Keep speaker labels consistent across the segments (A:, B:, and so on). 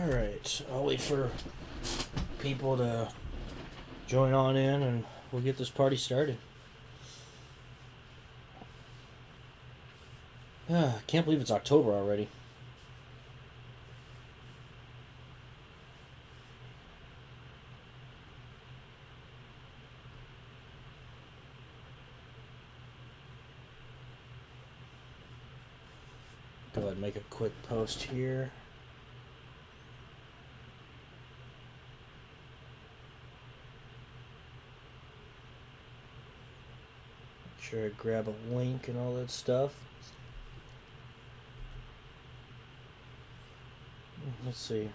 A: Alright, I'll wait for people to join on in and we'll get this party started. Can't believe it's October already. Go ahead and make a quick post here. Make sure I grab a link and all that stuff. Let's see.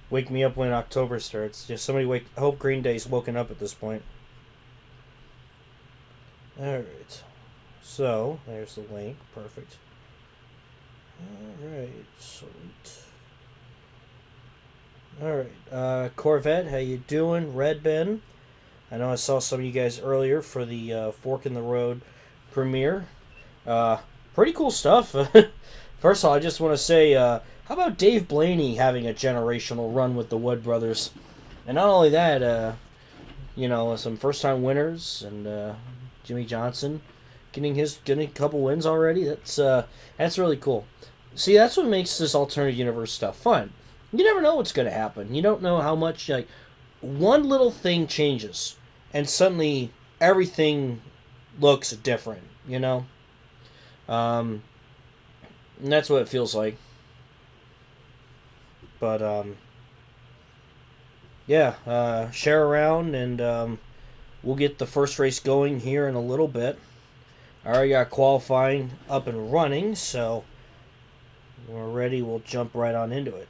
A: Wake me up when October starts. Just somebody wake. I hope Green Day's woken up at this point. Alright. So, there's the link. Perfect. Alright. Sweet. Alright. Corvette, how you doing? Red Ben. I know I saw some of you guys earlier for the Fork in the Road premiere. Pretty cool stuff. First of all, I just want to say, how about Dave Blaney having a generational run with the Wood Brothers? And not only that, some first-time winners and Jimmy Johnson getting a couple wins already. That's really cool. See, that's what makes this alternate universe stuff fun. You never know what's going to happen. You don't know how much one little thing changes, and suddenly everything looks different. And that's what it feels like. But share around and we'll get the first race going here in a little bit. I already got qualifying up and running, so when we're ready, we'll jump right on into it.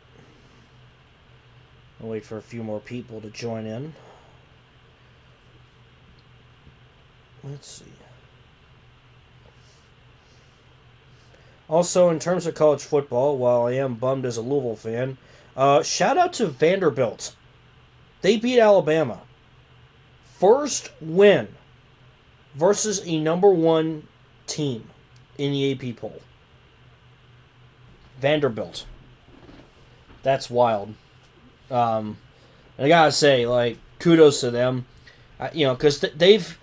A: I'll wait for a few more people to join in. Let's see. Also, in terms of college football, while I am bummed as a Louisville fan, shout out to Vanderbilt. They beat Alabama. First win versus a number one team in the AP poll. Vanderbilt. That's wild. And I gotta say, kudos to them. Because they've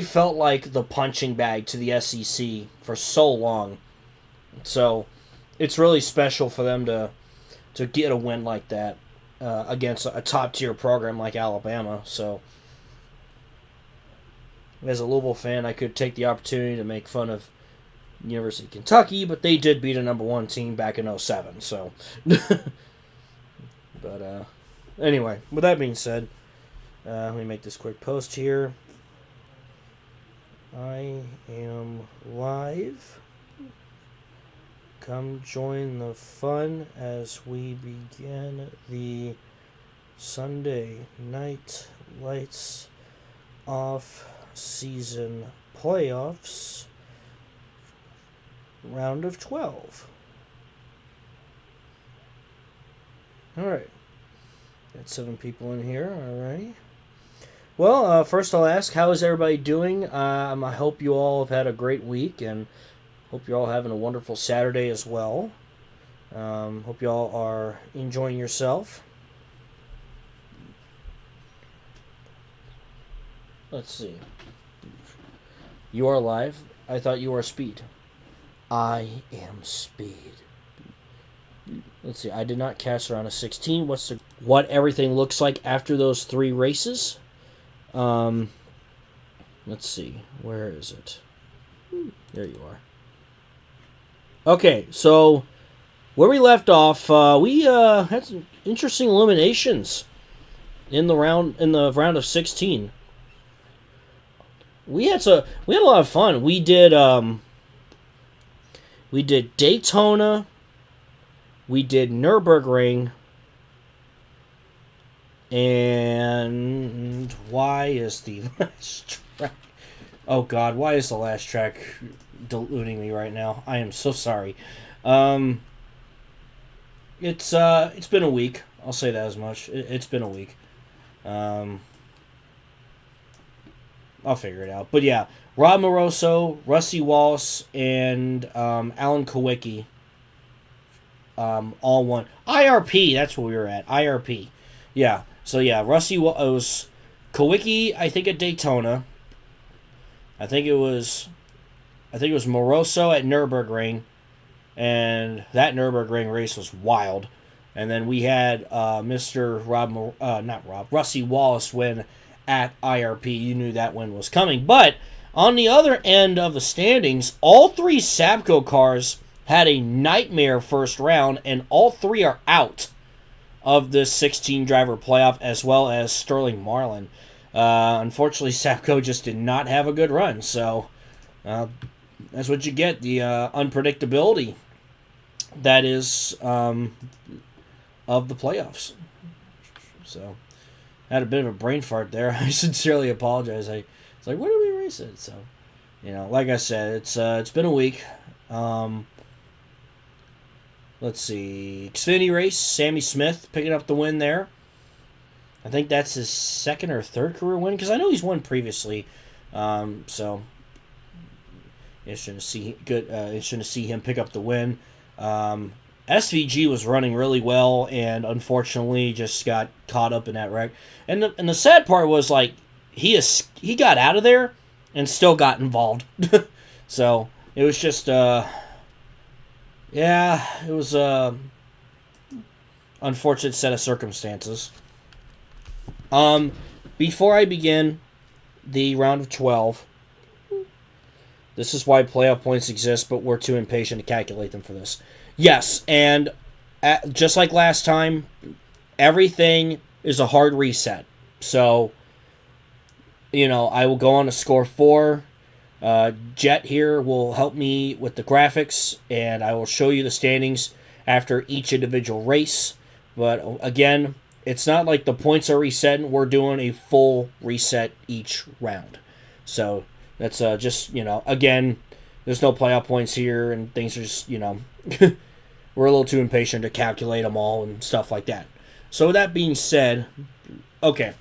A: felt like the punching bag to the SEC for so long. So it's really special for them to get a win like that against a top-tier program like Alabama. So as a Louisville fan, I could take the opportunity to make fun of University of Kentucky, but they did beat a number one team back in 2007. So, but anyway, with that being said, let me make this quick post here. I am live. Come join the fun as we begin the Sunday Night Lights OffSeason playoffs, round of 12. Alright. Got 7 people in here, alright. Well, first I'll ask, how is everybody doing? I hope you all have had a great week, and hope you're all having a wonderful Saturday as well. Hope you all are enjoying yourself. Let's see. You are live. I thought you were Speed. I am Speed. Let's see. I did not catch around a 16. What everything looks like after those 3 races? Let's see. Where is it? There you are. Okay, so where we left off, we had some interesting eliminations in the round of 16. We had a lot of fun. We did Daytona, we did Nürburgring, and why is the last track? Oh God, why is the last track deluding me right now? I am so sorry. It's been a week. I'll say that as much. It's been a week. I'll figure it out. But yeah, Rob Moroso, Rusty Wallace, and Alan Kowicki all won. IRP, that's what we were at. IRP. Yeah. So yeah, Rusty was Kowicki, I think, at Daytona. I think it was Moroso at Nürburgring, and that Nürburgring race was wild. And then we had Mr. Rusty Wallace win at IRP. You knew that win was coming. But on the other end of the standings, all three Sabco cars had a nightmare first round, and all three are out of this 16-driver playoff, as well as Sterling Marlin. Unfortunately, Sabco just did not have a good run, so that's what you get, the unpredictability that is of the playoffs. So, I had a bit of a brain fart there. I sincerely apologize. It's like, where did we race it? So, like I said, it's been a week. Let's see. Xfinity race, Sammy Smith picking up the win there. I think that's his second or third career win, because I know he's won previously. So interesting to see him pick up the win. SVG was running really well, and unfortunately just got caught up in that wreck. And the sad part was, like, he got out of there and still got involved. So it was just it was a unfortunate set of circumstances. Before I begin the round of 12, this is why playoff points exist, but we're too impatient to calculate them for this. Yes, and just like last time, everything is a hard reset. So, I will go on to score 4. Jet here will help me with the graphics, and I will show you the standings after each individual race. But again, it's not like the points are resetting. We're doing a full reset each round. So that's just, again, there's no playoff points here, and things are just, we're a little too impatient to calculate them all and stuff like that. So with that being said, okay,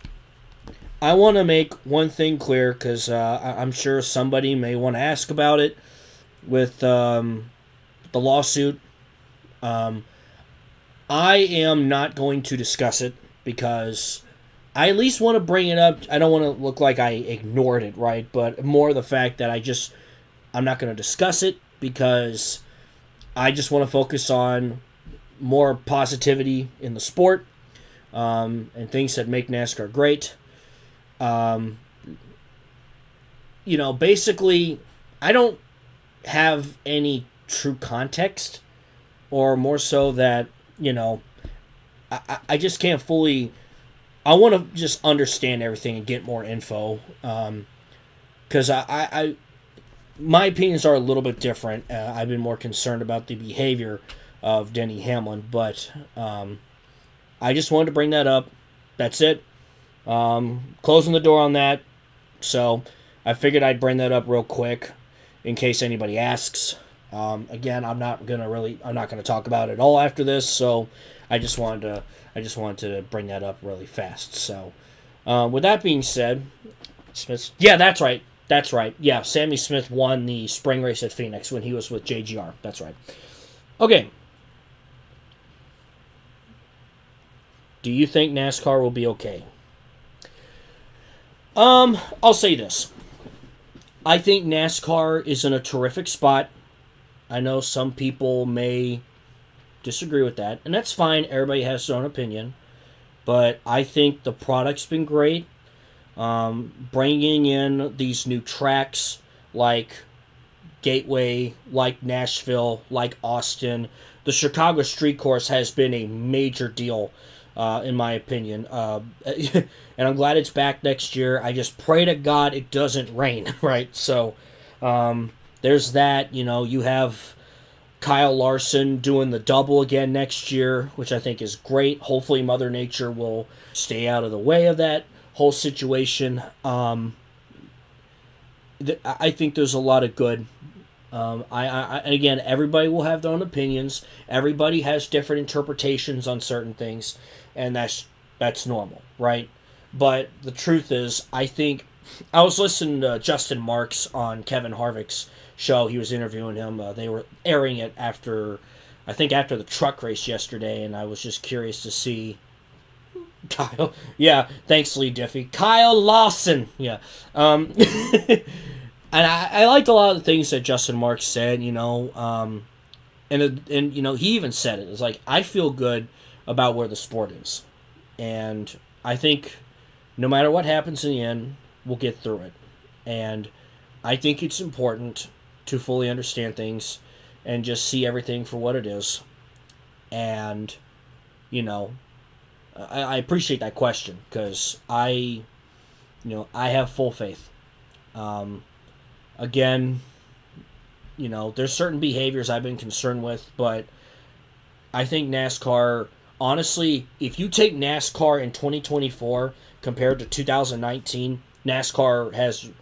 A: I want to make one thing clear, because I'm sure somebody may want to ask about it with the lawsuit. I am not going to discuss it, because I at least want to bring it up. I don't want to look like I ignored it, right? But more the fact that I'm not going to discuss it, because I just want to focus on more positivity in the sport, and things that make NASCAR great. Basically, I don't have any true context, or more so that, I just can't fully. I want to just understand everything and get more info, because my opinions are a little bit different. I've been more concerned about the behavior of Denny Hamlin, but I just wanted to bring that up. That's it. Closing the door on that. So I figured I'd bring that up real quick in case anybody asks. Again, I'm not gonna talk about it all after this. So I just wanted to bring that up really fast. So with that being said, Smith. Yeah, that's right. Yeah, Sammy Smith won the spring race at Phoenix when he was with JGR. That's right. Okay. Do you think NASCAR will be okay? I'll say this. I think NASCAR is in a terrific spot. I know some people may disagree with that, and that's fine. Everybody has their own opinion. But I think the product's been great. Bringing in these new tracks like Gateway, like Nashville, like Austin. The Chicago Street Course has been a major deal, in my opinion. And I'm glad it's back next year. I just pray to God it doesn't rain, right? So there's that. You have Kyle Larson doing the double again next year, which I think is great. Hopefully Mother Nature will stay out of the way of that whole situation. I think there's a lot of good. And again, everybody will have their own opinions. Everybody has different interpretations on certain things, and that's normal, right? But the truth is, I think I was listening to Justin Marks on Kevin Harvick's show. He was interviewing him. They were airing it after, I think, after the truck race yesterday, and I was just curious to see Kyle. Yeah, thanks, Lee Diffie. Kyle Lawson. Yeah. And I liked a lot of the things that Justin Marks said, and he even said it. It's like, I feel good about where the sport is. And I think no matter what happens in the end, we'll get through it. And I think it's important to fully understand things and just see everything for what it is. And, I appreciate that question because I have full faith. Again, there's certain behaviors I've been concerned with, but I think NASCAR, honestly, if you take NASCAR in 2024 compared to 2019, NASCAR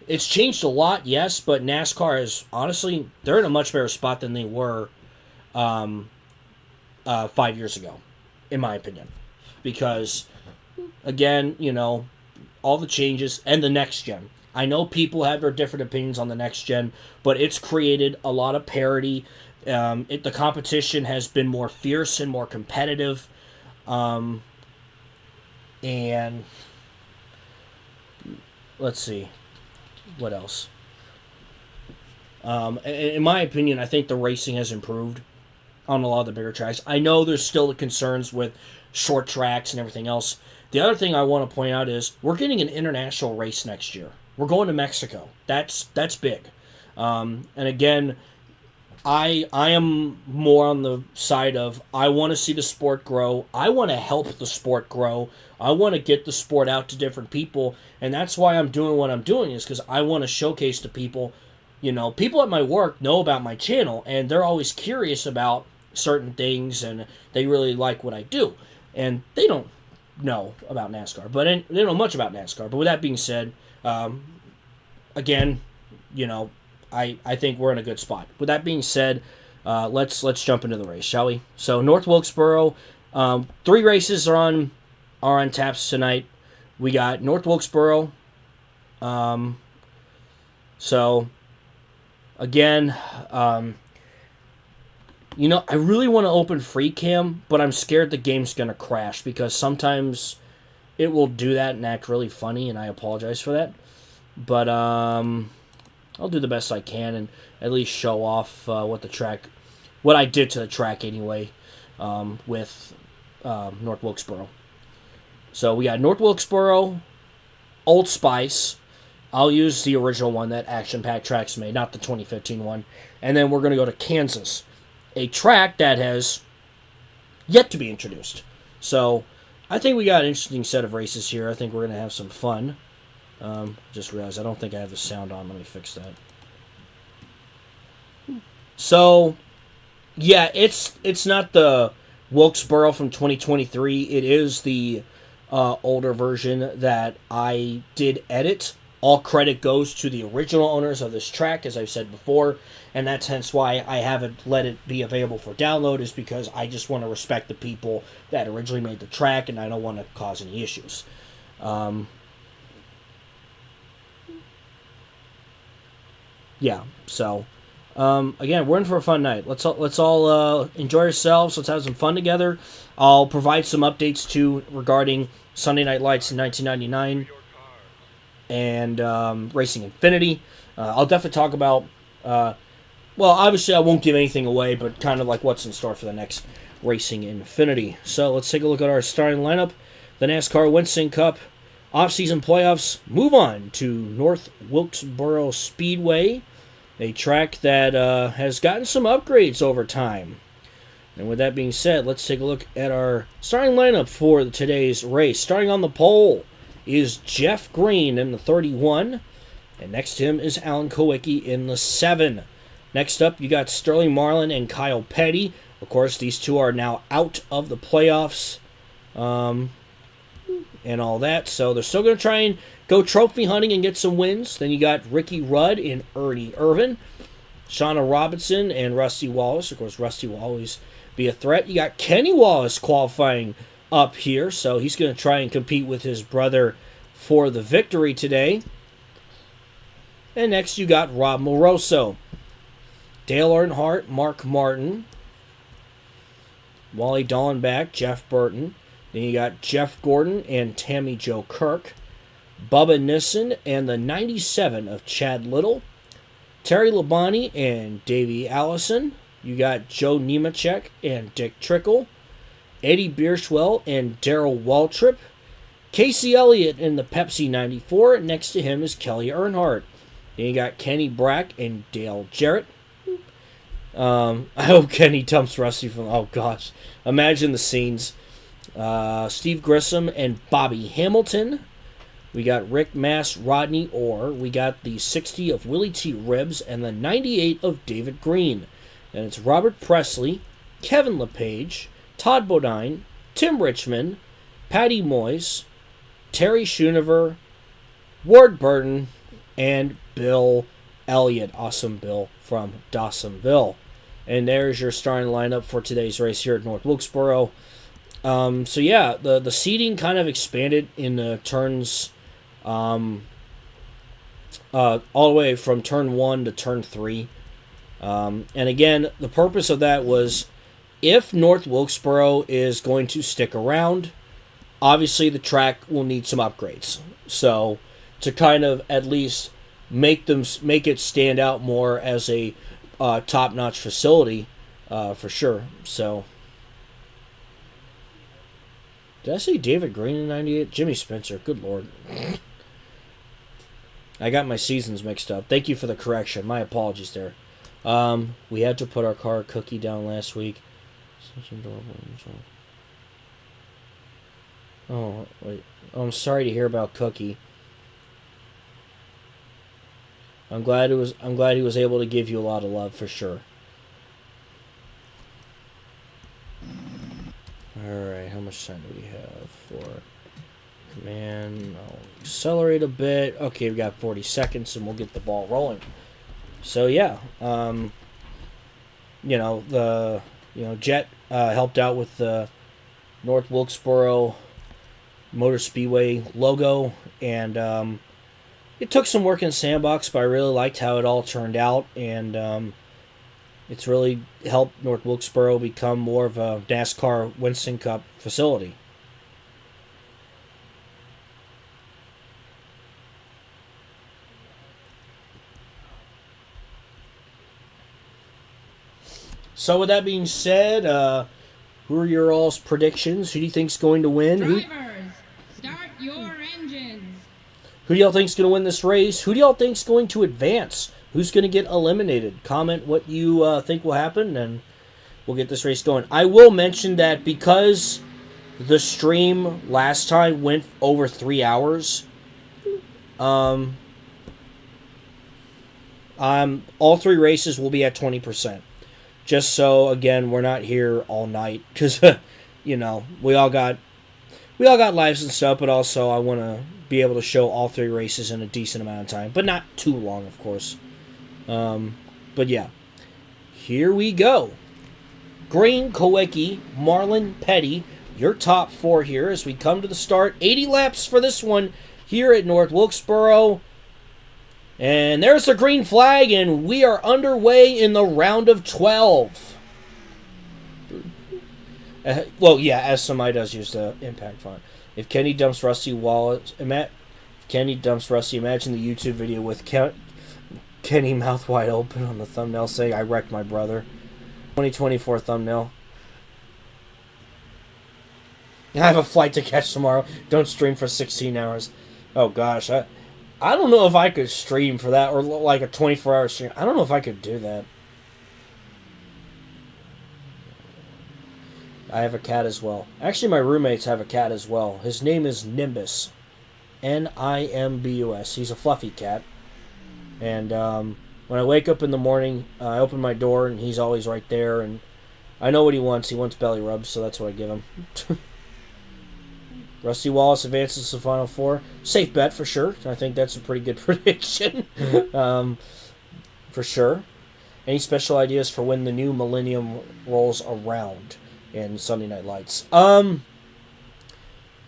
A: it's changed a lot, yes, but NASCAR is, honestly, they're in a much better spot than they were 5 years ago, in my opinion. Because, again, all the changes and the next gen. I know people have their different opinions on the next gen, but it's created a lot of parity. The competition has been more fierce and more competitive. And let's see. What else? In my opinion, I think the racing has improved on a lot of the bigger tracks. I know there's still the concerns with short tracks and everything else. The other thing I want to point out is we're getting an international race next year. We're going to Mexico. That's big. And again, I am more on the side of I want to see the sport grow. I want to help the sport grow. I want to get the sport out to different people. And that's why I'm doing what I'm doing, is because I want to showcase to people. People at my work know about my channel, and they're always curious about certain things, and they really like what I do. And they don't know about NASCAR, but they don't know much about NASCAR. But with that being said, again, I think we're in a good spot. With that being said, let's jump into the race, shall we? So North Wilkesboro, 3 races are on taps tonight. We got North Wilkesboro. So again, I really want to open free cam, but I'm scared the game's gonna crash because sometimes it will do that and act really funny, and I apologize for that. But I'll do the best I can and at least show off what I did to the track anyway, with North Wilkesboro. So we got North Wilkesboro, Old Spice. I'll use the original one that Action Pack Tracks made, not the 2015 one. And then we're going to go to Kansas, a track that has yet to be introduced. So I think we got an interesting set of races here. I think we're going to have some fun. Just realized I don't think I have the sound on. Let me fix that. So, yeah, it's not the Wilkesboro from 2023. It is the older version that I did edit. All credit goes to the original owners of this track, as I've said before, and that's hence why I haven't let it be available for download, is because I just want to respect the people that originally made the track, and I don't want to cause any issues. Yeah, so again, we're in for a fun night. Let's all enjoy ourselves. Let's have some fun together. I'll provide some updates too regarding Sunday Night Lights in 1999 and Racing Infinity. I'll definitely talk about. Well, obviously, I won't give anything away, but kind of like what's in store for the next Racing Infinity. So let's take a look at our starting lineup. The NASCAR Winston Cup off-season playoffs move on to North Wilkesboro Speedway, a track that has gotten some upgrades over time. And with that being said, let's take a look at our starting lineup for today's race. Starting on the pole is Jeff Green in the 31, and next to him is Alan Kowicki in the 7. Next up, you got Sterling Marlin and Kyle Petty. Of course, these two are now out of the playoffs and all that, so they're still going to try and go trophy hunting and get some wins. Then you got Ricky Rudd and Ernie Irvin, Shauna Robinson and Rusty Wallace. Of course, Rusty will always be a threat. You got Kenny Wallace qualifying up here, so he's going to try and compete with his brother for the victory today. And next you got Rob Moroso, Dale Earnhardt, Mark Martin, Wally Dallenbach, Jeff Burton. Then you got Jeff Gordon and Tammy Jo Kirk, Bubba Nissen and the 97 of Chad Little, Terry Labonte and Davey Allison. You got Joe Nemechek and Dick Trickle, Eddie Bierschwell and Darrell Waltrip, Casey Elliott in the Pepsi 94. Next to him is Kelly Earnhardt. Then you got Kenny Brack and Dale Jarrett. I hope Kenny dumps Rusty from... Oh, gosh. Imagine the scenes. Steve Grissom and Bobby Hamilton. We got Rick Mass, Rodney Orr. We got the 60 of Willie T. Ribbs and the 98 of David Green. And it's Robert Presley, Kevin LePage, Todd Bodine, Tim Richmond, Patty Moyes, Terry Schoonover, Ward Burton, and Bill Elliott. Awesome Bill from Dawsonville. And there's your starting lineup for today's race here at North Wilkesboro. So yeah, the seating kind of expanded in the turns all the way from turn 1 to turn 3. And again, the purpose of that was if North Wilkesboro is going to stick around, obviously the track will need some upgrades. So to kind of at least make it stand out more as a top-notch facility, for sure. So did I say David Green in 98? Jimmy Spencer, good lord. I got my seasons mixed up. Thank you for the correction. My apologies there. We had to put our car Cookie down last week. Such adorable angel. Oh, wait. Oh, I'm sorry to hear about Cookie. I'm glad he was able to give you a lot of love for sure. Alright, how much time do we have for command? I'll accelerate a bit. Okay, we got 40 seconds and we'll get the ball rolling. So yeah, Jet helped out with the North Wilkesboro Motor Speedway logo, and it took some work in the sandbox, but I really liked how it all turned out, and it's really helped North Wilkesboro become more of a NASCAR Winston Cup facility. So with that being said, who are your all's predictions? Who do you think's going to win?
B: Drivers, start your engines.
A: Who do y'all think's going to win this race? Who do y'all think's going to advance? Who's going to get eliminated? Comment what you think will happen, and we'll get this race going. I will mention that because the stream last time went over 3 hours, all 3 races will be at 20%. Just so, again, we're not here all night, because, we all got lives and stuff, but also I want to be able to show all 3 races in a decent amount of time, but not too long, of course. But yeah, here we go. Green, Kowicki, Marlin, Petty, your top 4 here as we come to the start. 80 laps for this one here at North Wilkesboro. And there's the green flag, and we are underway in the round of 12. Well, yeah, as somebody does use the impact font. If Kenny dumps Rusty Wallace, imagine the YouTube video with Kenny mouth wide open on the thumbnail saying, "I wrecked my brother." 2024 thumbnail. I have a flight to catch tomorrow. Don't stream for 16 hours. Oh gosh, I don't know if I could stream for that, or like a 24-hour stream. I don't know if I could do that. I have a cat as well. Actually, my roommates have a cat as well. His name is Nimbus. Nimbus. He's a fluffy cat. And when I wake up in the morning, I open my door, and he's always right there. And I know what he wants. He wants belly rubs, so that's what I give him. Rusty Wallace advances to the Final Four. Safe bet, for sure. I think that's a pretty good prediction. For sure. Any special ideas for when the new millennium rolls around in Sunday Night Lights? I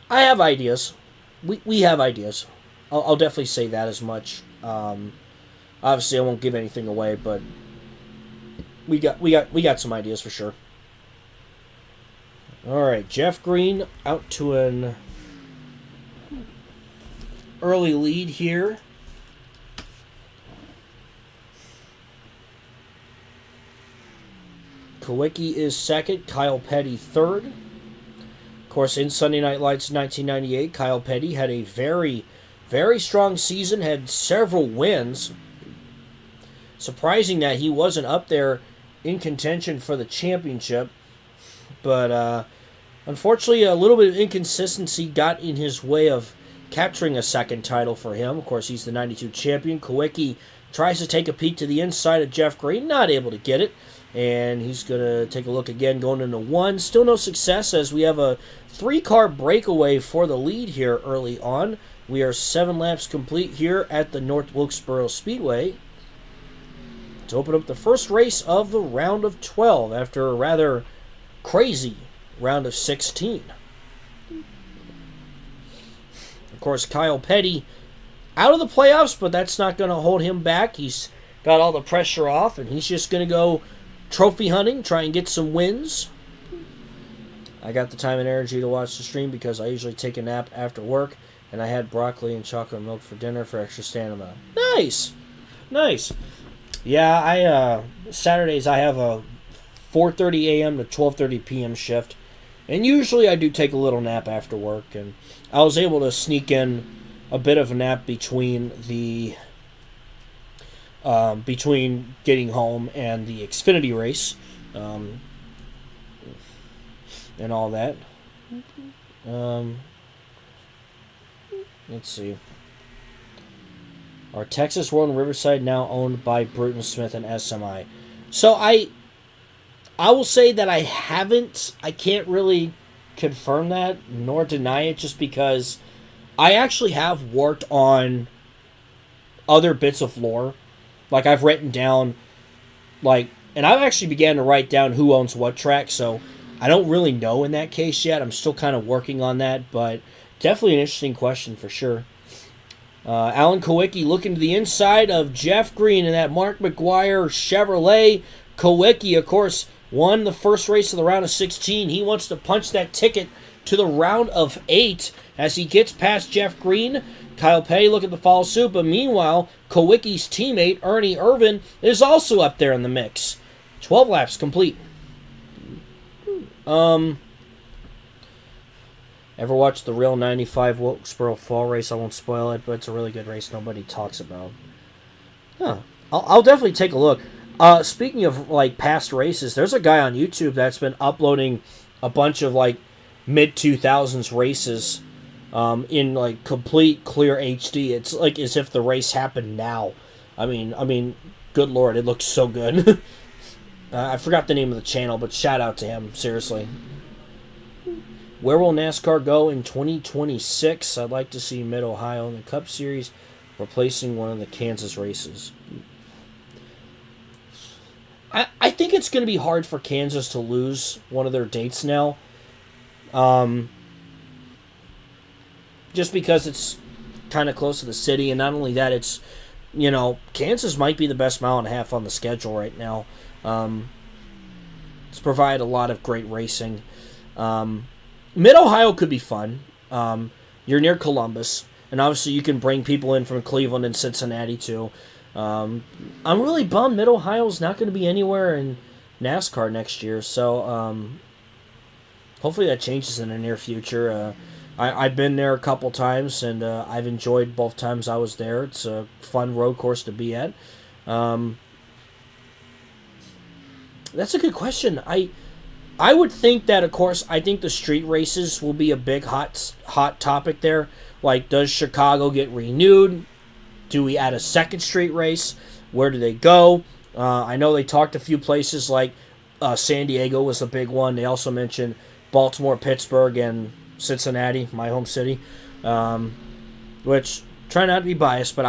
A: have ideas. we have ideas. I'll definitely say that as much. Obviously, I won't give anything away, but we got some ideas for sure. All right, Jeff Green out to an early lead here. Kawicki is second, Kyle Petty third. Of course, in Sunday Night Lights 1998, Kyle Petty had a very, very strong season, had several wins. Surprising that he wasn't up there in contention for the championship. But unfortunately, a little bit of inconsistency got in his way of capturing a second title for him. Of course, he's the 92 champion. Kawicki tries to take a peek to the inside of Jeff Green, not able to get it. And he's going to take a look again going into one. Still no success as we have a 3-car breakaway for the lead here early on. We are 7 laps complete here at the North Wilkesboro Speedway to open up the first race of the round of 12 after a rather crazy round of 16. Of course, Kyle Petty out of the playoffs, but that's not going to hold him back. He's got all the pressure off, and he's just going to go trophy hunting, try and get some wins. I got the time and energy to watch the stream because I usually take a nap after work, and I had broccoli and chocolate milk for dinner for extra stamina. Nice! Nice. Yeah, Saturdays I have a 4:30 a.m. to 12:30 p.m. shift, and usually I do take a little nap after work, and I was able to sneak in a bit of a nap between getting home and the Xfinity race, and all that. Let's see. Our Texas World in Riverside now owned by Bruton Smith and SMI. So I will say that I can't really confirm that nor deny it, just because I actually have worked on other bits of lore. Like, I've written down, and I've actually began to write down who owns what track, so I don't really know in that case yet. I'm still kind of working on that, but definitely an interesting question for sure. Alan Kawicki looking to the inside of Jeff Green in that Mark McGuire Chevrolet. Kawicki, of course, won the first race of the round of 16. He wants to punch that ticket to the round of 8 as he gets past Jeff Green. Kyle Petty looking to follow suit, but meanwhile, Kawicki's teammate, Ernie Irvin, is also up there in the mix. 12 laps complete. Ever watched the real 95 Wilkesboro Fall race? I won't spoil it, but it's a really good race nobody talks about. Huh. I'll definitely take a look. Speaking of, past races, there's a guy on YouTube that's been uploading a bunch of, mid-2000s races in complete clear HD. It's as if the race happened now. I mean, good lord, it looks so good. I forgot the name of the channel, but shout out to him, seriously. Where will NASCAR go in 2026? I'd like to see Mid-Ohio in the Cup Series replacing one of the Kansas races. I think it's going to be hard for Kansas to lose one of their dates now. Just because it's kind of close to the city, and not only that, it's, Kansas might be the best mile and a half on the schedule right now. It's provided a lot of great racing. Mid-Ohio could be fun. You're near Columbus, and obviously you can bring people in from Cleveland and Cincinnati too. I'm really bummed Mid-Ohio's not going to be anywhere in NASCAR next year, so hopefully that changes in the near future. I've been there a couple times, and I've enjoyed both times I was there. It's a fun road course to be at. That's a good question. I would think that, of course, I think the street races will be a big hot topic there. Does Chicago get renewed? Do we add a second street race? Where do they go? I know they talked a few places San Diego was a big one. They also mentioned Baltimore, Pittsburgh, and Cincinnati, my home city. Which, try not to be biased, but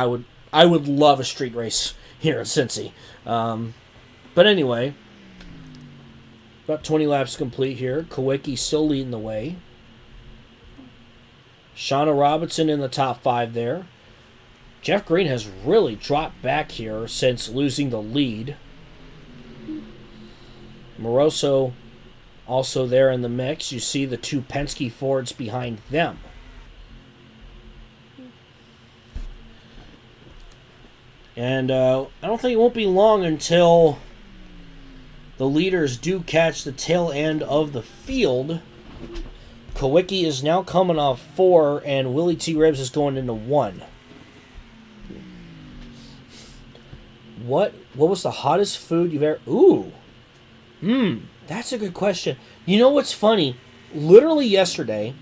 A: I would love a street race here in Cincy. But anyway, about 20 laps complete here. Kawicki still leading the way. Shauna Robinson in the top 5 there. Jeff Green has really dropped back here since losing the lead. Moroso also there in the mix. You see the 2 Penske Fords behind them. And I don't think it won't be long until the leaders do catch the tail end of the field. Kawicki is now coming off 4, and Willie T. Ribbs is going into 1. What was the hottest food you've ever... Ooh. That's a good question. You know what's funny? Literally yesterday,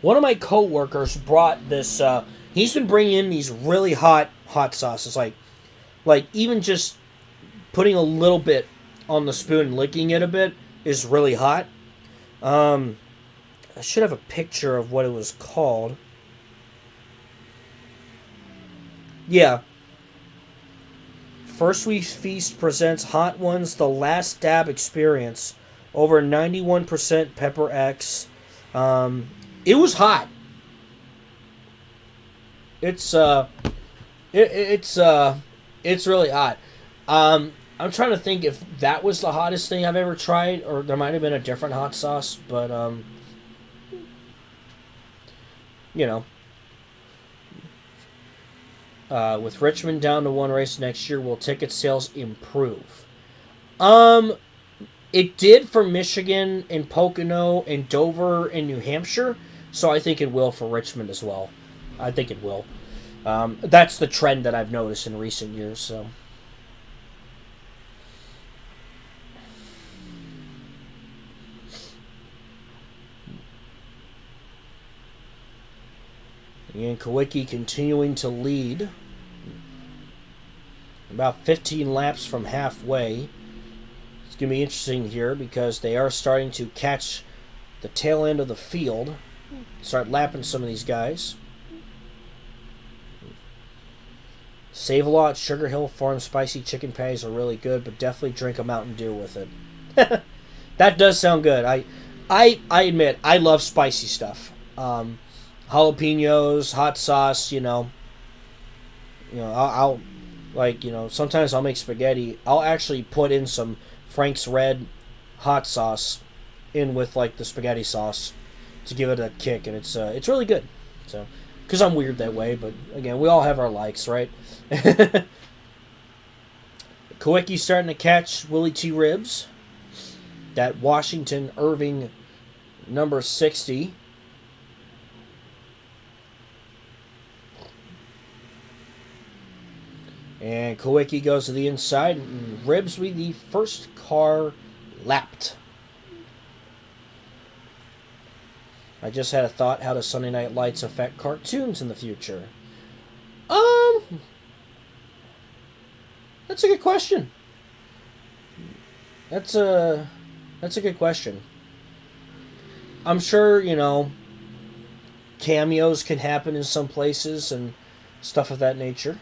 A: one of my coworkers brought this... he's been bringing in these really hot sauces. Like even just putting a little bit on the spoon and licking it a bit is really hot. I should have a picture of what it was called. Yeah. First We Feast presents Hot Ones, The Last Dab Experience. Over 91% Pepper X. It was hot. It's really hot. I'm trying to think if that was the hottest thing I've ever tried, or there might have been a different hot sauce, but you know. With Richmond down to 1 race next year, will ticket sales improve? It did for Michigan and Pocono and Dover and New Hampshire, so I think it will for Richmond as well. I think it will. That's the trend that I've noticed in recent years, so... And Kawicki continuing to lead. About 15 laps from halfway. It's going to be interesting here because they are starting to catch the tail end of the field. Start lapping some of these guys. Save-A-Lot, Sugar Hill Farm spicy chicken patties are really good, but definitely drink a Mountain Dew with it. That does sound good. I admit, I love spicy stuff. Jalapenos, hot sauce, I'll sometimes I'll make spaghetti. I'll actually put in some Frank's Red hot sauce in with the spaghetti sauce to give it a kick, and it's really good. So, because I'm weird that way, but again, we all have our likes, right? Kawicki starting to catch Willie T. Ribbs. That Washington Irving number 60. And Kawicki goes to the inside, and Ribbs with the first car lapped. I just had a thought, how does Sunday Night Lights affect cartoons in the future? That's a good question. That's a good question. I'm sure, cameos can happen in some places and stuff of that nature.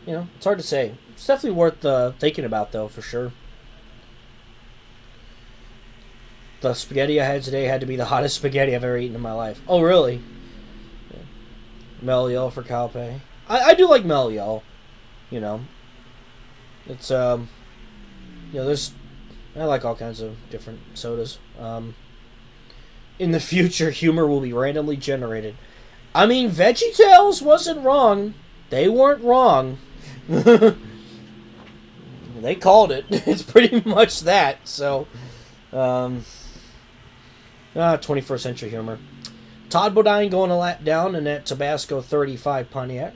A: It's hard to say. It's definitely worth thinking about, though, for sure. The spaghetti I had today had to be the hottest spaghetti I've ever eaten in my life. Oh, really? Yeah. Mellow Yellow for Calpe. I do like Mellow Yellow. It's, there's... I like all kinds of different sodas. In the future, humor will be randomly generated. I mean, VeggieTales wasn't wrong. They weren't wrong. They called it. It's pretty much that. So, 21st century humor. Todd Bodine going a lap down in that Tabasco 35 Pontiac.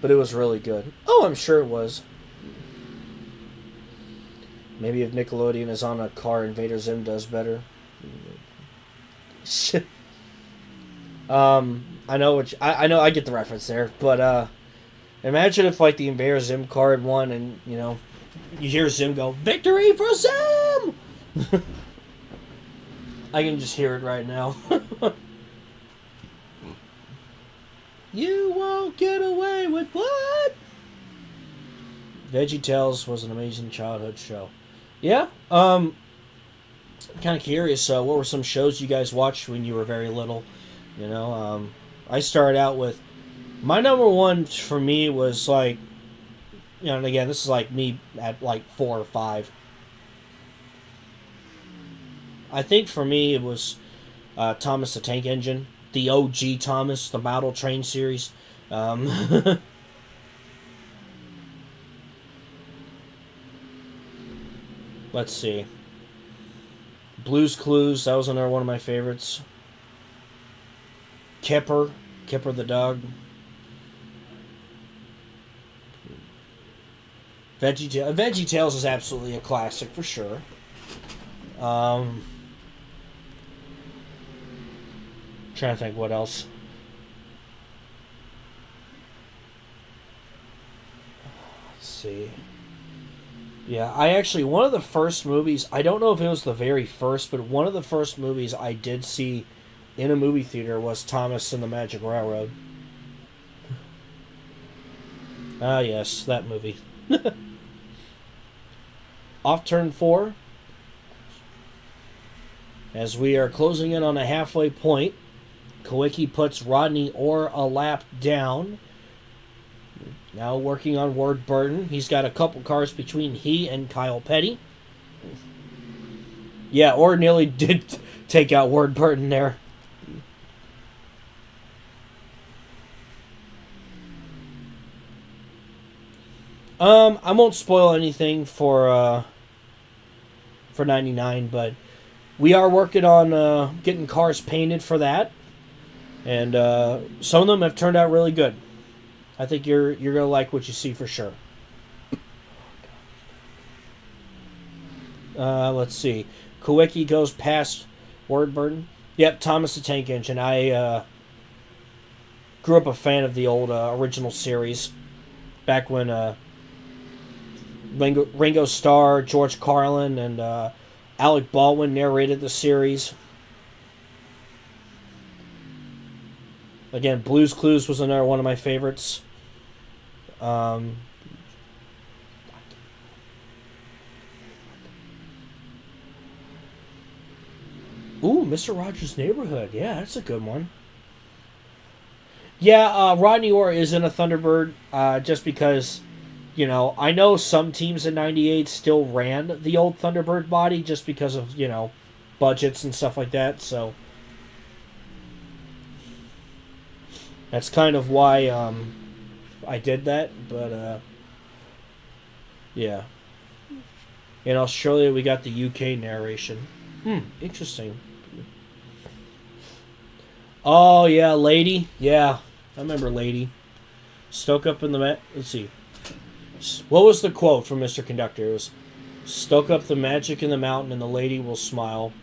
A: But it was really good. Oh, I'm sure it was. Maybe if Nickelodeon is on a car, Invader Zim does better. I know I get the reference there, but imagine if the Invader Zim card won, and you hear Zim go, "Victory for Zim!" I can just hear it right now. You won't get away with what? VeggieTales was an amazing childhood show. Yeah. Kind of curious. What were some shows you guys watched when you were very little? I started out with my number one for me was like, and again, this is like me at like 4 or 5. I think for me it was Thomas the Tank Engine, the OG Thomas, the Model Train series. Um, let's see. Blue's Clues, that was another one of my favorites. Kipper the dog. Veggie Tales is absolutely a classic for sure. Trying to think what else. Let's see. Yeah, one of the first movies, I don't know if it was the very first, but one of the first movies I did see in a movie theater was Thomas and the Magic Railroad. Ah, yes, that movie. Off turn 4. As we are closing in on a halfway point, Kawicki puts Rodney Orr a lap down. Now working on Ward Burton. He's got a couple cars between he and Kyle Petty. Yeah, Orr nearly did take out Ward Burton there. I won't spoil anything for 99, but we are working on getting cars painted for that, and some of them have turned out really good. I think you're gonna like what you see for sure. Let's see. Kawicki goes past Wardburton. Yep, Thomas the Tank Engine. I grew up a fan of the old original series back when Ringo Starr, George Carlin, and Alec Baldwin narrated the series. Again, Blue's Clues was another one of my favorites. Ooh, Mr. Rogers' Neighborhood. Yeah, that's a good one. Yeah, Rodney Orr is in a Thunderbird just because, I know some teams in 98 still ran the old Thunderbird body just because of, budgets and stuff like that. So that's kind of why I did that. But, yeah. In Australia, we got the UK narration. Interesting. Oh, yeah, Lady. Yeah, I remember Lady. Stoke up in the... Let's see. What was the quote from Mr. Conductor? It was, stoke up the magic in the mountain and the lady will smile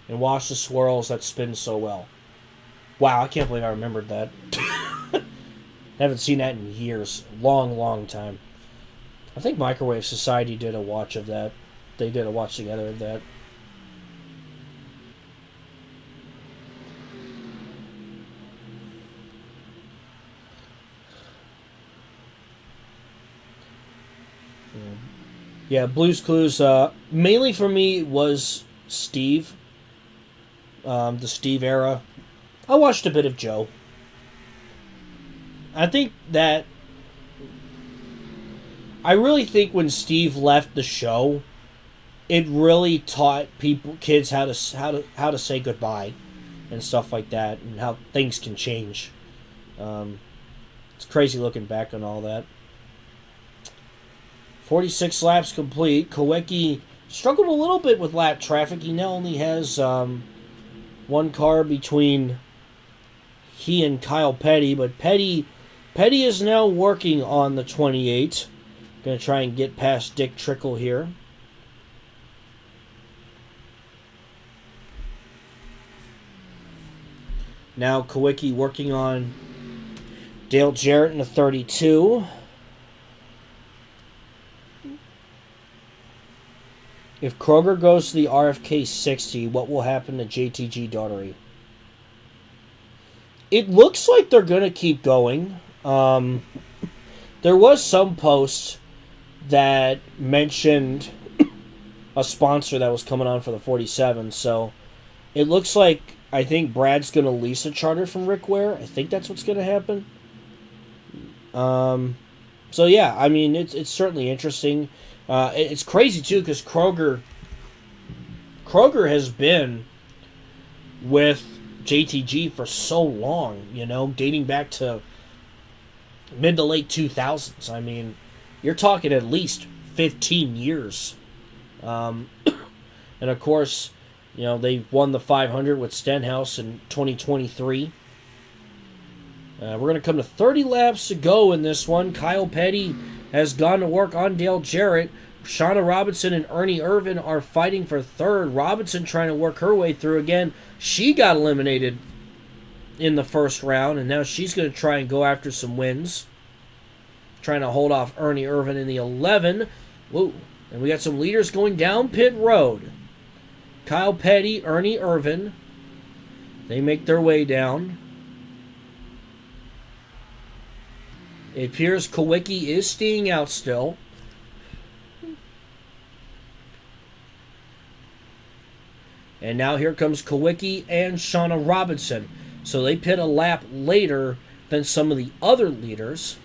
A: and watch the swirls that spin so well. Wow, I can't believe I remembered that. Haven't seen that in years. Long, long time. I think Microwave Society did a watch of that. They did a watch together of that. Yeah, Blue's Clues, mainly for me was Steve. The Steve era. I watched a bit of Joe. I really think when Steve left the show, it really taught kids how to say goodbye and stuff like that, and how things can change. It's crazy looking back on all that. 46 laps complete. Kawicki struggled a little bit with lap traffic. He now only has one car between he and Kyle Petty, but Petty is now working on the 28. Going to try and get past Dick Trickle here. Now Kawicki working on Dale Jarrett in the 32. If Kroger goes to the RFK 60, what will happen to JTG Daughtery? It looks like they're going to keep going. There was some post that mentioned a sponsor that was coming on for the 47. So it looks like I think Brad's going to lease a charter from Rick Ware. I think that's what's going to happen. So yeah, I mean it's certainly interesting. It's crazy too because Kroger has been with JTG for so long, dating back to mid to late 2000s. I mean, you're talking at least 15 years. And of course, they won the 500 with Stenhouse in 2023. We're going to come to 30 laps to go in this one. Kyle Petty has gone to work on Dale Jarrett. Shauna Robinson and Ernie Irvin are fighting for third. Robinson trying to work her way through again. She got eliminated in the first round, and now she's going to try and go after some wins. Trying to hold off Ernie Irvin in the 11. Whoa. And we got some leaders going down pit road. Kyle Petty, Ernie Irvin. They make their way down. It appears Kowicki is staying out still. And now here comes Kowicki and Shauna Robinson. So they pit a lap later than some of the other leaders.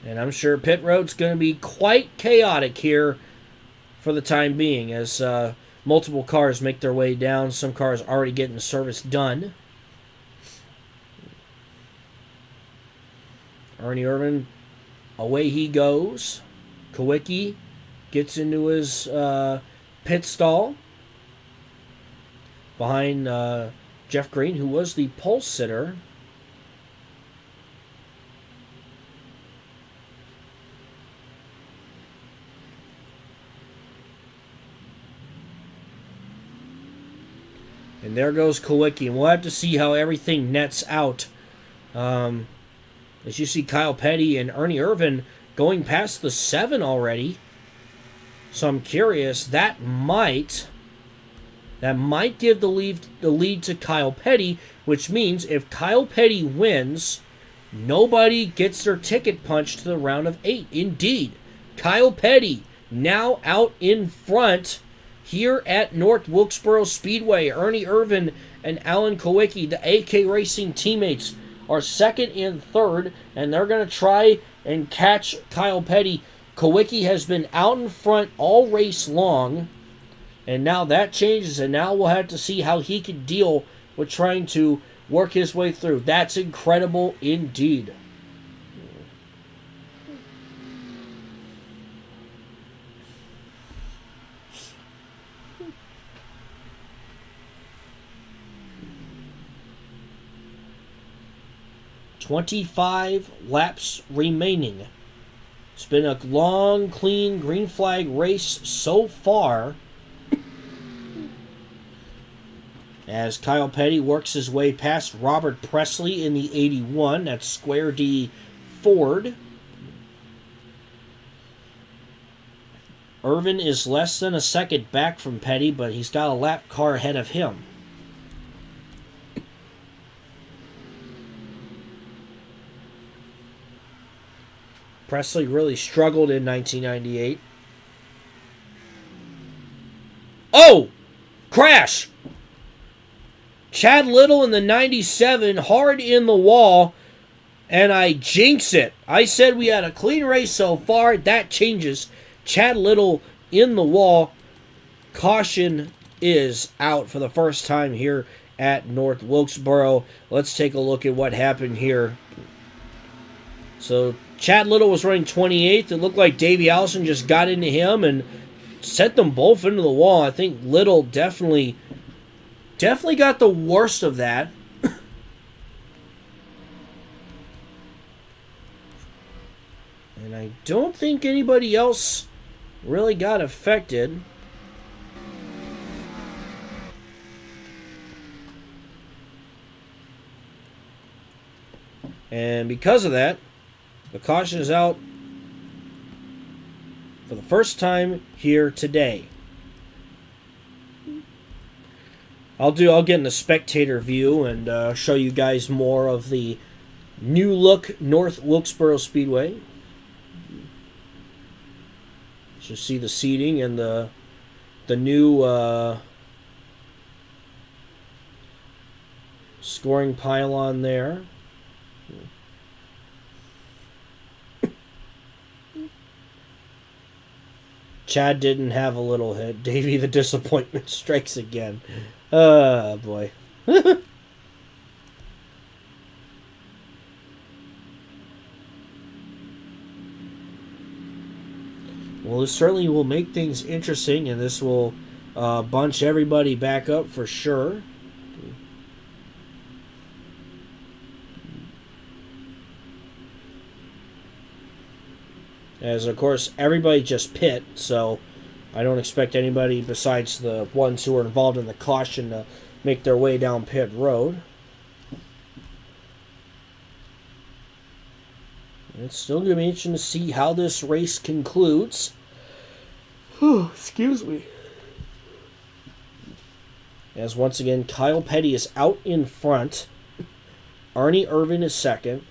A: And I'm sure pit road's going to be quite chaotic here for the time being as multiple cars make their way down. Some cars already getting the service done. Ernie Irvin, away he goes. Kowicki gets into his pit stall behind Jeff Green, who was the pole sitter. And there goes Kowicki, and we'll have to see how everything nets out. As you see Kyle Petty and Ernie Irvin going past the 7 already. So I'm curious, that might give the lead to Kyle Petty, which means if Kyle Petty wins, nobody gets their ticket punched to the round of 8. Indeed, Kyle Petty now out in front here at North Wilkesboro Speedway. Ernie Irvin and Alan Kowicki, the AK Racing teammates, are second and third, and they're going to try and catch Kyle Petty. Kowicki has been out in front all race long, and now that changes, and now we'll have to see how he can deal with trying to work his way through. That's incredible indeed. "25 laps remaining." It's been a long, clean green flag race so far. As Kyle Petty works his way past Robert Presley in the 81. That's Square D Ford. Irvin is less than a second back from Petty, but he's got a lap car ahead of him. Presley really struggled in 1998. Oh! Crash! Chad Little in the 97, hard in the wall, and I jinx it. I said we had a clean race so far. That changes. Chad Little in the wall. Caution is out for the first time here at North Wilkesboro. Let's take a look at what happened here. So Chad Little was running 28th. It looked like Davey Allison just got into him and sent them both into the wall. I think Little definitely got the worst of that. And I don't think anybody else really got affected. And because of that, the caution is out for the first time here today. I'll get in the spectator view and show you guys more of the new look North Wilkesboro Speedway. So see the seating and the new scoring pylon there. Chad didn't have a little hit. Davey, the disappointment strikes again. Oh, boy. Well, this certainly will make things interesting, and this will bunch everybody back up for sure. As, of course, everybody just pit, so I don't expect anybody besides the ones who are involved in the caution to make their way down pit road. It's still going to be interesting to see how this race concludes. Oh, excuse me. As once again, Kyle Petty is out in front. Arnie Irvin is second.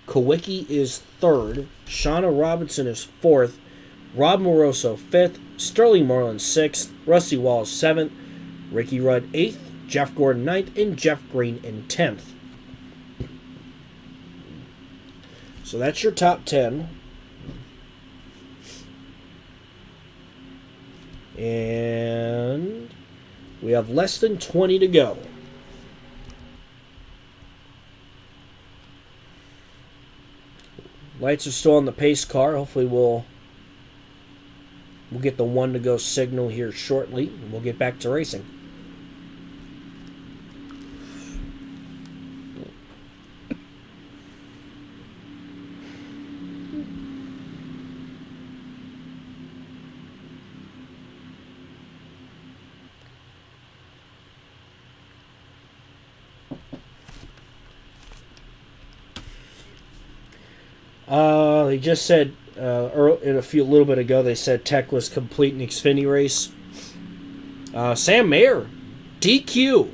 A: Kowicki is third. Shauna Robinson is fourth. Rob Moroso fifth. Sterling Moreland sixth. Rusty Wallace seventh. Ricky Rudd eighth. Jeff Gordon ninth. And Jeff Green in 10th. So that's your top 10. And we have less than 20 to go. Lights are still on the pace car. Hopefully we'll get the one to go signal here shortly, and we'll get back to racing. They just said in a little bit ago. They said Tech was complete in the Xfinity race. Sam Mayer, DQ.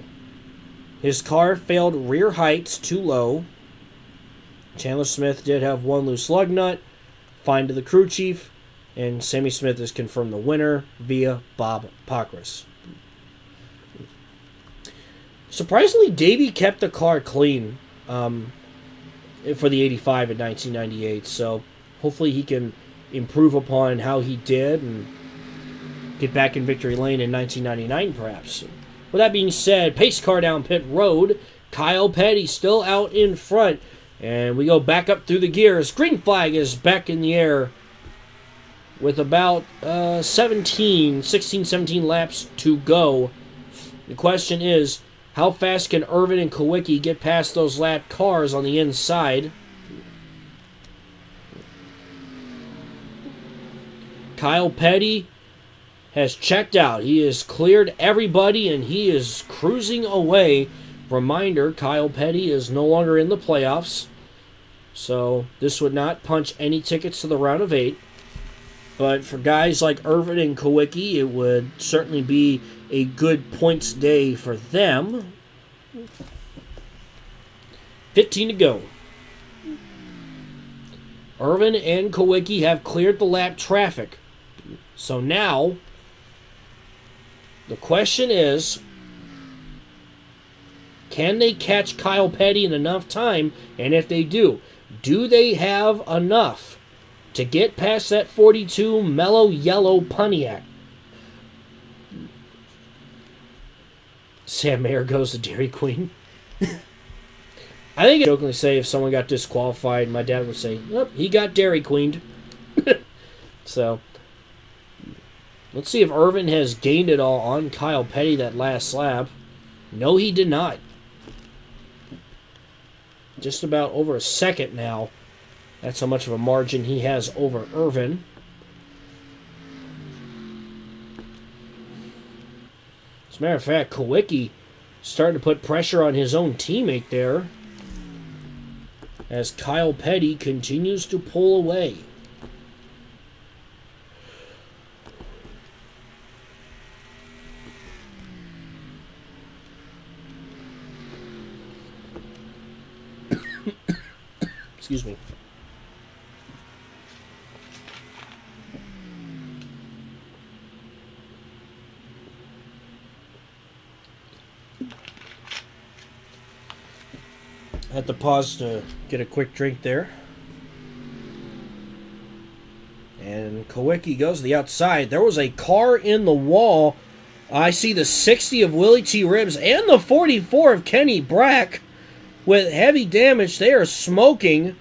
A: His car failed rear heights too low. Chandler Smith did have one loose lug nut. Fine to the crew chief, and Sammy Smith is confirmed the winner via Bob Pockrass. Surprisingly, Davey kept the car clean. For the 85 in 1998, so hopefully he can improve upon how he did and get back in victory lane in 1999 perhaps. With that being said, pace car down pit road, Kyle Petty still out in front, and we go back up through the gears. Green flag is back in the air with about 16, 17 laps to go. The question is, how fast can Irvin and Kowicki get past those lap cars on the inside? Kyle Petty has checked out. He has cleared everybody, and he is cruising away. Reminder, Kyle Petty is no longer in the playoffs, so this would not punch any tickets to the round of 8. But for guys like Irvin and Kowicki, it would certainly be a good points day for them. 15 to go. Irvin and Kowicki have cleared the lap traffic. So now, the question is, can they catch Kyle Petty in enough time? And if they do they have enough to get past that 42 mellow yellow Pontiac? Sam Mayer goes to Dairy Queen. I think I jokingly say if someone got disqualified, my dad would say, "Yep, he got Dairy Queened." So, let's see if Irvin has gained it all on Kyle Petty that last lap. No, he did not. Just about over a second now. That's how much of a margin he has over Irvin. As a matter of fact, Kowicki starting to put pressure on his own teammate there as Kyle Petty continues to pull away. Excuse me. Had to pause to get a quick drink there. And Kowicki goes to the outside. There was a car in the wall. I see the 60 of Willie T. Ribbs and the 44 of Kenny Brack with heavy damage. They are smoking.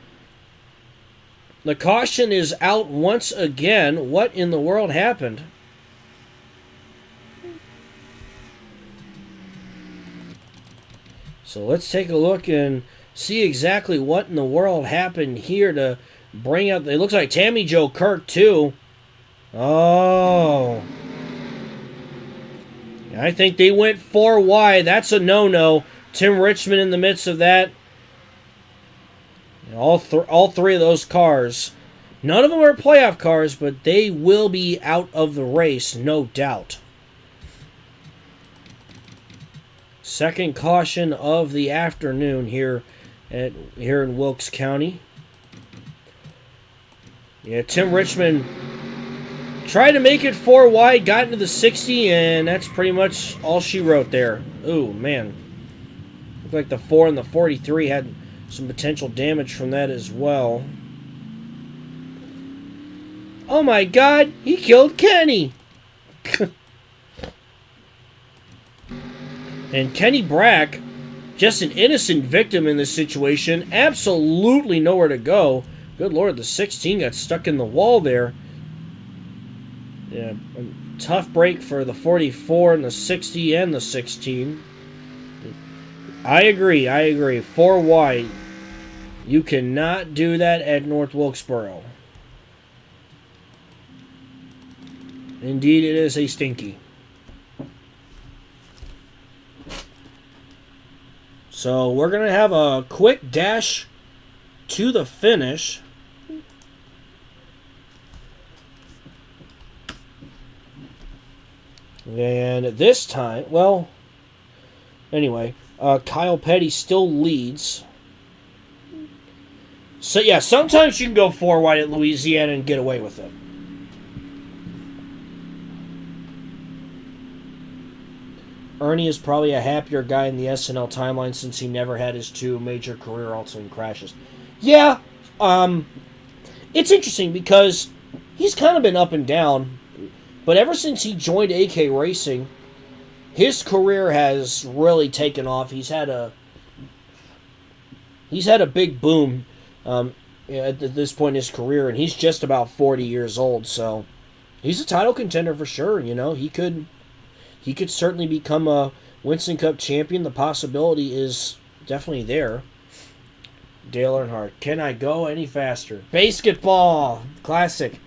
A: The caution is out once again. What in the world happened? So let's take a look and see exactly what in the world happened here to bring out. It looks like Tammy Jo Kirk too. Oh. I think they went 4 wide. That's a no-no. Tim Richmond in the midst of that. All three of those cars. None of them are playoff cars, but they will be out of the race, no doubt. Second caution of the afternoon here in Wilkes County. Yeah, Tim Richmond tried to make it 4 wide, got into the 60, and that's pretty much all she wrote there. Ooh, man. Looked like the 4 and the 43 had some potential damage from that as well. Oh my God, he killed Kenny! And Kenny Brack, just an innocent victim in this situation, absolutely nowhere to go. Good Lord, the 16 got stuck in the wall there. Yeah, a tough break for the 44 and the 60 and the 16. I agree. 4 wide. You cannot do that at North Wilkesboro. Indeed, it is a stinky. So we're going to have a quick dash to the finish. And this time, well, anyway, Kyle Petty still leads. So, yeah, sometimes you can go 4 wide at Louisiana and get away with it. Ernie is probably a happier guy in the SNL timeline since he never had his 2 major career-altering crashes. Yeah, it's interesting because he's kind of been up and down, but ever since he joined AK Racing, his career has really taken off. He's had a big boom at this point in his career, and he's just about 40 years old, so he's a title contender for sure. You know, he could certainly become a Winston Cup champion. The possibility is definitely there. Dale Earnhardt, can I go any faster? Basketball, classic.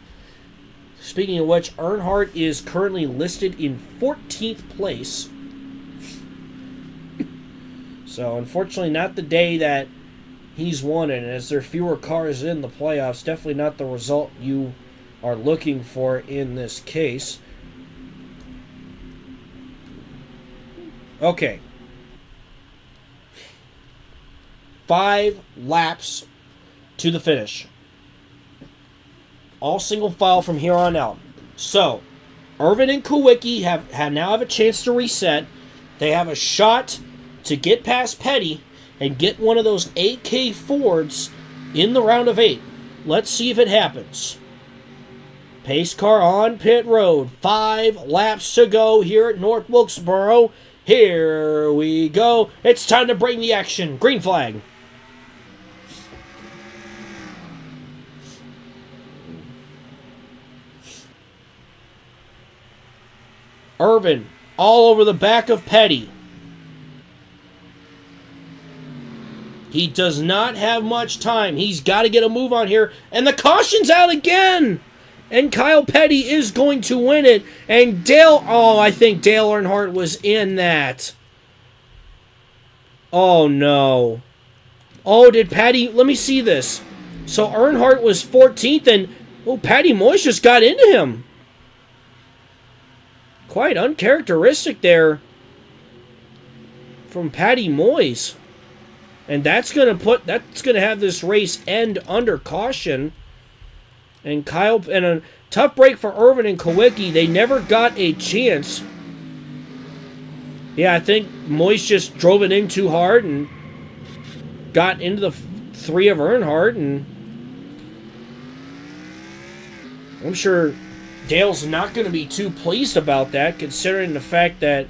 A: Speaking of which, Earnhardt is currently listed in 14th place. So, unfortunately, not the day that he's won it. And as there are fewer cars in the playoffs, definitely not the result you are looking for in this case. Okay. 5 laps to the finish. All single file from here on out. So, Irvin and Kowicki now have a chance to reset. They have a shot to get past Petty and get one of those AK Fords in the round of 8. Let's see if it happens. Pace car on pit road. 5 laps to go here at North Wilkesboro. Here we go. It's time to bring the action. Green flag. Irvin all over the back of Petty. He does not have much time. He's got to get a move on here. And the caution's out again. And Kyle Petty is going to win it. And I think Dale Earnhardt was in that. Oh, no. Oh, did Patty... Let me see this. So Earnhardt was 14th, and Patty Moyes just got into him. Quite uncharacteristic there from Patty Moyes. And that's going to have this race end under caution. And a tough break for Irvin and Kowicki. They never got a chance. Yeah, I think Moyes just drove it in too hard, and got into the 3 of Earnhardt, and I'm sure Dale's not going to be too pleased about that, considering the fact that,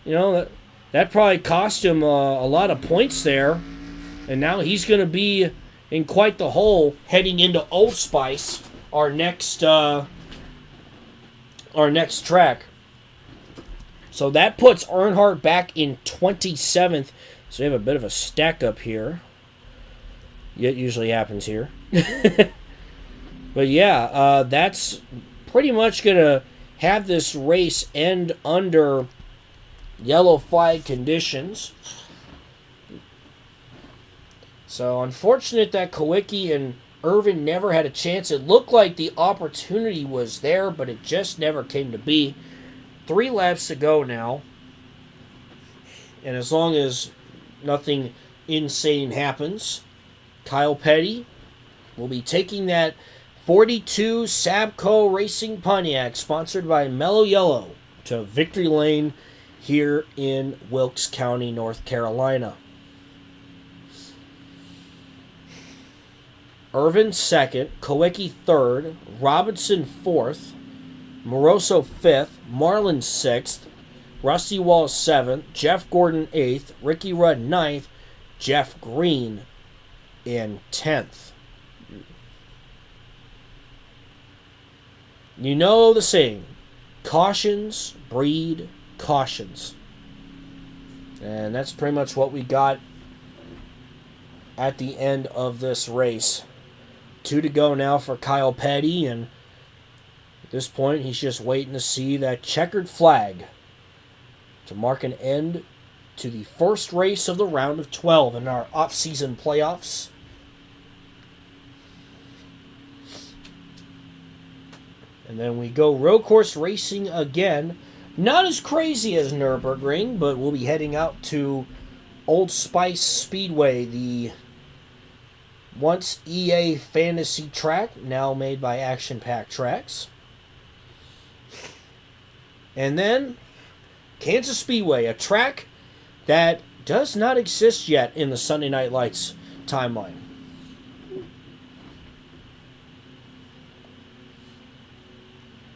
A: that probably cost him a lot of points there, and now he's going to be in quite the hole heading into Old Spice, our next track. So that puts Earnhardt back in 27th. So we have a bit of a stack up here. It usually happens here. But yeah, that's pretty much going to have this race end under yellow flag conditions. So unfortunate that Kawicki and Irvin never had a chance. It looked like the opportunity was there, but it just never came to be. 3 laps to go now. And as long as nothing insane happens, Kyle Petty will be taking that 42 Sabco Racing Pontiac, sponsored by Mellow Yellow, to victory lane here in Wilkes County, North Carolina. Irvin 2nd, Kawicki 3rd, Robinson 4th, Moroso 5th, Marlin 6th, Rusty Walls 7th, Jeff Gordon 8th, Ricky Rudd 9th, Jeff Green in 10th. You know the saying, cautions breed cautions. And that's pretty much what we got at the end of this race. 2 to go now for Kyle Petty, and at this point he's just waiting to see that checkered flag to mark an end to the first race of the round of 12 in our off-season playoffs. And then we go road course racing again. Not as crazy as Nürburgring, but we'll be heading out to Old Spice Speedway, the once EA Fantasy track, now made by Action Pack Tracks. And then Kansas Speedway, a track that does not exist yet in the Sunday Night Lights timeline.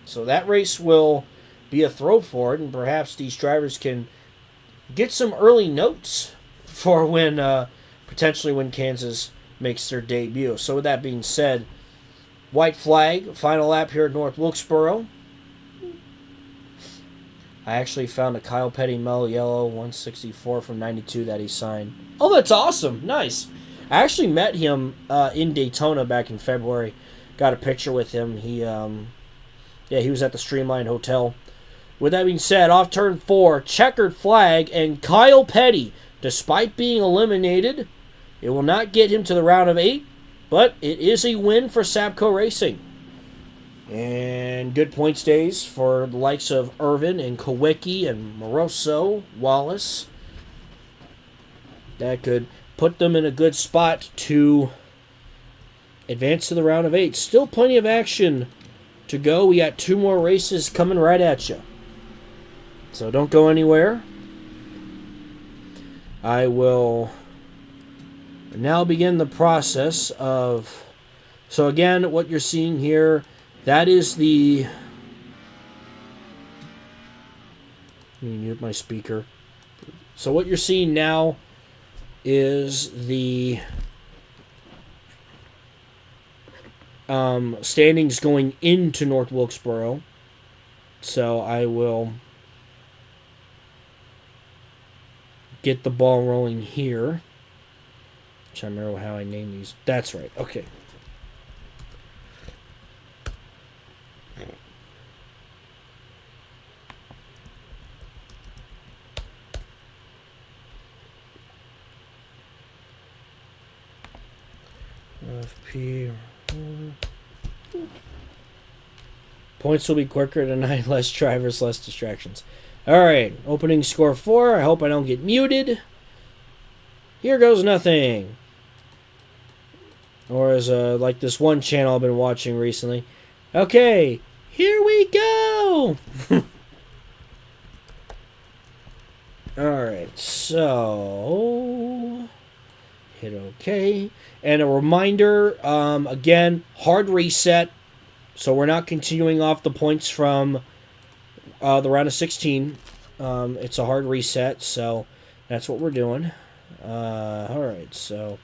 A: So that race will be a throw for it, and perhaps these drivers can get some early notes for when potentially when Kansas makes their debut. So with that being said, white flag, final lap here at North Wilkesboro. I actually found a Kyle Petty Mellow Yellow 164 from 92 that he signed. Oh, that's awesome. Nice. I actually met him in Daytona back in February. Got a picture with him. He was at the Streamline Hotel. With that being said, off turn 4, checkered flag, and Kyle Petty, despite being eliminated, it will not get him to the round of 8, but it is a win for Sabco Racing. And good points days for the likes of Irvin and Kawicki and Moroso, Wallace. That could put them in a good spot to advance to the round of 8. Still plenty of action to go. We got 2 more races coming right at you. So don't go anywhere. I will now begin the process of... So again, what you're seeing here, that is the... Let me mute my speaker. So what you're seeing now is the standings going into North Wilkesboro. So I will get the ball rolling here. I remember how I named these. That's right. Okay. FP. Points will be quicker tonight. Less drivers, less distractions. Alright. Opening score 4. I hope I don't get muted. Here goes nothing. Or as like this one channel I've been watching recently. Okay. Here we go. Alright. So... Hit OK. And a reminder, again, hard reset. So we're not continuing off the points from the round of 16. It's a hard reset, so that's what we're doing. All right, so...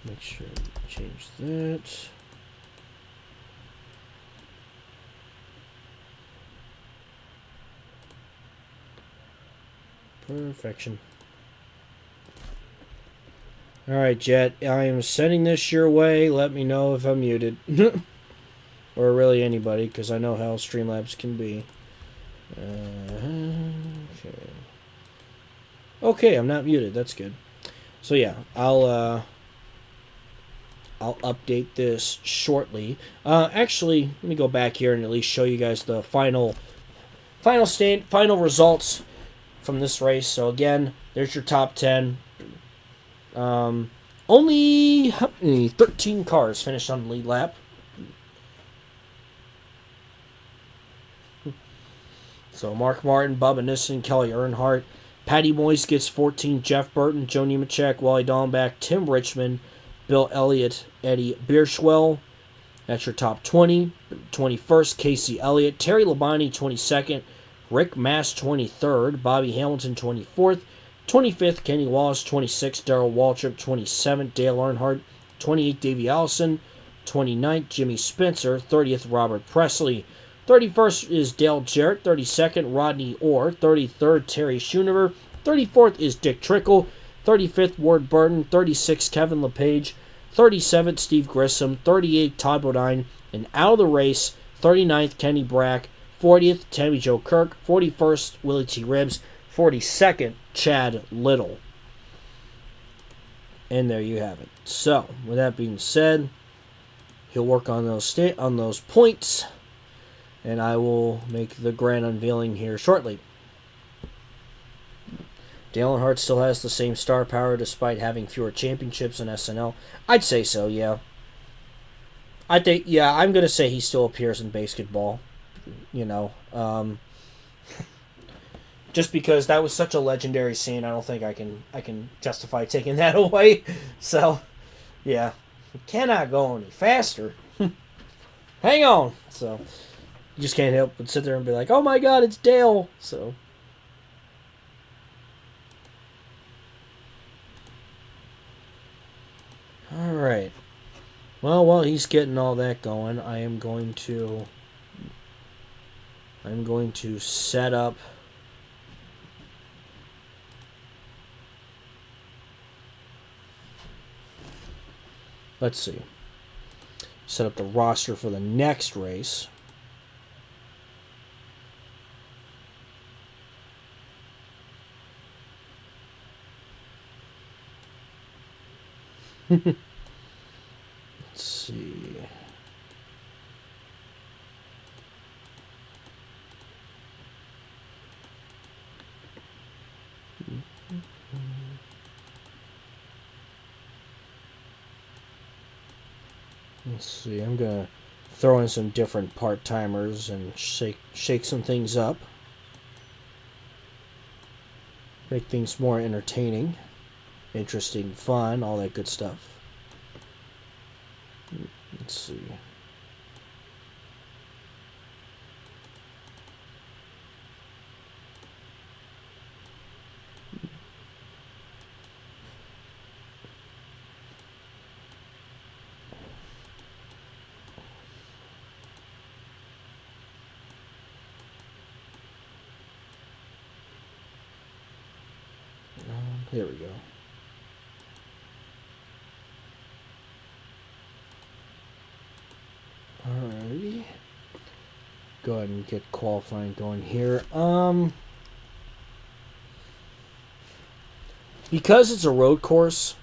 A: make sure we change that. Perfection. Alright, Jet. I am sending this your way. Let me know if I'm muted. Or really anybody, because I know how Streamlabs can be. Okay. Okay, I'm not muted. That's good. So yeah, I'll update this shortly. Actually, let me go back here and at least show you guys the final results from this race. So again, there's your top 10. Only 13 cars finished on the lead lap. So Mark Martin, Bubba Nissen, Kelly Earnhardt, Patty Moyes gets 14, Jeff Burton, Joe Nemechek, Wally Dallenbach, Tim Richmond, Bill Elliott, Eddie Bierschwell. That's your top 20. 21st, Casey Elliott, Terry Labonte, 22nd, Rick Mass, 23rd, Bobby Hamilton, 24th, 25th, Kenny Wallace, 26th, Darrell Waltrip, 27th, Dale Earnhardt, 28th, Davey Allison, 29th, Jimmy Spencer, 30th, Robert Presley, 31st is Dale Jarrett, 32nd, Rodney Orr, 33rd, Terry Schoonover, 34th is Dick Trickle, 35th, Ward Burton, 36th, Kevin LePage, 37th, Steve Grissom, 38th, Todd Bodine, and out of the race, 39th, Kenny Brack, 40th, Tammy Joe Kirk, 41st, Willie T. Ribbs, 42nd, Chad Little. And there you have it. So, with that being said, he'll work on those points, and I will make the grand unveiling here shortly. Dale Earnhardt still has the same star power despite having fewer championships in SNL. I'd say so, yeah. I'm going to say he still appears in basketball. You know, just because that was such a legendary scene, I don't think I can justify taking that away. So, yeah, cannot go any faster. Hang on. So, you just can't help but sit there and be like, "Oh my God, it's Dale!" So, all right. Well, while he's getting all that going, I'm going to set up let's see. Set up the roster for the next race. Let's see. Let's see, I'm going to throw in some different part-timers and shake some things up. Make things more entertaining, interesting, fun, all that good stuff. Let's see. There we go. Alrighty. Go ahead and get qualifying going here. Because it's a road course,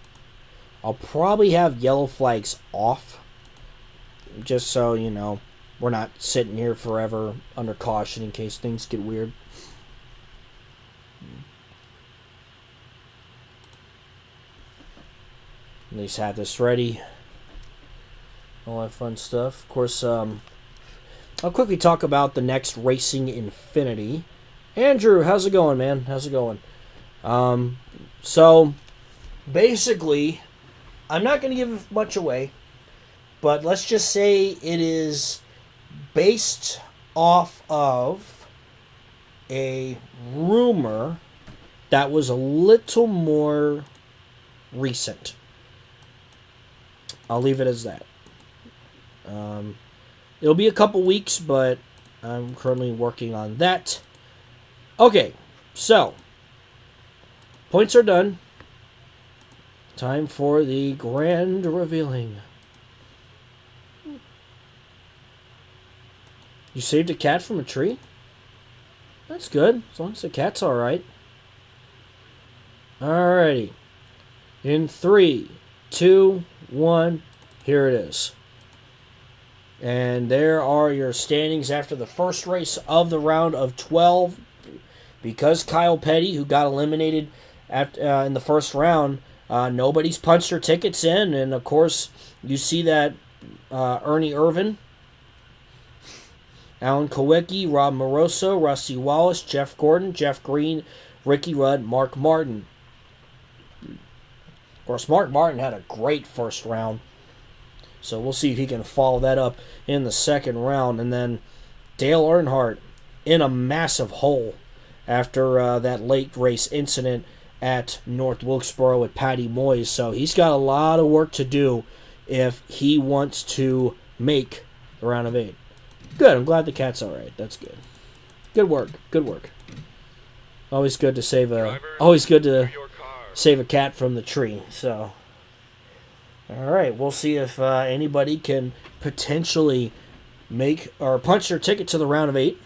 A: I'll probably have yellow flags off. Just so, you know, we're not sitting here forever under caution in case things get weird. At least have this ready. all that fun stuff. Of course, I'll quickly talk about the next Racing Infinity. Andrew, how's it going, man? How's it going? So, basically, I'm not going to give much away, but let's just say it is based off of a rumor that was a little more recent. I'll leave it as that. It'll be a couple weeks, but I'm currently working on that. Okay, so points are done. Time for the grand revealing. You saved a cat from a tree? That's good, as long as the cat's alright. Alrighty. In 3, 2, 1, here it is. And there are your standings after the first race of the round of 12. Because Kyle Petty, who got eliminated in the first round, nobody's punched their tickets in. And, of course, you see that Ernie Irvin, Alan Kowicki, Rob Moroso, Rusty Wallace, Jeff Gordon, Jeff Green, Ricky Rudd, Mark Martin. Of course, Mark Martin had a great first round. So we'll see if he can follow that up in the second round. And then Dale Earnhardt in a massive hole after that late race incident at North Wilkesboro with Patty Moyes. So he's got a lot of work to do if he wants to make the round of 8. Good, I'm glad the cat's alright. That's good. Good work. Good work. Always good to save a cat from the tree. So alright, we'll see if anybody can potentially make or punch their ticket to the round of 8.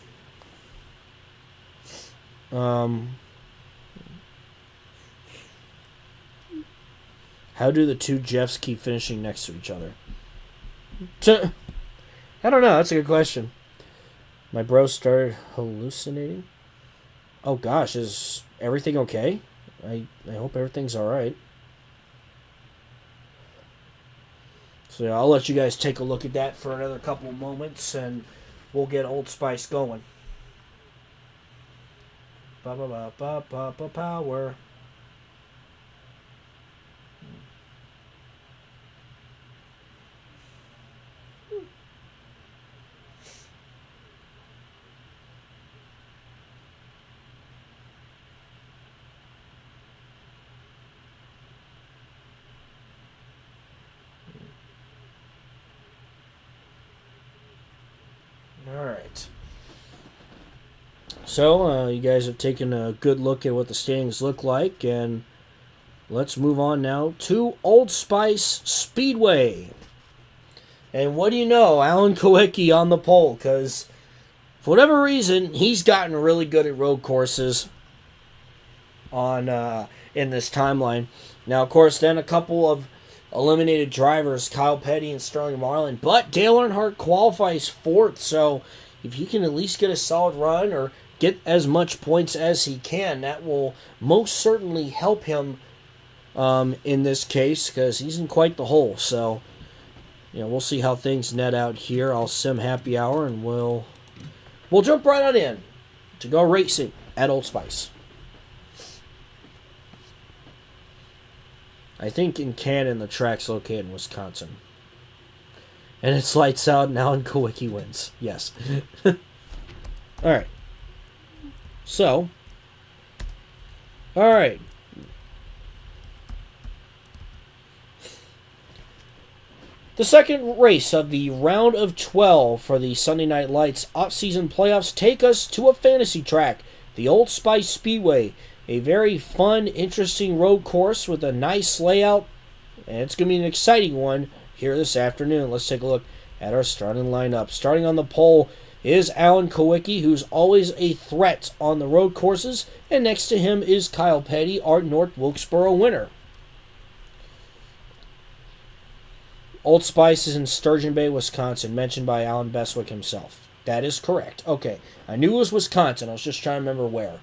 A: How do the two Jeffs keep finishing next to each other? I don't know. That's a good question. My bro started hallucinating. Oh gosh, is everything okay? I hope everything's alright. So yeah, I'll let you guys take a look at that for another couple of moments, and we'll get Old Spice going. Ba ba ba ba ba ba power. Alright. So, you guys have taken a good look at what the standings look like, and let's move on now to Old Spice Speedway. And what do you know, Alan Kowicki on the pole, because for whatever reason, he's gotten really good at road courses on in this timeline. Now, of course, then a couple of eliminated drivers, Kyle Petty and Sterling Marlin, but Dale Earnhardt qualifies 4th, so if he can at least get a solid run or get as much points as he can, that will most certainly help him in this case, because he's in quite the hole. So, we'll see how things net out here. I'll sim happy hour, and we'll jump right on in to go racing at Old Spice. I think in Canton the track's located in Wisconsin. And it's lights out, and Alan Kowicki wins. Yes. Alright. So. Alright. The second race of the round of 12 for the Sunday Night Lights off-season playoffs take us to a fantasy track, the Old Spice Speedway. A very fun, interesting road course with a nice layout, and it's going to be an exciting one here this afternoon. Let's take a look at our starting lineup. Starting on the pole is Alan Kowicki, who's always a threat on the road courses, and next to him is Kyle Petty, our North Wilkesboro winner. Old Spice is in Sturgeon Bay, Wisconsin, mentioned by Alan Beswick himself. That is correct. Okay, I knew it was Wisconsin. I was just trying to remember where.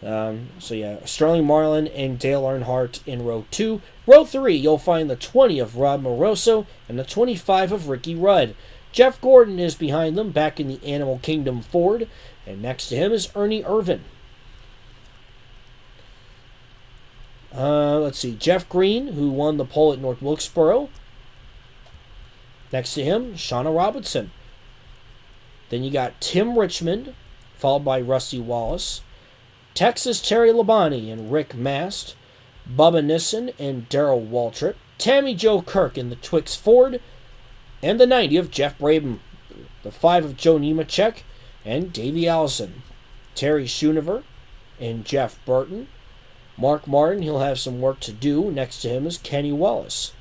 A: So yeah, Sterling Marlin and Dale Earnhardt in row 2. Row 3, you'll find the 20 of Rob Moroso and the 25 of Ricky Rudd. Jeff Gordon is behind them, back in the Animal Kingdom Ford, and next to him is Ernie Irvan. Let's see, Jeff Green, who won the pole at North Wilkesboro. Next to him, Shauna Robinson. Then you got Tim Richmond, followed by Rusty Wallace. Texas Terry Labonte and Rick Mast. Bubba Nissen and Darrell Waltrip. Tammy Jo Kirk in the Twix Ford. And the 90 of Jeff Braben. The 5 of Joe Nemechek and Davey Allison. Terry Schoonover and Jeff Burton. Mark Martin, he'll have some work to do. Next to him is Kenny Wallace.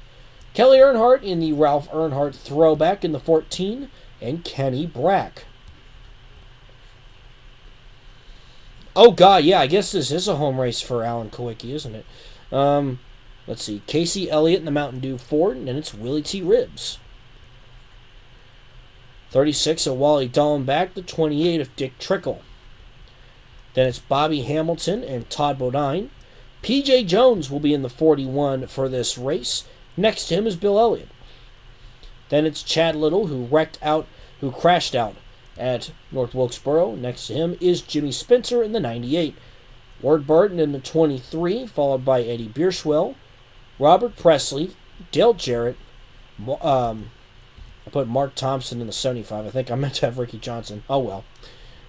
A: Kelly Earnhardt in the Ralph Earnhardt Throwback in the 14. And Kenny Brack. Oh, God, yeah, I guess this is a home race for Alan Kowicki, isn't it? Let's see. Casey Elliott in the Mountain Dew Ford, and then it's Willie T. Ribbs. 36 of Wally Dallenbach, the 28 of Dick Trickle. Then it's Bobby Hamilton and Todd Bodine. P.J. Jones will be in the 41 for this race. Next to him is Bill Elliott. Then it's Chad Little, who crashed out at North Wilkesboro. Next to him is Jimmy Spencer in the 98. Ward Burton in the 23, followed by Eddie Bierschwell, Robert Presley, Dale Jarrett. I put Mark Thompson in the 75. I think I meant to have Ricky Johnson. Oh, well.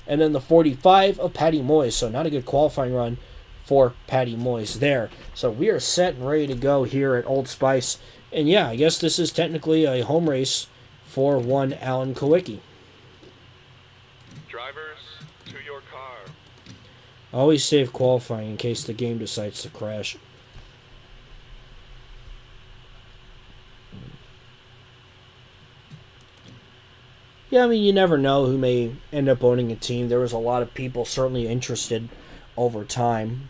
A: And then the 45 of Patty Moyes. So not a good qualifying run for Patty Moyes there. So we are set and ready to go here at Old Spice. And yeah, I guess this is technically a home race for one Alan Kowicki.
C: Drivers, to your car.
A: Always save qualifying in case the game decides to crash. Yeah, I mean, you never know who may end up owning a team. There was a lot of people certainly interested over time.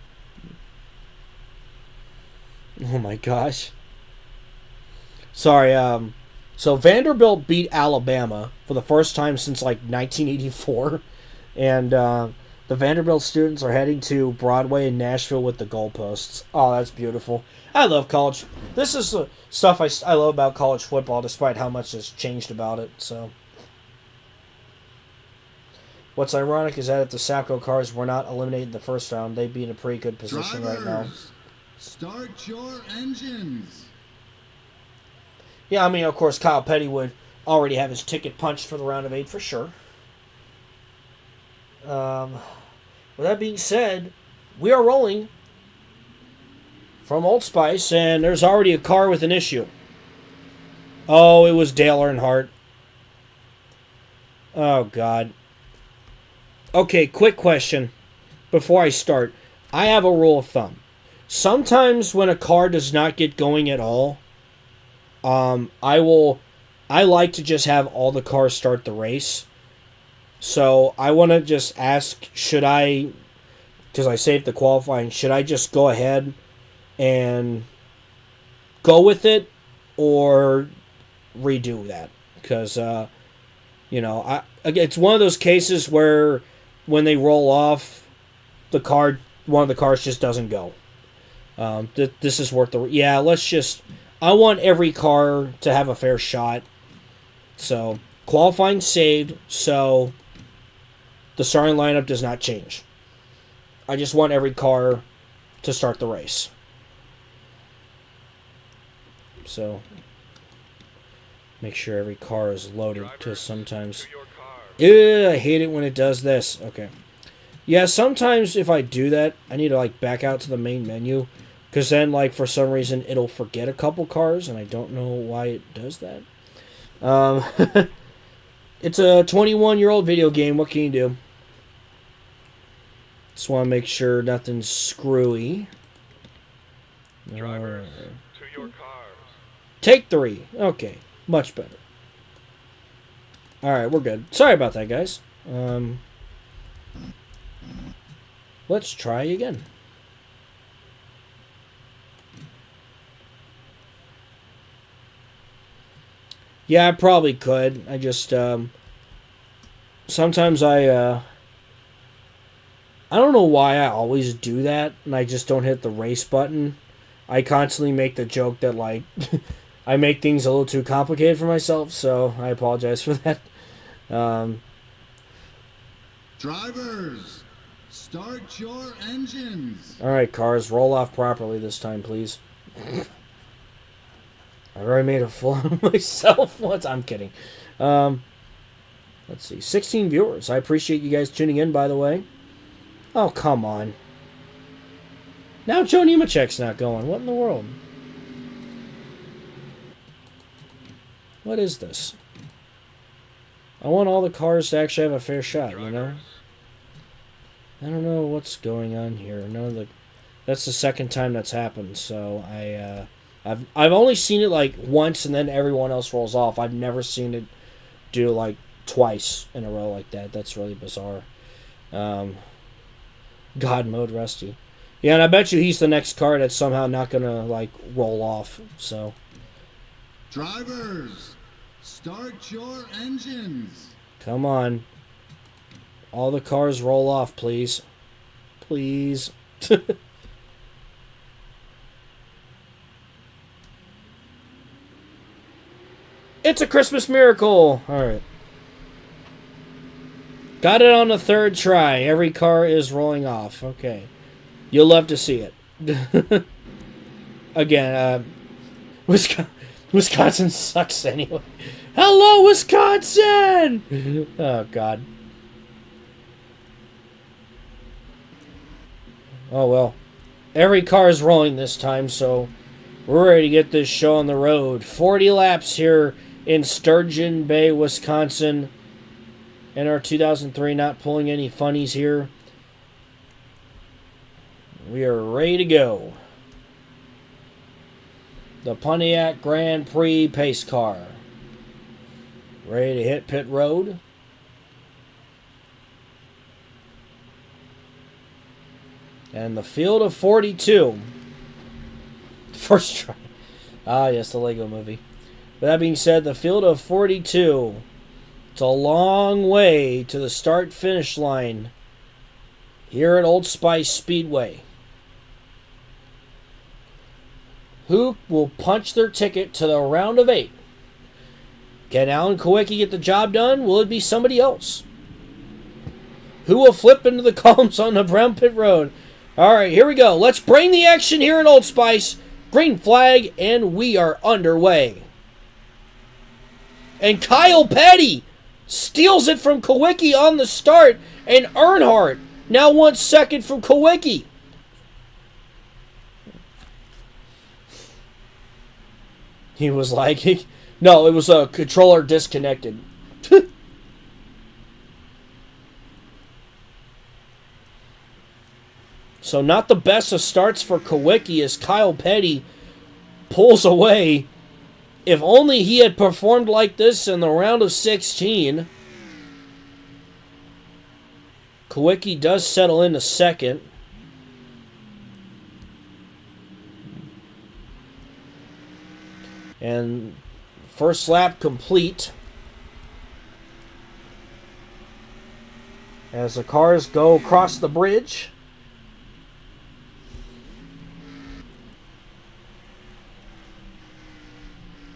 A: Oh my gosh. Sorry, so Vanderbilt beat Alabama for the first time since like 1984. And the Vanderbilt students are heading to Broadway in Nashville with the goalposts. Oh, that's beautiful. I love college. This is the stuff I love about college football, despite how much has changed about it. So, what's ironic is that if the Sapco cars were not eliminated in the first round, they'd be in a pretty good position right now.
D: Start your engines.
A: Yeah, I mean, of course, Kyle Petty would already have his ticket punched for the round of 8 for sure. With that being said, we are rolling from Old Spice, and there's already a car with an issue. Oh, it was Dale Earnhardt. Oh, God. Okay, quick question before I start. I have a rule of thumb. Sometimes when a car does not get going at all, I like to just have all the cars start the race. So I want to just ask, should I, because I saved the qualifying, should I just go ahead and go with it or redo that? Because, it's one of those cases where when they roll off, one of the cars just doesn't go. This is worth I want every car to have a fair shot. So, qualifying saved, so the starting lineup does not change. I just want every car to start the race. So, make sure every car is loaded, because sometimes... I hate it when it does this. Okay. Yeah, sometimes if I do that, I need to, back out to the main menu, because then, for some reason, it'll forget a couple cars, and I don't know why it does that. It's a 21-year-old video game. What can you do? Just want to make sure nothing's screwy.
C: Drivers, to your cars.
A: Take 3. Okay, much better. Alright, we're good. Sorry about that, guys. Let's try again. Yeah, I probably could. I just, sometimes I I don't know why I always do that and I just don't hit the race button. I constantly make the joke that, like, I make things a little too complicated for myself, so I apologize for that.
D: Drivers, start your engines.
A: Alright, cars, roll off properly this time, please. I already made a fool of myself once. I'm kidding. Let's see. 16 viewers. I appreciate you guys tuning in, by the way. Oh, come on. Now Joe Nemechek's not going. What in the world? What is this? I want all the cars to actually have a fair shot, you know? I don't know what's going on here. That's the second time that's happened, so I've only seen it like once and then everyone else rolls off. I've never seen it do like twice in a row like that. That's really bizarre. God mode Rusty. Yeah, and I bet you he's the next car that's somehow not gonna like roll off. So
D: Drivers, start your engines.
A: come on. All the cars roll off, please. Please. It's a Christmas miracle! Alright. Got it on the third try. Every car is rolling off. Okay. You'll love to see it. Again, Wisconsin sucks anyway. Hello, Wisconsin! Oh, God. Oh, well. Every car is rolling this time, so we're ready to get this show on the road. 40 laps here in Sturgeon Bay, Wisconsin. In our 2003, not pulling any funnies here. We are ready to go. The Pontiac Grand Prix pace car. Ready to hit pit road. And the field of 42. First try. Ah, yes, the Lego movie. With that being said, the field of 42. It's a long way to the start-finish line here at Old Spice Speedway. Who will punch their ticket to the round of 8? Can Alan Kowicki get the job done? Will it be somebody else? Who will flip into the columns on the brown pit road? All right, here we go. Let's bring the action here at Old Spice. Green flag, and we are underway. And Kyle Petty steals it from Kowicki on the start, and Earnhardt now 1 second from Kowicki. He was like, no, it was a controller disconnected. So not the best of starts for Kowicki as Kyle Petty pulls away. If only he had performed like this in the round of 16. Kowicki does settle into second. And first lap complete. As the cars go across the bridge.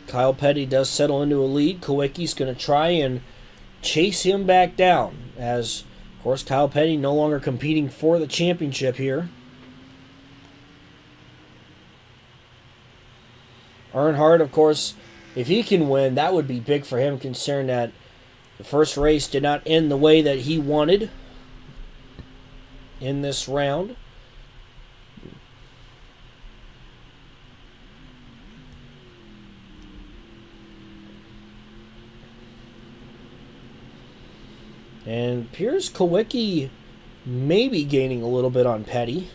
A: Kyle Petty does settle into a lead. Kowicki's going to try and chase him back down. As, of course, Kyle Petty no longer competing for the championship here. Earnhardt, of course, if he can win, that would be big for him, considering that the first race did not end the way that he wanted in this round. And appears Kowicki may be gaining a little bit on Petty.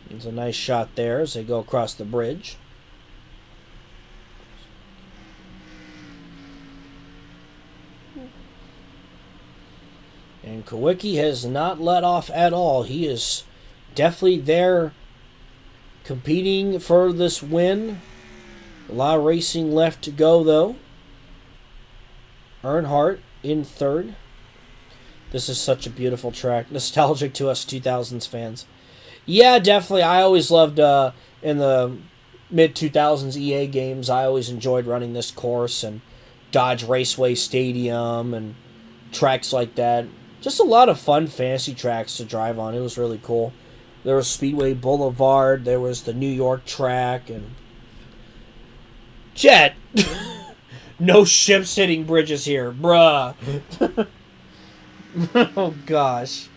A: It's a nice shot there as they go across the bridge. And Kowicki has not let off at all. He is definitely there competing for this win. A lot of racing left to go, though. Earnhardt in third. This is such a beautiful track. Nostalgic to us 2000s fans. Yeah, definitely. I always loved, in the mid-2000s EA games, I always enjoyed running this course and Dodge Raceway Stadium and tracks like that. Just a lot of fun fantasy tracks to drive on. It was really cool. There was Speedway Boulevard. There was the New York track. And Jet! No ships hitting bridges here. Bruh. Oh, gosh.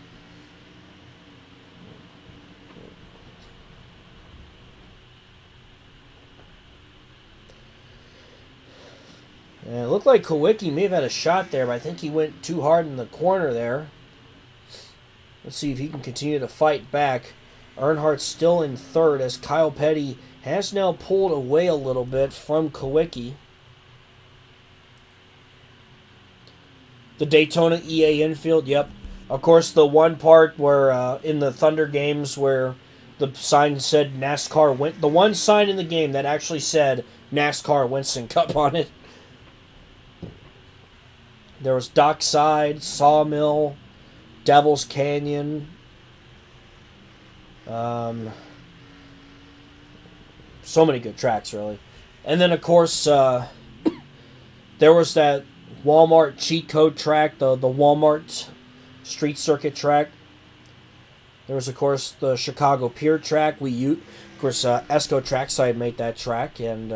A: And it looked like Kowicki may have had a shot there, but I think he went too hard in the corner there. Let's see if he can continue to fight back. Earnhardt's still in third as Kyle Petty has now pulled away a little bit from Kowicki. The Daytona EA infield, yep. Of course, the one part where in the Thunder games where the sign said NASCAR went, the one sign in the game that actually said NASCAR Winston Cup on it. There was Dockside, Sawmill, Devil's Canyon. So many good tracks, really. And then, of course, there was that Walmart cheat code track, the Walmart street circuit track. There was, of course, the Chicago Pier track. Of course, Esco Trackside made that track. And,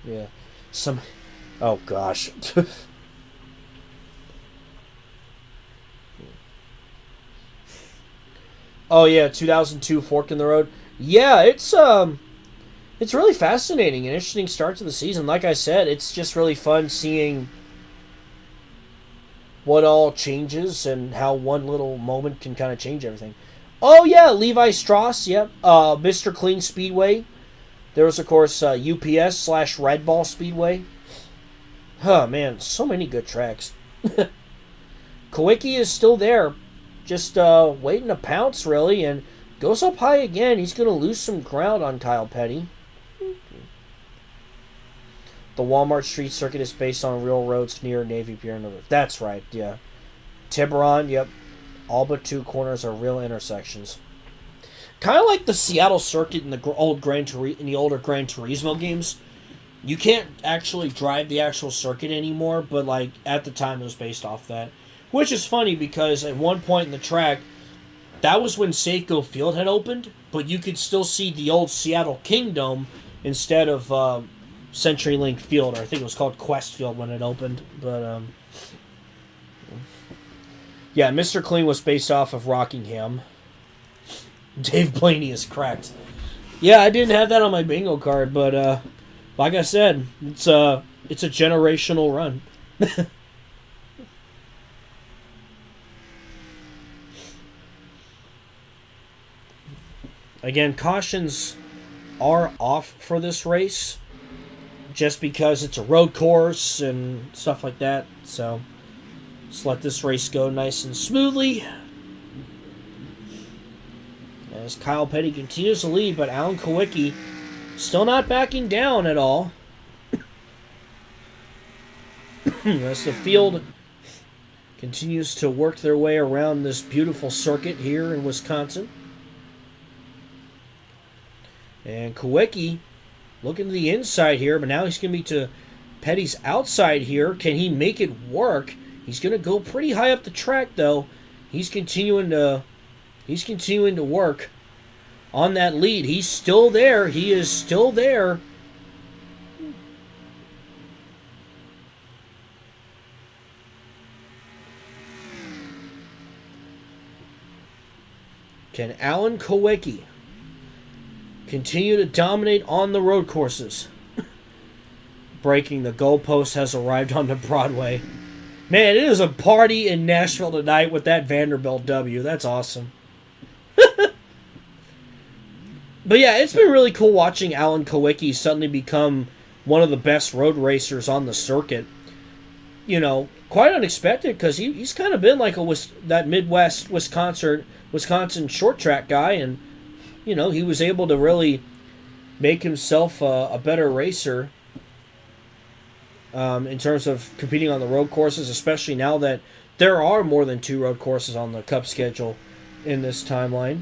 A: yeah. Oh, gosh. Oh yeah, 2002 Fork in the Road. Yeah, it's really fascinating, an interesting start to the season. Like I said, it's just really fun seeing what all changes and how one little moment can kind of change everything. Oh yeah, Levi Strauss, yep. Mr. Clean Speedway. There was, of course, UPS/Red Ball Speedway. Oh man, so many good tracks. Kowicki is still there. Just waiting to pounce, really, and goes up high again. He's going to lose some ground on Kyle Petty. The Walmart Street Circuit is based on real roads near Navy Pier. That's right, yeah. Tiburon, yep. All but two corners are real intersections. Kind of like the Seattle Circuit in the older Gran Turismo games. You can't actually drive the actual circuit anymore, but like at the time it was based off that. Which is funny because at one point in the track, that was when Safeco Field had opened, but you could still see the old Seattle Kingdom instead of CenturyLink Field, or I think it was called Quest Field when it opened. But yeah, Mr. Clean was based off of Rockingham. Dave Blaney is correct. Yeah, I didn't have that on my bingo card, but like I said, it's a generational run. Again, cautions are off for this race just because it's a road course and stuff like that. So, let's let this race go nice and smoothly. As Kyle Petty continues to lead, but Alan Kowicki still not backing down at all. As the field continues to work their way around this beautiful circuit here in Wisconsin. And Kowicki looking to the inside here, but now he's going to be to Petty's outside here. Can he make it work? He's going to go pretty high up the track, though. He's continuing to work on that lead. He's still there. He is still there. Can Alan Kowicki continue to dominate on the road courses? Breaking the goalpost has arrived on the Broadway. Man, it is a party in Nashville tonight with that Vanderbilt W. That's awesome. But yeah, it's been really cool watching Alan Kowicki suddenly become one of the best road racers on the circuit. You know, quite unexpected because he's kind of been like that Midwest Wisconsin short track guy, and you know, he was able to really make himself a better racer in terms of competing on the road courses, especially now that there are more than 2 road courses on the Cup schedule in this timeline.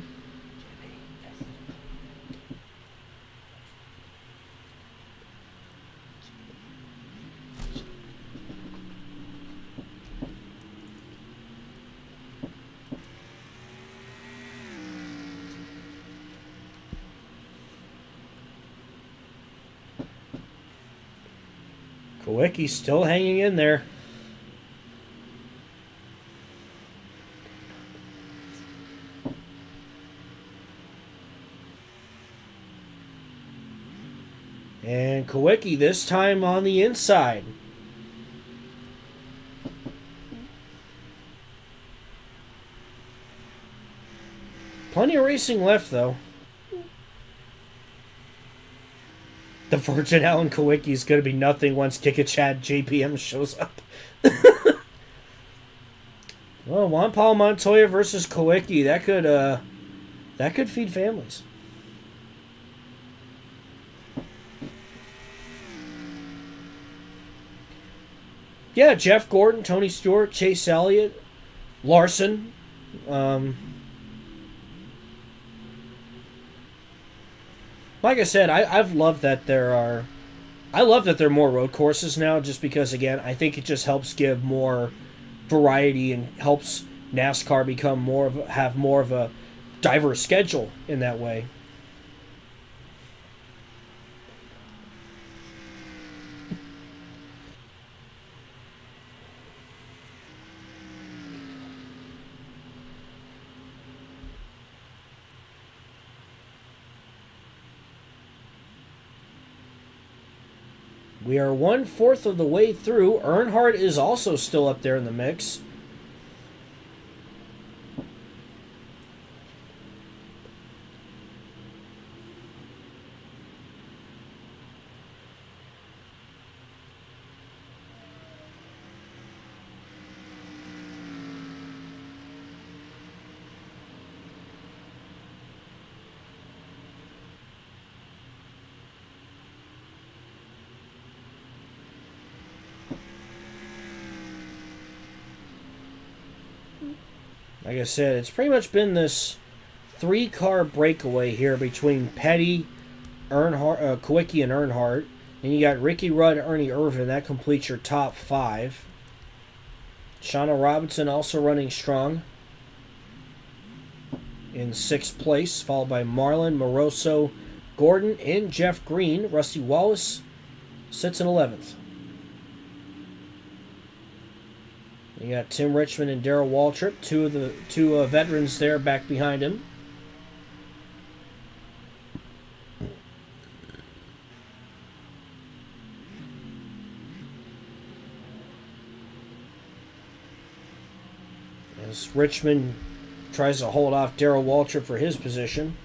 A: Kowicki's still hanging in there. And Kowicki this time on the inside. Plenty of racing left, though. The Virgin Alan Kowicki is going to be nothing once Kickachad JPM shows up. Well, Juan Paulo Montoya versus Kowicki, that could feed families. Yeah, Jeff Gordon, Tony Stewart, Chase Elliott, Larson. Like I said, I've loved that I love that there are more road courses now, just because, again, I think it just helps give more variety and helps NASCAR become have more of a diverse schedule in that way. We are 1/4 of the way through. Earnhardt is also still up there in the mix. Like I said, it's pretty much been this 3-car breakaway here between Petty, Kowicki, and Earnhardt. And you got Ricky Rudd, Ernie Irvin. That completes your top 5. Shauna Robinson also running strong in 6th place, followed by Marlon, Moroso, Gordon, and Jeff Green. Rusty Wallace sits in 11th. You got Tim Richmond and Darrell Waltrip, two veterans there back behind him. As Richmond tries to hold off Darrell Waltrip for his position.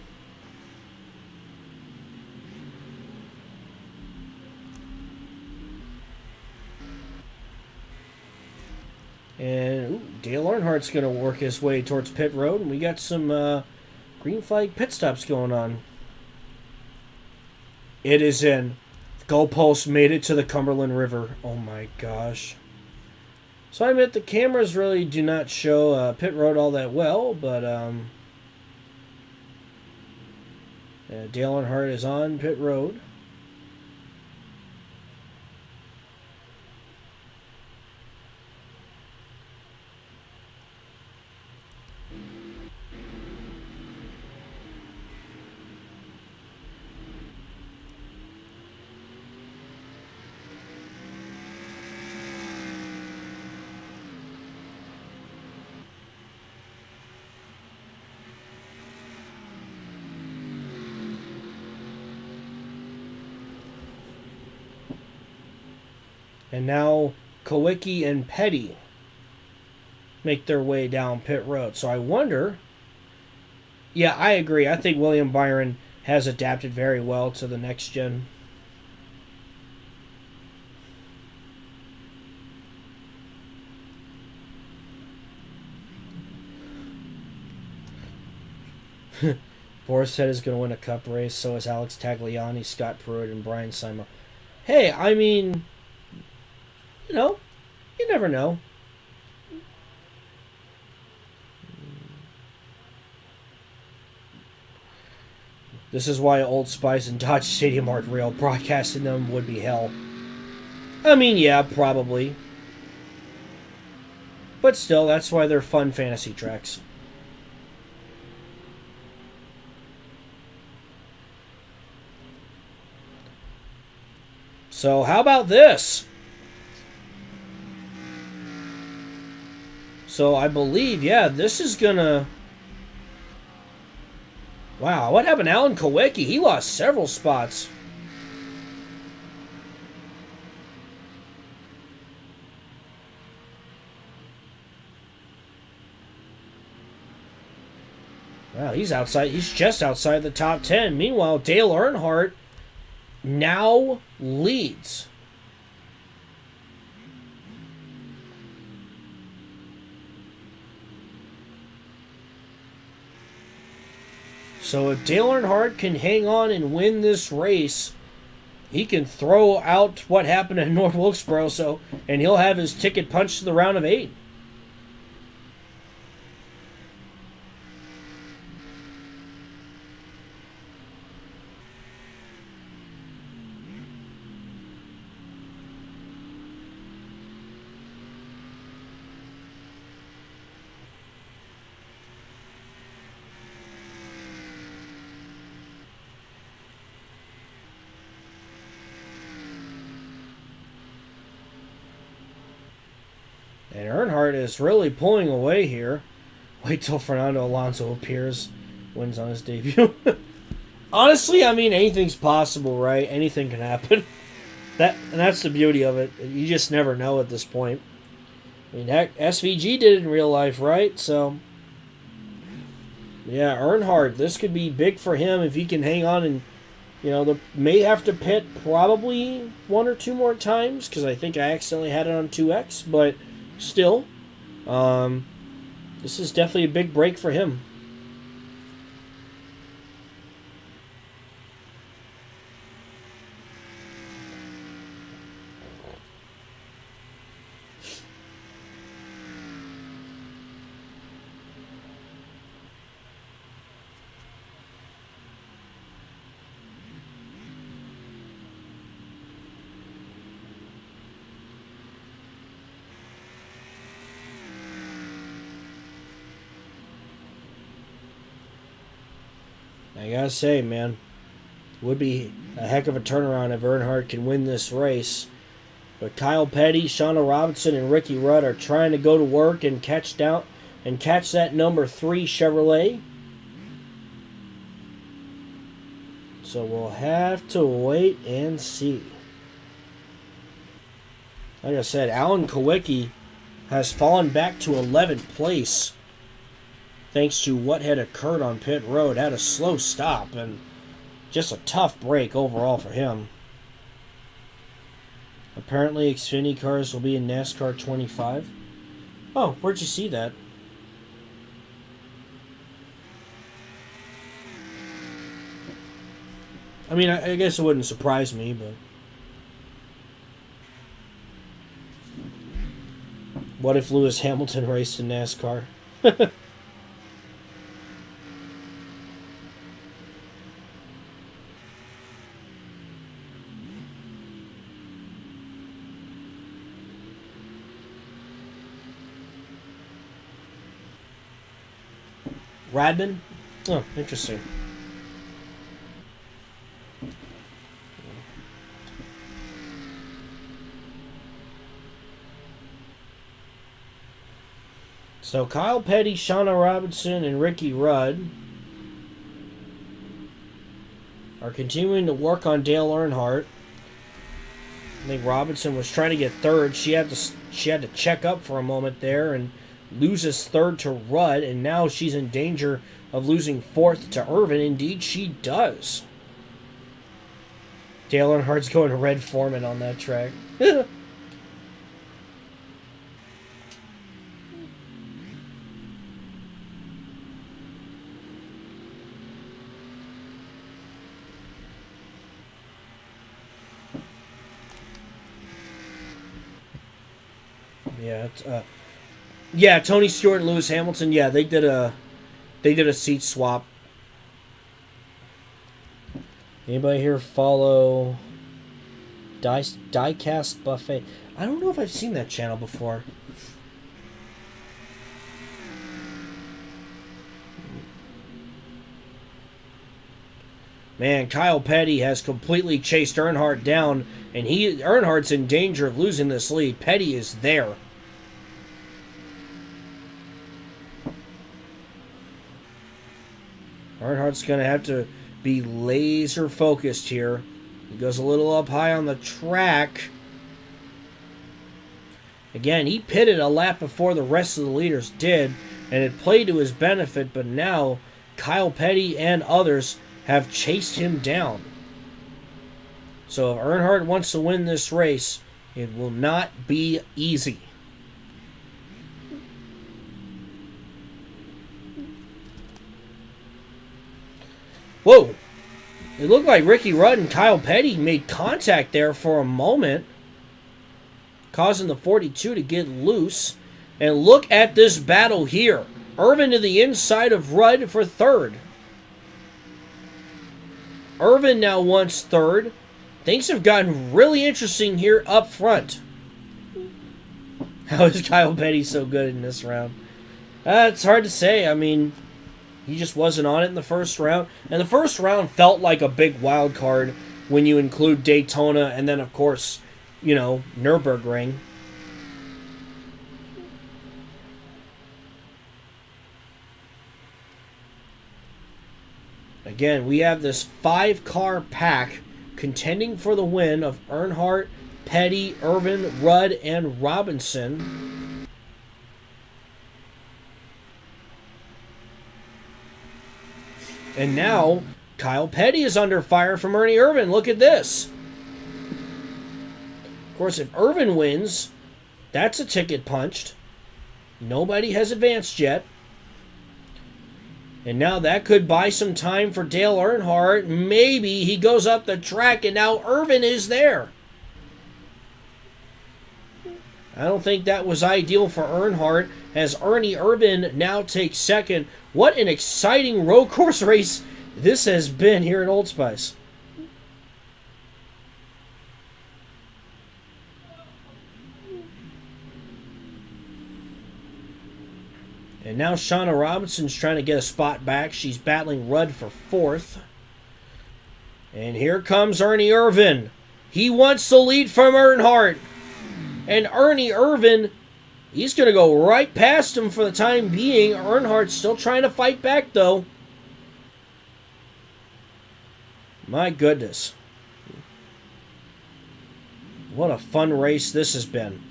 A: And Dale Earnhardt's going to work his way towards pit road, and we got some green flag pit stops going on. It is in. The goalpost made it to the Cumberland River. Oh my gosh. So I admit the cameras really do not show pit road all that well, but Dale Earnhardt is on pit road. And now Kowicki and Petty make their way down pit road. So I wonder... Yeah, I agree. I think William Byron has adapted very well to the next gen. Boris said is going to win a cup race. So is Alex Tagliani, Scott Pruitt, and Brian Simon. Hey, I mean... You know, you never know. This is why Old Spice and Dodge Stadium aren't real. Broadcasting them would be hell. I mean, yeah, probably. But still, that's why they're fun fantasy tracks. So, how about this? So, I believe, yeah, this is gonna... Wow, what happened to Alan Kowicki? He lost several spots. Wow, he's outside. He's just outside the top 10. Meanwhile, Dale Earnhardt now leads. So if Dale Earnhardt can hang on and win this race, he can throw out what happened in North Wilkesboro, and he'll have his ticket punched to the round of 8. And Earnhardt is really pulling away here. Wait till Fernando Alonso appears, wins on his debut. Honestly, I mean, anything's possible, right? Anything can happen. And that's the beauty of it. You just never know at this point. I mean, heck, SVG did it in real life, right? So, yeah, Earnhardt, this could be big for him if he can hang on and, you know, they may have to pit probably 1 or 2 more times because I think I accidentally had it on 2X, but still, this is definitely a big break for him. I gotta say, man, it would be a heck of a turnaround if Earnhardt can win this race. But Kyle Petty, Shauna Robinson, and Ricky Rudd are trying to go to work and catch that number 3 Chevrolet. So we'll have to wait and see. Like I said, Alan Kowicki has fallen back to 11th place. Thanks to what had occurred on pit road. Had a slow stop and just a tough break overall for him. Apparently Xfinity cars will be in NASCAR 25. Oh, where'd you see that? I mean, I guess it wouldn't surprise me, but... What if Lewis Hamilton raced in NASCAR? Radman? Oh, interesting. So Kyle Petty, Shauna Robinson, and Ricky Rudd are continuing to work on Dale Earnhardt. I think Robinson was trying to get third. She had to check up for a moment there and loses third to Rudd, and now she's in danger of losing fourth to Irvin. Indeed, she does. Dale Earnhardt's going to Red Foreman on that track. Yeah, Tony Stewart and Lewis Hamilton. Yeah, they did a seat swap. Anybody here follow Diecast Buffet? I don't know if I've seen that channel before. Man, Kyle Petty has completely chased Earnhardt down, and Earnhardt's in danger of losing this lead. Petty is there. Earnhardt's going to have to be laser focused here. He goes a little up high on the track. Again, he pitted a lap before the rest of the leaders did, and it played to his benefit, but now Kyle Petty and others have chased him down. So if Earnhardt wants to win this race, it will not be easy. Whoa! It looked like Ricky Rudd and Kyle Petty made contact there for a moment, causing the 42 to get loose. And look at this battle here. Irvin to the inside of Rudd for third. Irvin now wants third. Things have gotten really interesting here up front. How is Kyle Petty so good in this round? It's hard to say. I mean, he just wasn't on it in the first round. And the first round felt like a big wild card when you include Daytona and then, of course, you know, Nürburgring. Again, we have this 5-car pack contending for the win of Earnhardt, Petty, Irvin, Rudd, and Robinson. And now, Kyle Petty is under fire from Ernie Irvin. Look at this. Of course, if Irvin wins, that's a ticket punched. Nobody has advanced yet. And now that could buy some time for Dale Earnhardt. Maybe he goes up the track and now Irvin is there. I don't think that was ideal for Earnhardt as Ernie Irvin now takes second. What an exciting road course race this has been here at Old Spice. And now Shauna Robinson's trying to get a spot back. She's battling Rudd for fourth. And here comes Ernie Irvin. He wants the lead from Earnhardt. And Ernie Irvin, he's going to go right past him for the time being. Earnhardt's still trying to fight back, though. My goodness. What a fun race this has been.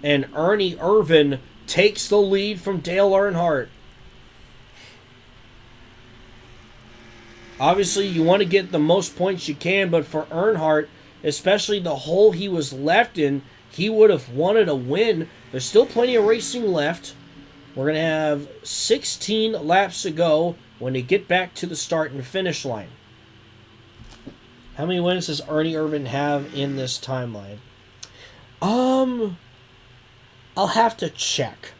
A: And Ernie Irvin takes the lead from Dale Earnhardt. Obviously, you want to get the most points you can, but for Earnhardt, especially the hole he was left in, he would have wanted a win. There's still plenty of racing left. We're going to have 16 laps to go when they get back to the start and finish line. How many wins does Ernie Irvin have in this timeline? I'll have to check.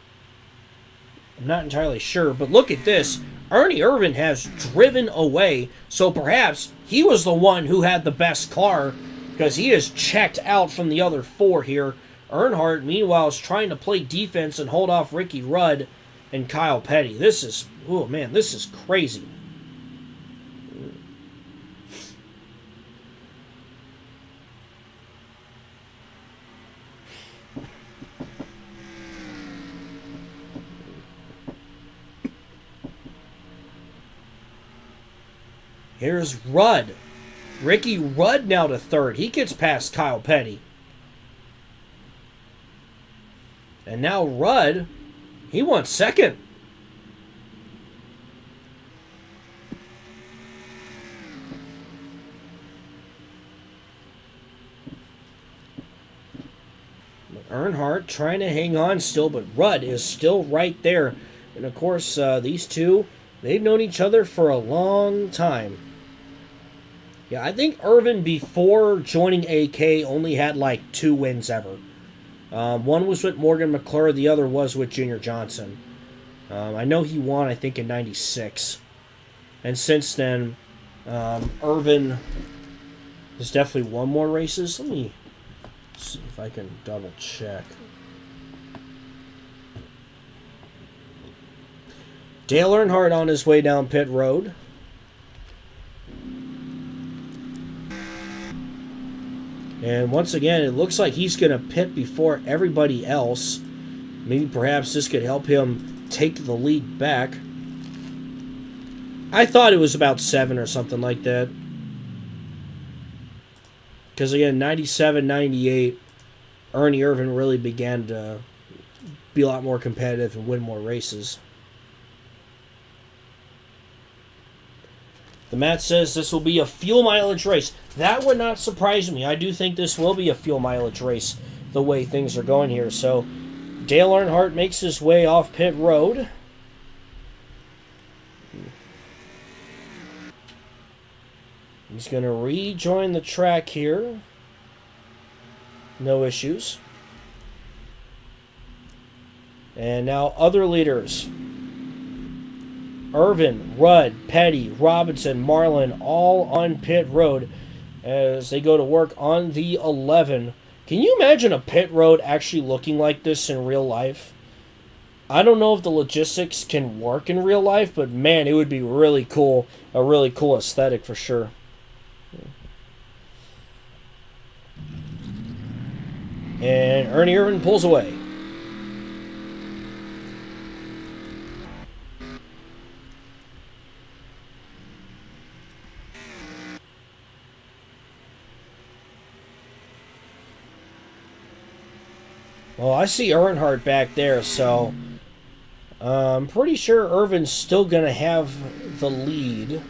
A: I'm not entirely sure, but look at this. Ernie Irvin has driven away, so perhaps he was the one who had the best car because he is checked out from the other four here. Earnhardt, meanwhile, is trying to play defense and hold off Ricky Rudd and Kyle Petty. This is, oh man, this is crazy. Here's Rudd. Ricky Rudd now to third. He gets past Kyle Petty. And now Rudd, he wants second. Earnhardt trying to hang on still, but Rudd is still right there. And of course, these two, they've known each other for a long time. Yeah, I think Irvin, before joining AK, only had like 2 wins ever. One was with Morgan McClure, the other was with Junior Johnson. I know he won, I think, in 96. And since then, Irvin has definitely won more races. Let me see if I can double check. Dale Earnhardt on his way down pit road. And once again, it looks like he's going to pit before everybody else. Maybe perhaps this could help him take the lead back. I thought it was about 7 or something like that. Because again, 97, 98, Ernie Irvin really began to be a lot more competitive and win more races. The Matt says this will be a fuel mileage race. That would not surprise me. I do think this will be a fuel mileage race the way things are going here. So Dale Earnhardt makes his way off pit road. He's going to rejoin the track here. No issues. And now other leaders. Irvin, Rudd, Petty, Robinson, Marlin, all on pit road as they go to work on the 11. Can you imagine a pit road actually looking like this in real life? I don't know if the logistics can work in real life, but man, it would be really cool. A really cool aesthetic for sure. And Ernie Irvin pulls away. Well, I see Earnhardt back there, so I'm pretty sure Irvin's still going to have the lead.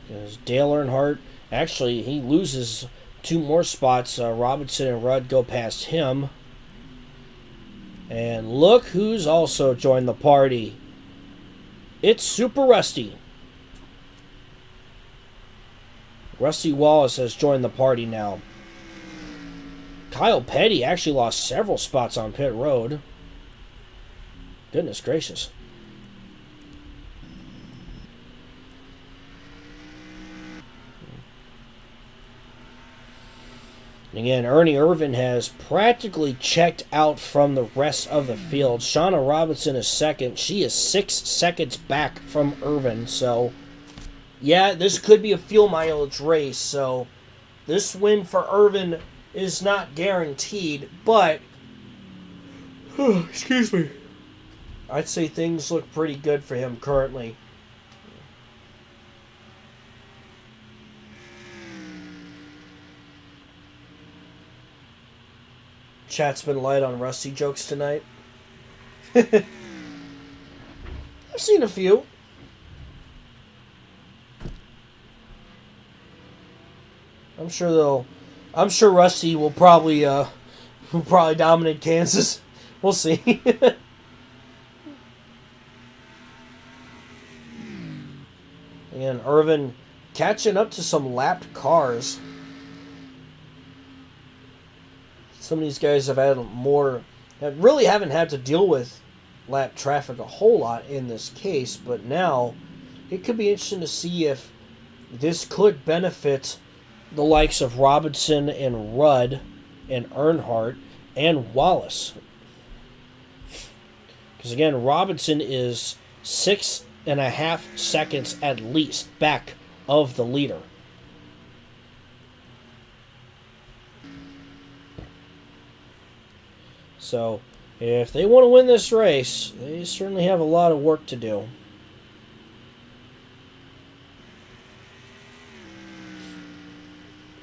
A: Because Dale Earnhardt, actually, he loses 2 more spots. Robinson and Rudd go past him. And look who's also joined the party. It's Super Rusty. Rusty Wallace has joined the party now. Kyle Petty actually lost several spots on pit road. Goodness gracious. Again, Ernie Irvin has practically checked out from the rest of the field. Shauna Robinson is second. She is 6 seconds back from Irvin. So, yeah, this could be a fuel mileage race. So, this win for Irvin is not guaranteed. But, excuse me, I'd say things look pretty good for him currently. Chat's been light on Rusty jokes tonight. I've seen a few. I'm sure Rusty will probably dominate Kansas. We'll see. And Irvin catching up to some lapped cars. Some of these guys have really haven't had to deal with lap traffic a whole lot in this case, but now it could be interesting to see if this could benefit the likes of Robinson and Rudd and Earnhardt and Wallace. Because again, Robinson is 6.5 seconds at least back of the leader. So, if they want to win this race, they certainly have a lot of work to do.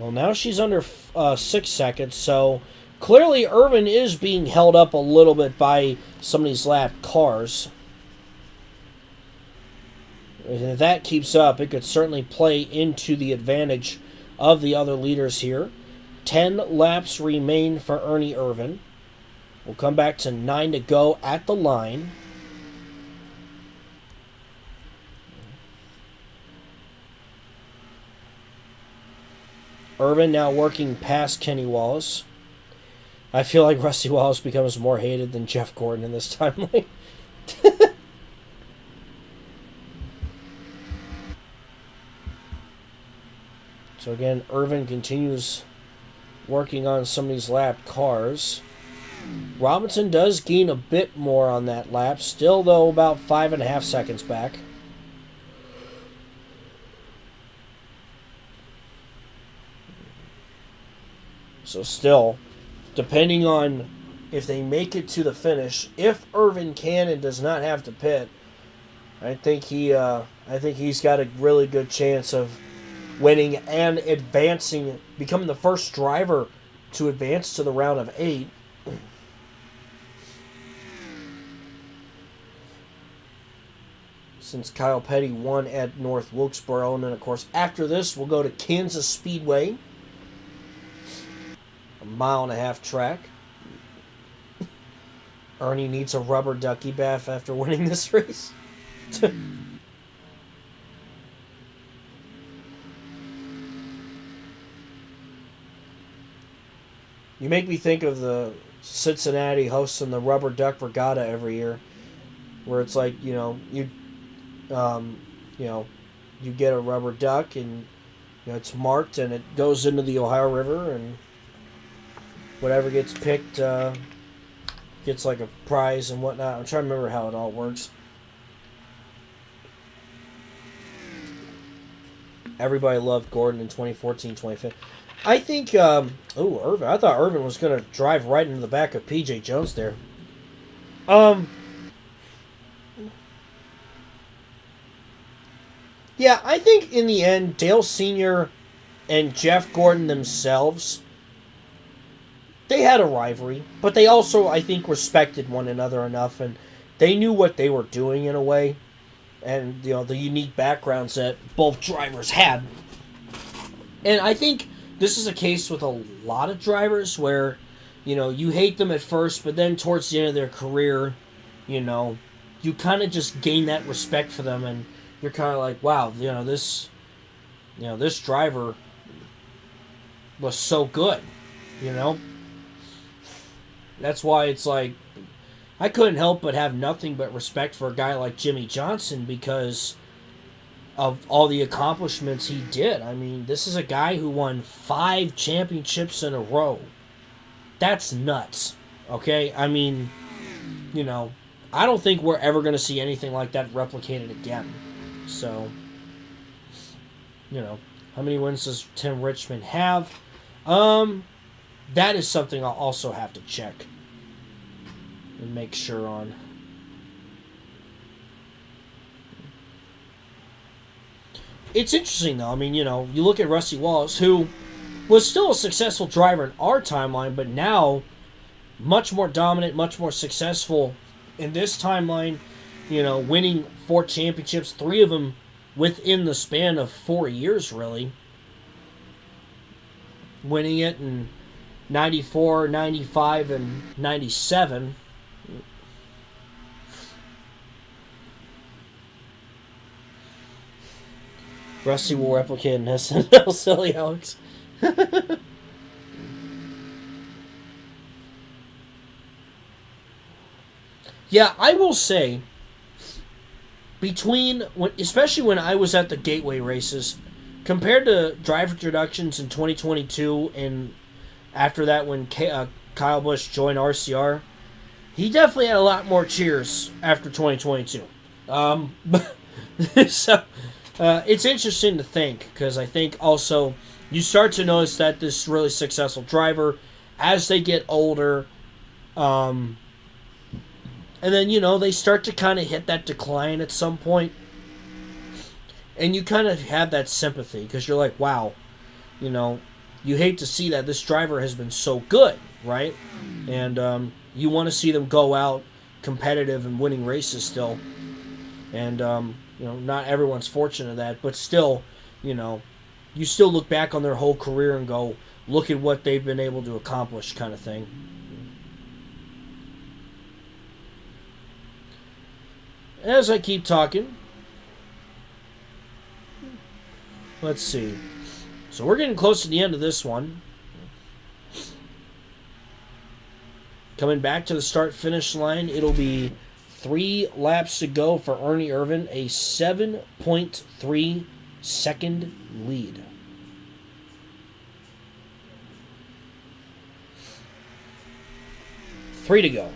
A: Well, now she's under 6 seconds, so clearly Irvin is being held up a little bit by some of these lapped cars. And if that keeps up, it could certainly play into the advantage of the other leaders here. 10 laps remain for Ernie Irvin. We'll come back to 9 to go at the line. Irvin now working past Kenny Wallace. I feel like Rusty Wallace becomes more hated than Jeff Gordon in this timeline. So again, Irvin continues working on some of these lapped cars. Robinson does gain a bit more on that lap, still though about 5.5 seconds back. So still, depending on if they make it to the finish, if Irvin can and does not have to pit, I think he's got a really good chance of winning and advancing, becoming the first driver to advance to the round of 8. Since Kyle Petty won at North Wilkesboro. And then, of course, after this, we'll go to Kansas Speedway. A 1.5-mile track. Ernie needs a rubber ducky bath after winning this race. You make me think of the Cincinnati hosting the Rubber Duck Regatta every year, where it's like, you get a rubber duck and it's marked and it goes into the Ohio River, and whatever gets picked gets like a prize and whatnot. I'm trying to remember how it all works. Everybody loved Gordon in 2014, 2015. I think, Irvin. I thought Irvin was going to drive right into the back of P.J. Jones there. Yeah, I think in the end, Dale Sr. and Jeff Gordon themselves, they had a rivalry, but they also, I think, respected one another enough, and they knew what they were doing in a way, and, the unique backgrounds that both drivers had. And I think this is a case with a lot of drivers where, you hate them at first, but then towards the end of their career, you kind of just gain that respect for them, and you're kind of like, wow, this driver was so good, That's why it's like, I couldn't help but have nothing but respect for a guy like Jimmy Johnson because of all the accomplishments he did. I mean, this is a guy who won 5 championships in a row. That's nuts, okay? I mean, I don't think we're ever going to see anything like that replicated again. So, how many wins does Tim Richmond have? That is something I'll also have to check and make sure on. It's interesting, though. I mean, you look at Rusty Wallace, who was still a successful driver in our timeline, but now much more dominant, much more successful in this timeline, winning 4 championships, 3 of them within the span of 4 years, really. Winning it in 94, 95, and 97. Rusty will replicate in SNL, silly Alex. Yeah, I will say, especially when I was at the Gateway races, compared to driver introductions in 2022 and after that when Kyle Busch joined RCR, he definitely had a lot more cheers after 2022. So it's interesting to think, because I think also you start to notice that this really successful driver, as they get older, and then, they start to kind of hit that decline at some point. And you kind of have that sympathy, because you're like, wow, you hate to see that this driver has been so good, right? And you want to see them go out competitive and winning races still. And, not everyone's fortunate of that, but still, you still look back on their whole career and go, look at what they've been able to accomplish, kind of thing. As I keep talking, let's see. So we're getting close to the end of this one. Coming back to the start-finish line, it'll be 3 laps to go for Ernie Irvan, a 7.3 second lead. Three to go.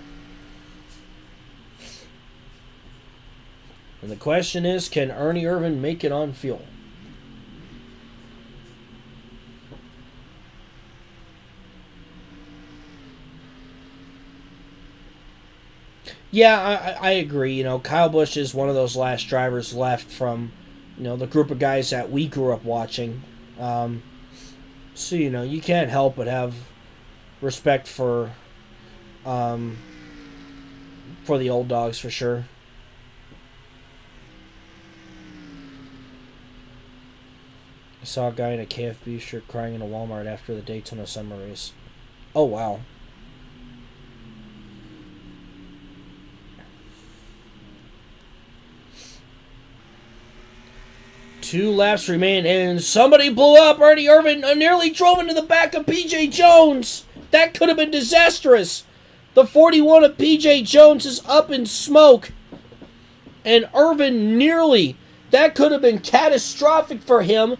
A: And the question is, can Ernie Irvan make it on fuel? Yeah, I agree. You know, Kyle Busch is one of those last drivers left from, you know, the group of guys that we grew up watching. So, you know, you can't help but have respect for the old dogs for sure. I saw a guy in a KFB shirt crying in a Walmart after the Daytona Summer Race. Oh, wow. Two laps remain, and somebody blew up. Ernie Irvan nearly drove into the back of P.J. Jones. That could have been disastrous. The 41 of P.J. Jones is up in smoke. And Irvan nearly. That could have been catastrophic for him.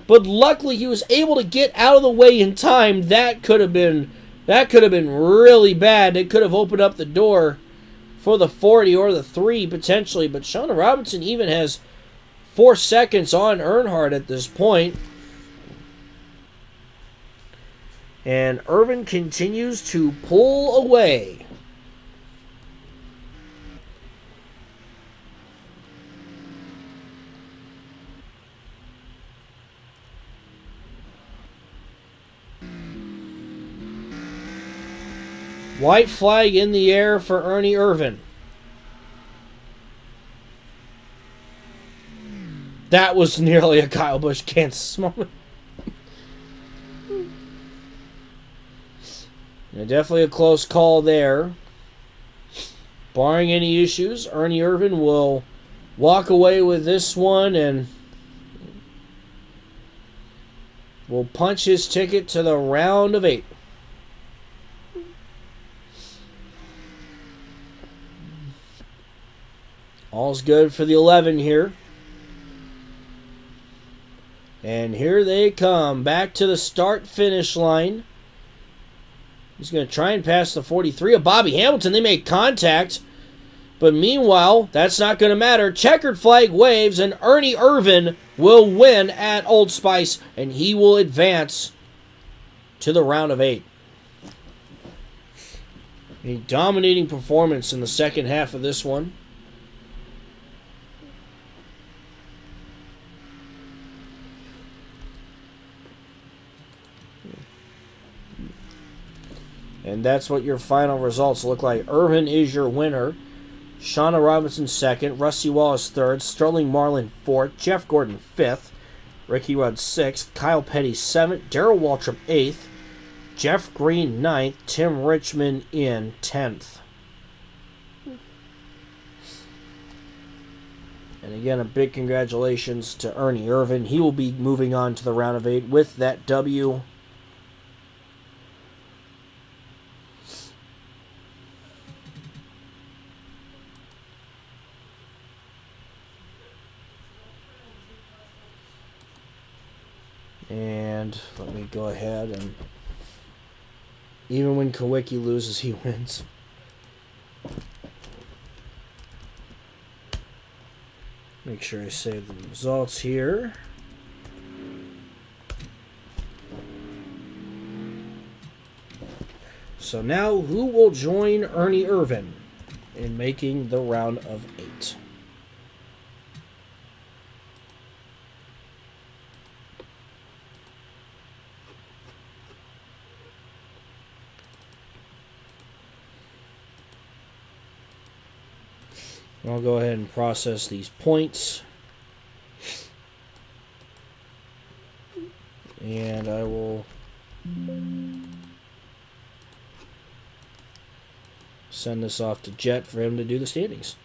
A: But luckily he was able to get out of the way in time. That could have been really bad. It could have opened up the door for the 40 or the 3 potentially. But Shauna Robinson even has 4 seconds on Earnhardt at this point. And Irvan continues to pull away. White flag in the air for Ernie Irvan. That was nearly a Kyle Busch Kansas moment. Yeah, definitely a close call there. Barring any issues, Ernie Irvan will walk away with this one and will punch his ticket to the round of 8. All's good for the 11 here. And here they come, back to the start-finish line. He's going to try and pass the 43 of Bobby Hamilton. They make contact. But meanwhile, that's not going to matter. Checkered flag waves, and Ernie Irvan will win at Old Spice, and he will advance to the round of 8. A dominating performance in the second half of this one. And that's what your final results look like. Irvan is your winner. Shauna Robinson second. Rusty Wallace third. Sterling Marlin fourth. Jeff Gordon fifth. Ricky Rudd sixth. Kyle Petty seventh. Darrell Waltrip eighth. Jeff Green ninth. Tim Richmond in 10th. And again, a big congratulations to Ernie Irvan. He will be moving on to the round of 8 with that W. And let me go ahead and even when Kawicki loses, he wins. Make sure I save the results here. So now, who will join Ernie Irvan in making the round of 8? I'll go ahead and process these points. And I will send this off to Jet for him to do the standings.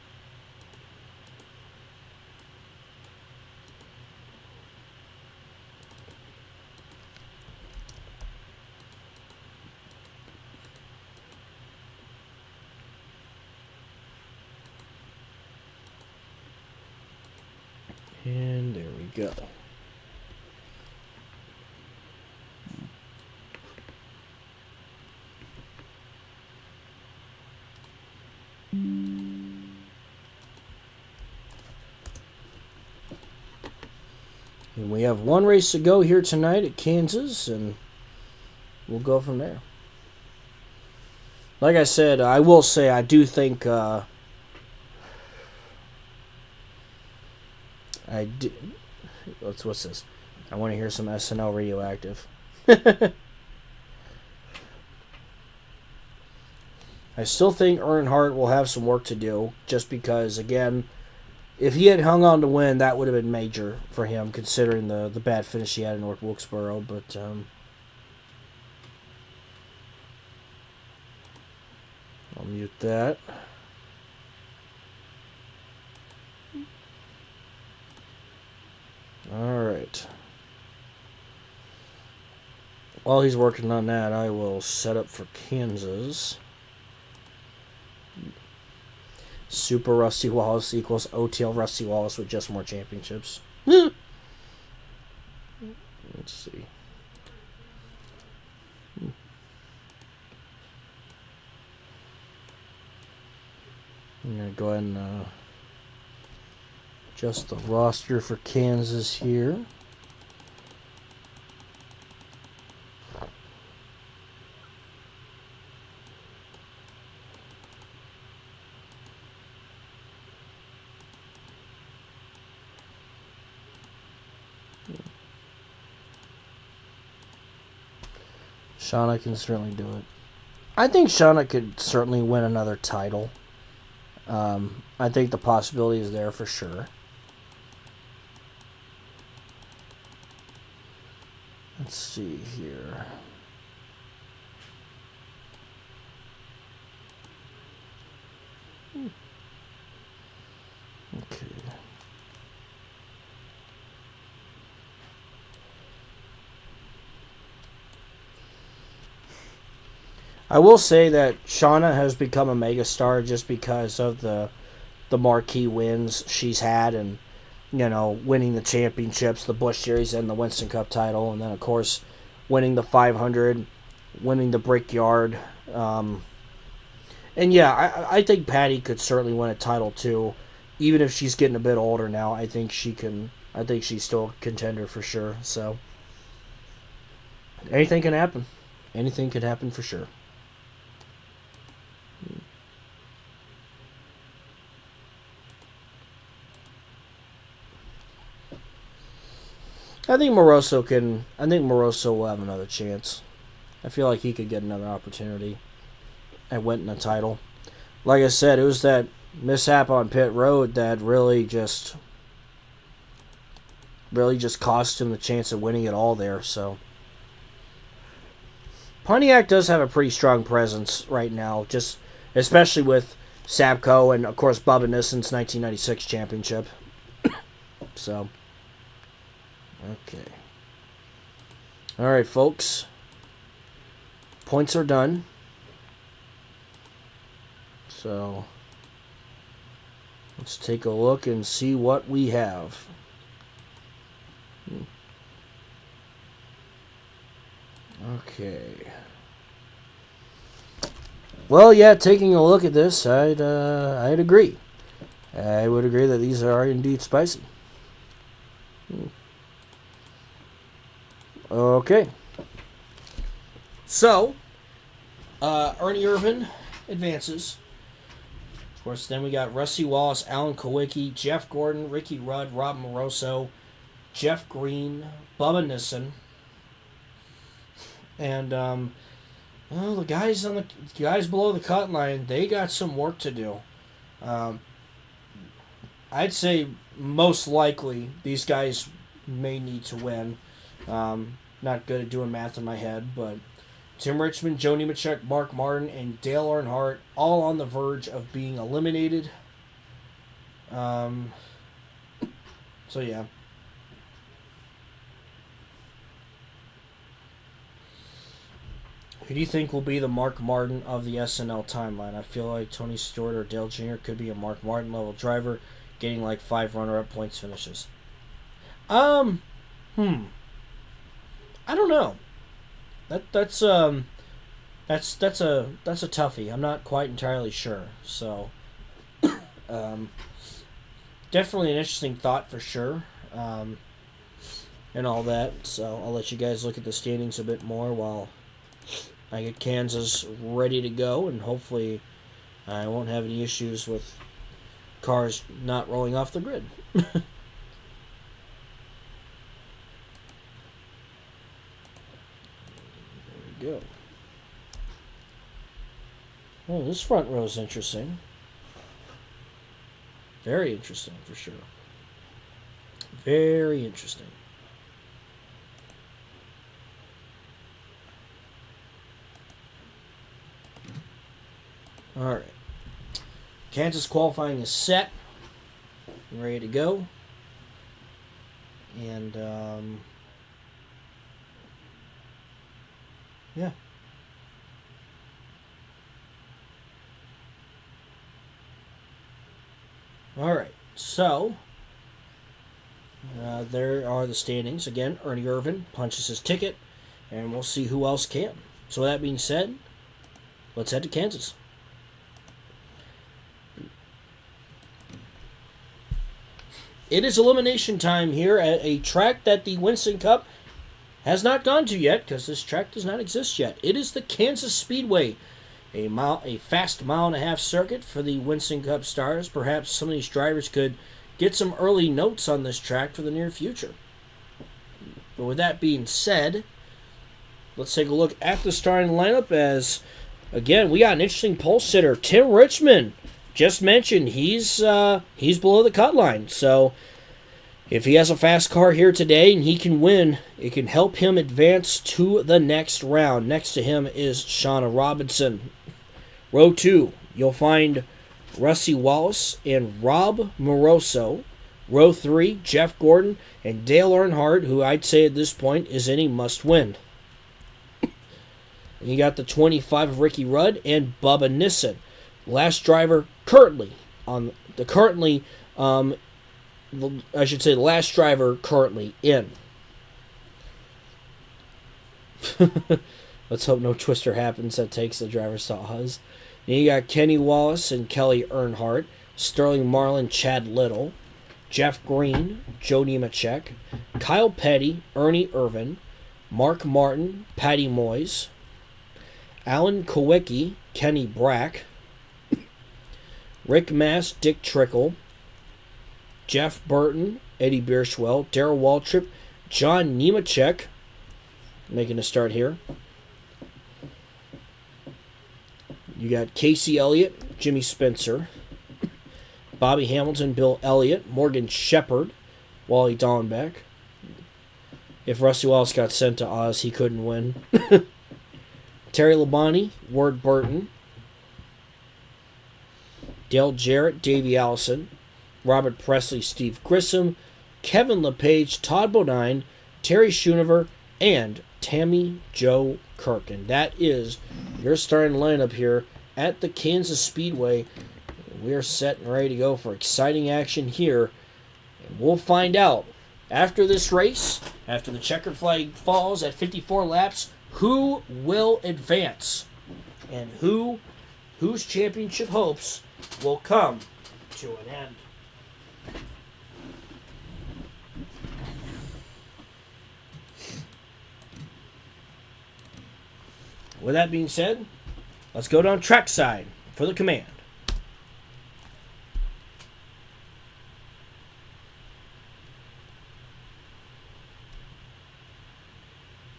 A: And there we go. And we have one race to go here tonight at Kansas, and we'll go from there. Like I said, I will say I do think what's this? I want to hear some SNL Radioactive. I still think Earnhardt will have some work to do, just because, again, if he had hung on to win, that would have been major for him, considering the bad finish he had in North Wilkesboro. But I'll mute that. All right. While he's working on that, I will set up for Kansas. Super Rusty Wallace equals OTL Rusty Wallace with just more championships. Let's see. I'm going to go ahead and adjust the roster for Kansas here. Shauna can certainly do it. I think Shauna could certainly win another title. I think the possibility is there for sure. Let's see here. Okay. I will say that Shauna has become a megastar just because of the marquee wins she's had, and winning the championships, the Busch Series and the Winston Cup title, and then of course winning the 500, winning the Brickyard. And yeah, I think Patty could certainly win a title too, even if she's getting a bit older now. I think she can. I think she's still a contender for sure. So anything can happen. Anything can happen for sure. I think Moroso will have another chance. I feel like he could get another opportunity at winning a title. Like I said, it was that mishap on pit road that really just cost him the chance of winning it all there. So Pontiac does have a pretty strong presence right now, just especially with Sabco and of course Bubba Nissen's 1996 championship. So okay. All right, folks. Points are done. So let's take a look and see what we have. Okay. Well, yeah, taking a look at this, I'd agree. I would agree that these are indeed spicy. Okay. So, Ernie Irvan advances. Of course, then we got Rusty Wallace, Alan Kowicki, Jeff Gordon, Ricky Rudd, Rob Moroso, Jeff Green, Bubba Nissen, and the guys below the cut line, they got some work to do. I'd say most likely these guys may need to win. Not good at doing math in my head, but Tim Richmond, Joe Nemechek, Mark Martin, and Dale Earnhardt all on the verge of being eliminated. So yeah. Who do you think will be the Mark Martin of the SNL timeline? I feel like Tony Stewart or Dale Jr. could be a Mark Martin level driver, getting like 5 runner-up points finishes. Um, I don't know. That's a toughie. I'm not quite entirely sure. So, um, definitely an interesting thought for sure. And all that. So I'll let you guys look at the standings a bit more while I get Kansas ready to go, and hopefully I won't have any issues with cars not rolling off the grid. There we go. Oh, this front row is interesting. Very interesting, for sure. Very interesting. All right. Kansas qualifying is set. Ready to go. And, yeah. All right. So, there are the standings. Again, Ernie Irvan punches his ticket, and we'll see who else can. So, with that being said, let's head to Kansas. It is elimination time here at a track that the Winston Cup has not gone to yet, because this track does not exist yet. It is the Kansas Speedway, a fast mile-and-a-half circuit for the Winston Cup stars. Perhaps some of these drivers could get some early notes on this track for the near future. But with that being said, let's take a look at the starting lineup as, again, we got an interesting pole sitter. Tim Richmond, just mentioned, he's below the cut line. So if he has a fast car here today and he can win, it can help him advance to the next round. Next to him is Shauna Robinson. Row 2, you'll find Rusty Wallace and Rob Moroso. Row 3, Jeff Gordon and Dale Earnhardt, who I'd say at this point is in a must-win. You got the 25 of Ricky Rudd and Bubba Nissen. Last driver the last driver currently in. Let's hope no twister happens that takes the driver's to Oz. Then you got Kenny Wallace and Kelly Earnhardt, Sterling Marlin, Chad Little, Jeff Green, Joe Nemechek, Kyle Petty, Ernie Irvan, Mark Martin, Patty Moyes, Alan Kowicki, Kenny Brack, Rick Mass, Dick Trickle, Jeff Burton, Eddie Bierschwell, Darrell Waltrip, John Nemechek, making a start here. You got Casey Elliott, Jimmy Spencer, Bobby Hamilton, Bill Elliott, Morgan Shepard, Wally Dallenbach. If Rusty Wallace got sent to Oz, he couldn't win. Terry Labonte, Ward Burton, Dale Jarrett, Davey Allison, Robert Presley, Steve Grissom, Kevin LePage, Todd Bodine, Terry Schoonover, and Tammy Jo Kirk. And that is your starting lineup here at the Kansas Speedway. We are set and ready to go for exciting action here. And we'll find out after this race, after the checkered flag falls at 54 laps, who will advance and whose championship hopes will come to an end. With that being said, let's go down trackside for the command.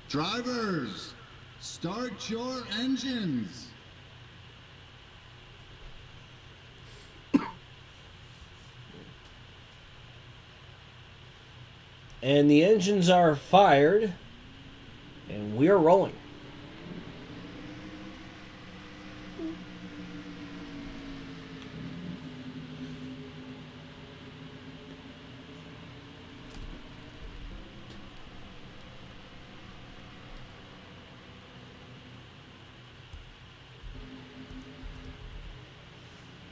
D: Drivers, start your engines.
A: And the engines are fired, and we are rolling.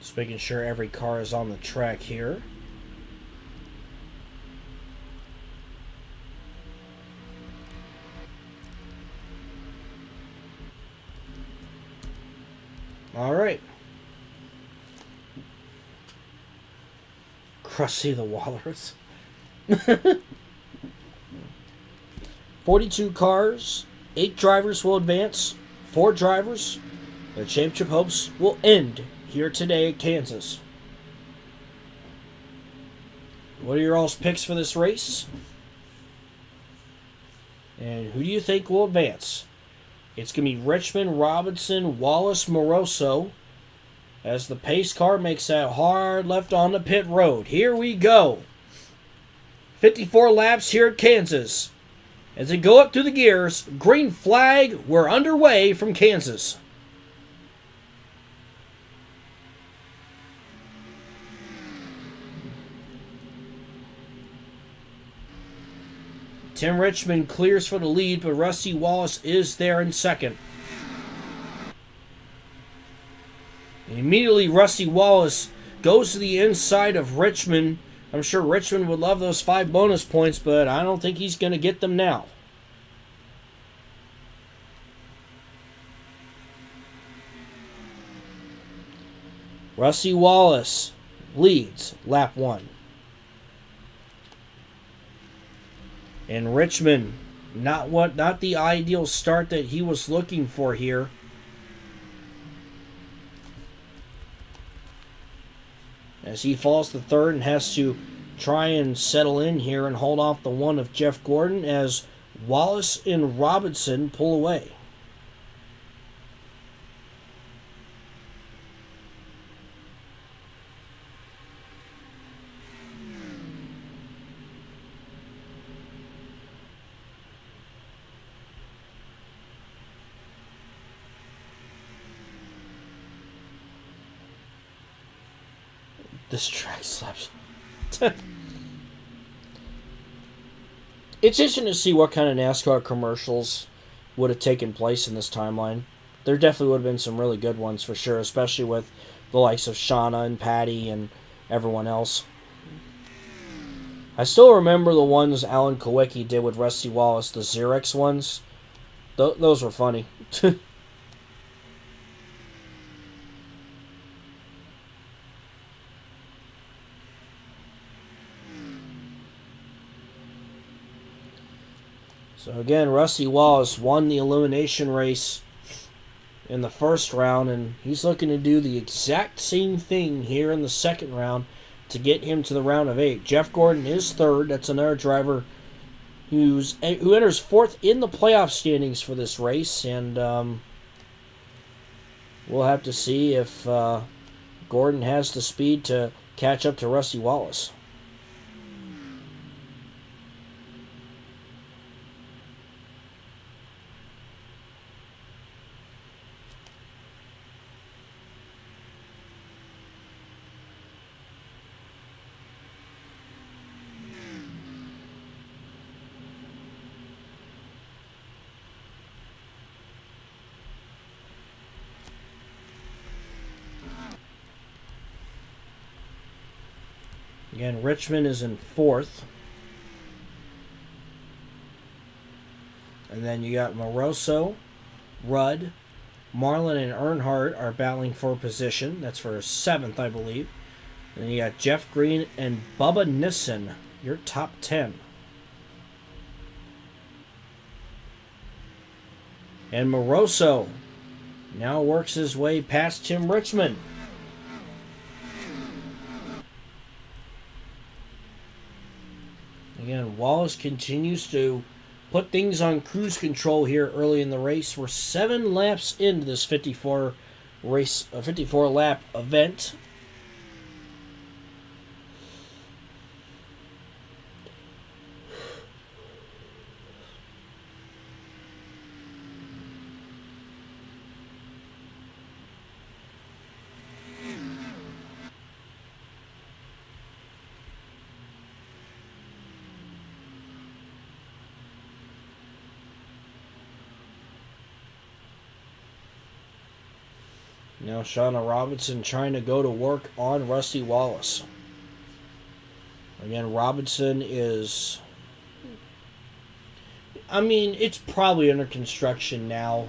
A: Just making sure every car is on the track here. All right. Krusty the Walrus. 42 cars, 8 drivers will advance, 4 drivers. The championship hopes will end here today at Kansas. What are your all's picks for this race? And who do you think will advance? It's going to be Richmond, Robinson, Wallace, Moroso as the pace car makes that hard left on the pit road. Here we go. 54 laps here at Kansas. As they go up through the gears, green flag, we're underway from Kansas. Tim Richmond clears for the lead, but Rusty Wallace is there in second. And immediately, Rusty Wallace goes to the inside of Richmond. I'm sure Richmond would love those 5 bonus points, but I don't think he's going to get them now. Rusty Wallace leads lap 1. And Richmond, not the ideal start that he was looking for here. As he falls to third and has to try and settle in here and hold off the one of Jeff Gordon as Wallace and Robinson pull away. This track slaps. It's interesting to see what kind of NASCAR commercials would have taken place in this timeline. There definitely would have been some really good ones for sure, especially with the likes of Shauna and Patty and everyone else. I still remember the ones Alan Kowicki did with Rusty Wallace, the Xerox ones. Those were funny. So again, Rusty Wallace won the elimination race in the first round, and he's looking to do the exact same thing here in the second round to get him to the round of 8. Jeff Gordon is third. That's another driver who enters fourth in the playoff standings for this race, and we'll have to see if Gordon has the speed to catch up to Rusty Wallace. Again, Richmond is in fourth. And then you got Moroso, Rudd, Marlin, and Earnhardt are battling for position. That's for seventh, I believe. And then you got Jeff Green and Bubba Nissen, your top 10. And Moroso now works his way past Tim Richmond. Again, Wallace continues to put things on cruise control here early in the race. We're 7 laps into this 54 lap event. Now Shauna Robinson trying to go to work on Rusty Wallace. Again, Robinson is... it's probably under construction now.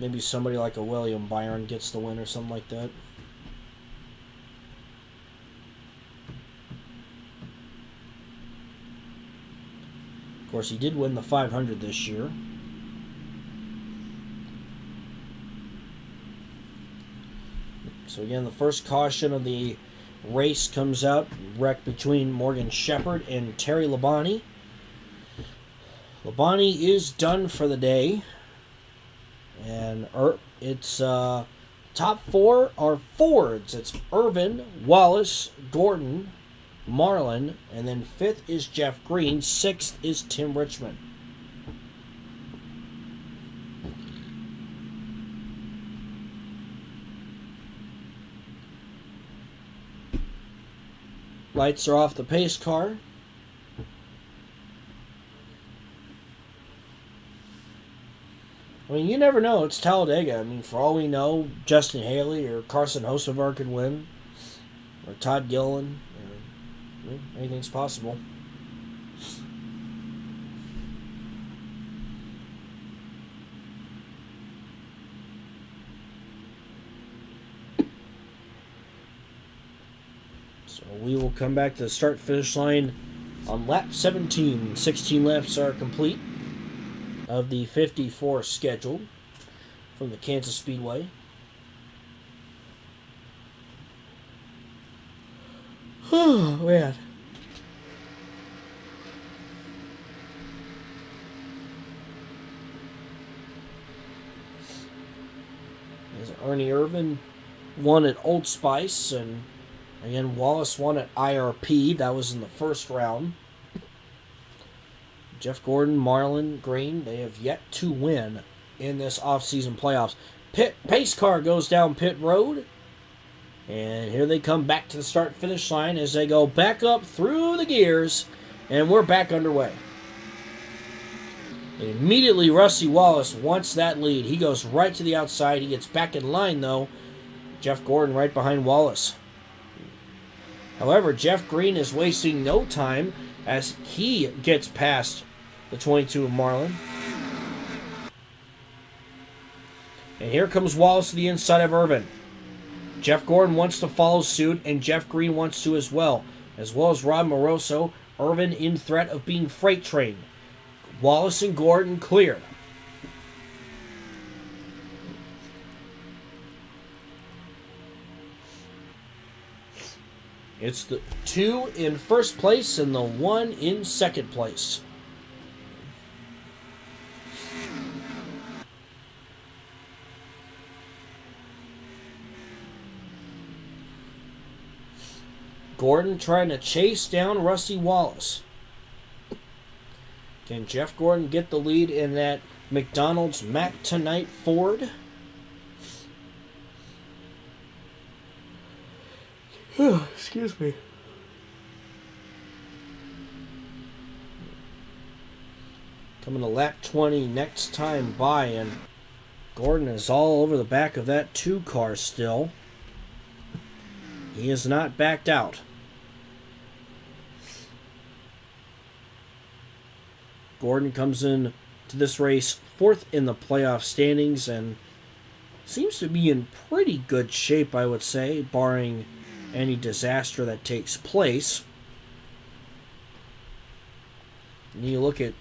A: Maybe somebody like a William Byron gets the win or something like that. Of course, he did win the 500 this year. So again, the first caution of the race comes out. Wreck between Morgan Shepherd and Terry Labonte. Labonte is done for the day. And it's top four are Fords. It's Irvin, Wallace, Gordon, Marlin, and then fifth is Jeff Green. Sixth is Tim Richmond. Lights are off the pace car. I mean, you never know. It's Talladega. I mean, for all we know, Justin Haley or Carson Hocevar could win. Or Todd Gilliland. Or, anything's possible. So we will come back to the start-finish line on lap 17. 16 laps are complete of the 54 scheduled from the Kansas Speedway. Oh, man. As Ernie Irvin won at Old Spice, and again, Wallace won at IRP. That was in the first round. Jeff Gordon, Marlin, Green, they have yet to win in this off-season playoffs. Pace car goes down pit road. And here they come back to the start-finish line as they go back up through the gears. And we're back underway. And immediately, Rusty Wallace wants that lead. He goes right to the outside. He gets back in line, though. Jeff Gordon right behind Wallace. However, Jeff Green is wasting no time as he gets past the 22 of Marlin. And here comes Wallace to the inside of Irvin. Jeff Gordon wants to follow suit, and Jeff Green wants to as well as Rod Moroso. Irvin in threat of being freight trained. Wallace and Gordon clear. It's the 2 in first place and the 1 in second place. Gordon trying to chase down Rusty Wallace. Can Jeff Gordon get the lead in that McDonald's Mac Tonight Ford? Excuse me. Coming to lap 20 next time by, and Gordon is all over the back of that 2 car still. He is not backed out. Gordon comes in to this race 4th in the playoff standings and seems to be in pretty good shape, I would say, barring any disaster that takes place. And you look at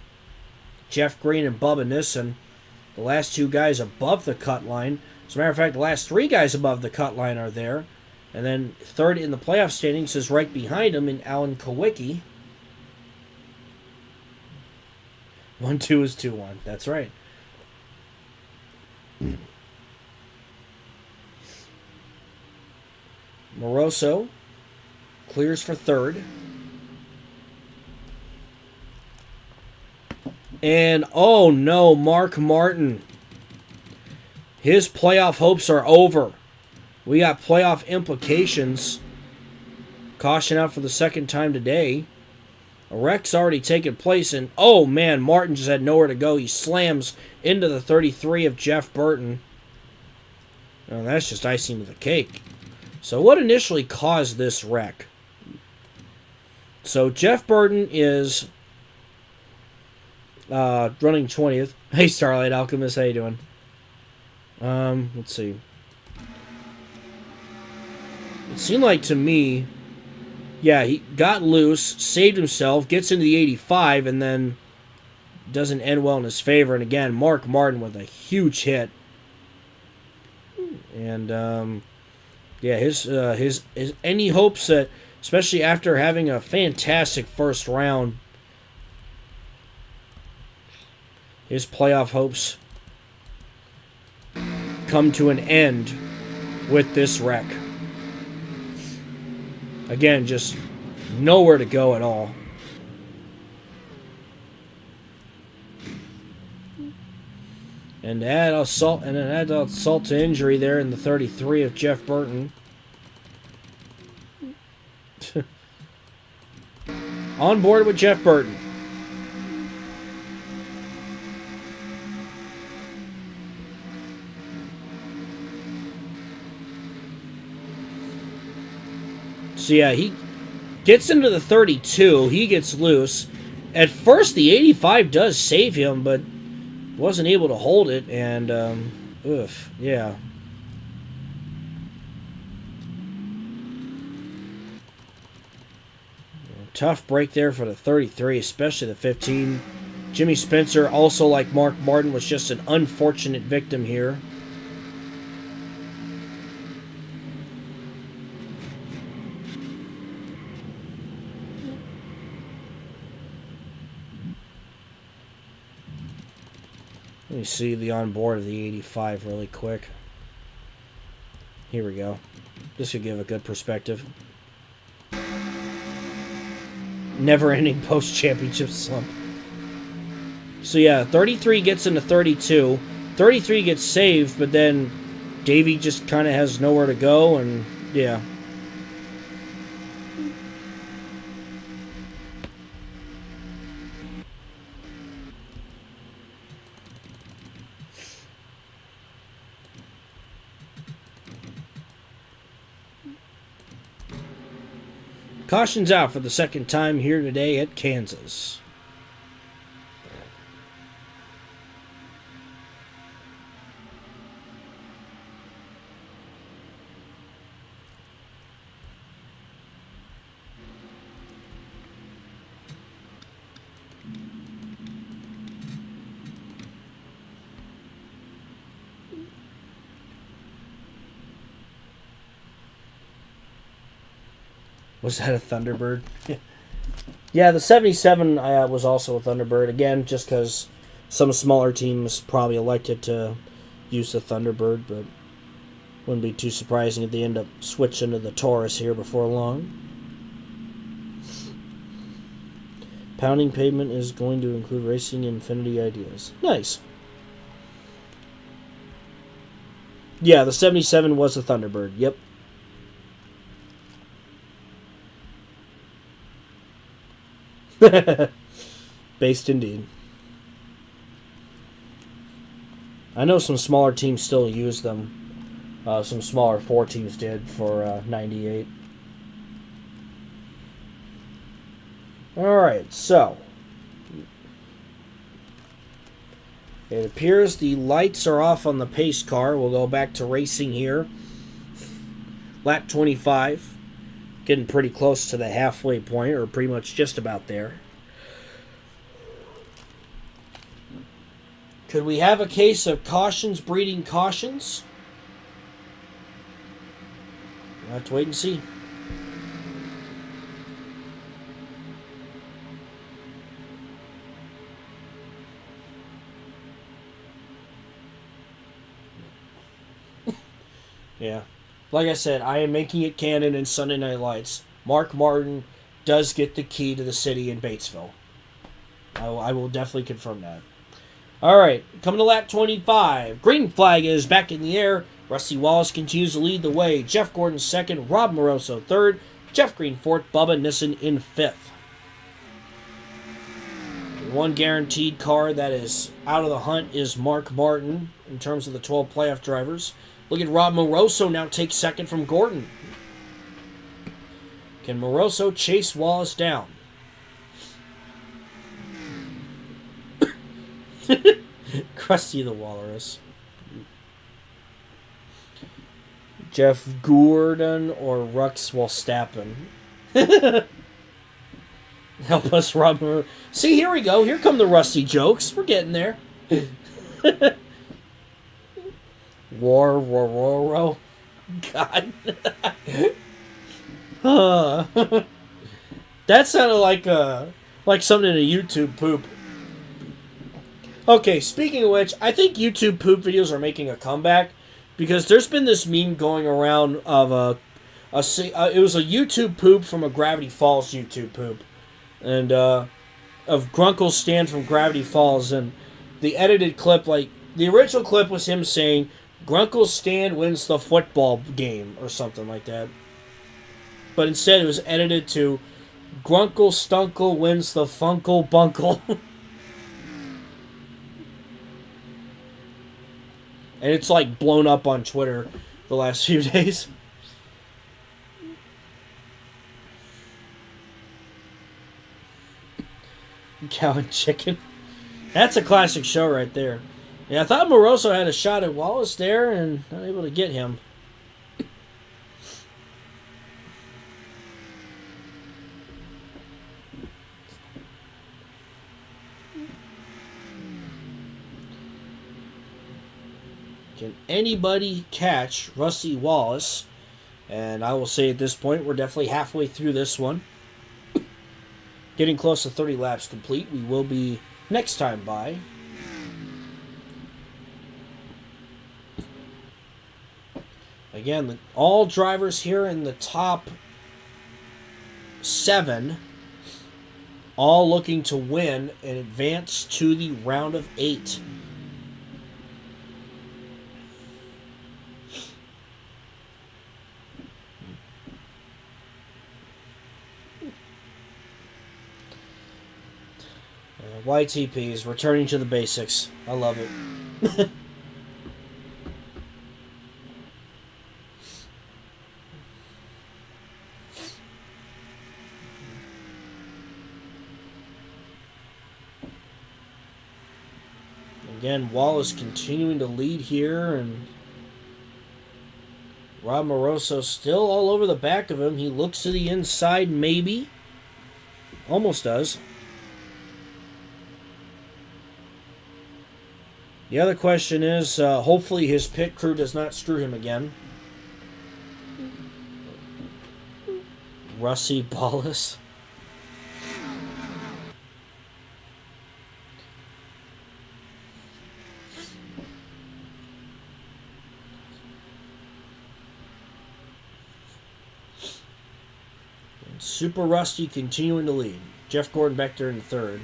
A: Jeff Green and Bubba Nissen, the last 2 guys above the cut line. As a matter of fact, the last 3 guys above the cut line are there. And then 3rd in the playoff standings is right behind him in Alan Kowicki. 1-2 is 2-1. That's right. Moroso clears for 3rd. And, oh no, Mark Martin. His playoff hopes are over. We got playoff implications. Caution out for the second time today. A wreck's already taken place, and oh man, Martin just had nowhere to go. He slams into the 33 of Jeff Burton. Oh, that's just icing to the cake. So what initially caused this wreck? So Jeff Burton is running 20th. Hey, Starlight Alchemist, how you doing? Let's see. It seemed like to me, yeah, he got loose, saved himself, gets into the 85, and then doesn't end well in his favor. And again, Mark Martin with a huge hit. And yeah, his any hopes that, especially after having a fantastic first round, his playoff hopes come to an end with this wreck. Again, just nowhere to go at all. And add assault to injury there in the 33 of Jeff Burton. On board with Jeff Burton. So yeah, he gets into the 32. He gets loose. At first, the 85 does save him, but wasn't able to hold it. And, yeah. Tough break there for the 33, especially the 15. Jimmy Spencer, also like Mark Martin, was just an unfortunate victim here. Let me see the onboard of the 85 really quick. Here we go. This should give a good perspective. Never-ending post-championship slump. So yeah, 33 gets into 32. 33 gets saved, but then Davey just kind of has nowhere to go, and yeah. Caution's out for the second time here today at Kansas. Was that a Thunderbird? Yeah, the 77 was also a Thunderbird. Again, just because some smaller teams probably elected to use the Thunderbird, but wouldn't be too surprising if they end up switching to the Taurus here before long. Pounding Pavement is going to include racing Infinity ideas. Nice. Yeah, the 77 was a Thunderbird. Yep. Based indeed. I know some smaller teams still use them. Some smaller 4 teams did for 98. Alright, so it appears the lights are off on the pace car. We'll go back to racing here. Lap 25. Getting pretty close to the halfway point, or pretty much just about there. Could we have a case of cautions breeding cautions? We'll have to wait and see. Yeah. Like I said, I am making it canon in Sunday Night Lights. Mark Martin does get the key to the city in Batesville. I will definitely confirm that. Alright, coming to lap 25. Green flag is back in the air. Rusty Wallace continues to lead the way. Jeff Gordon second, Rob Moroso third, Jeff Green fourth, Bubba Nissen in fifth. One guaranteed car that is out of the hunt is Mark Martin in terms of the 12 playoff drivers. Look at Rob Moroso now take second from Gordon. Can Moroso chase Wallace down? Krusty the Walrus. Jeff Gordon or Rux Verstappen. Help us, Rob. See, here we go. Here come the rusty jokes. We're getting there. War. God. That sounded like something in a YouTube poop. Okay, speaking of which, I think YouTube poop videos are making a comeback because there's been this meme going around of it was a YouTube poop from a Gravity Falls YouTube poop, and of Grunkle's stand from Gravity Falls, and the edited clip, like the original clip was him saying Grunkle's stand wins the football game or something like that, but instead it was edited to Grunkle Stunkle wins the Funkle Bunkle. And it's like blown up on Twitter the last few days. Cow and Chicken. That's a classic show right there. Yeah, I thought Moroso had a shot at Wallace there and not able to get him. Can anybody catch Rusty Wallace? And I will say at this point, we're definitely halfway through this one. Getting close to 30 laps complete. We will be next time by. Again, all drivers here in the top 7, all looking to win and advance to the round of 8. YTPs, returning to the basics. I love it. Again, Wallace continuing to lead here, and Rob Moroso still all over the back of him. He looks to the inside, maybe. Almost does. The other question is, hopefully his pit crew does not screw him again. Rusty Ballas. And Super Rusty continuing to lead. Jeff Gordon back there in third.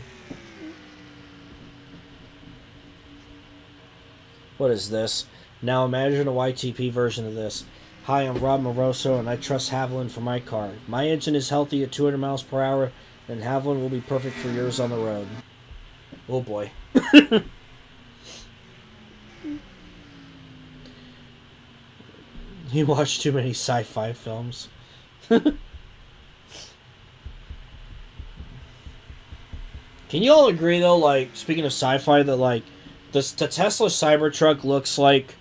A: What is this? Now imagine a YTP version of this. Hi, I'm Rob Moroso, and I trust Haviland for my car. My engine is healthy at 200 miles per hour, and Haviland will be perfect for yours on the road. Oh boy. You watch too many sci-fi films. Can you all agree, though, like, speaking of sci-fi, that, like, the Tesla Cybertruck looks like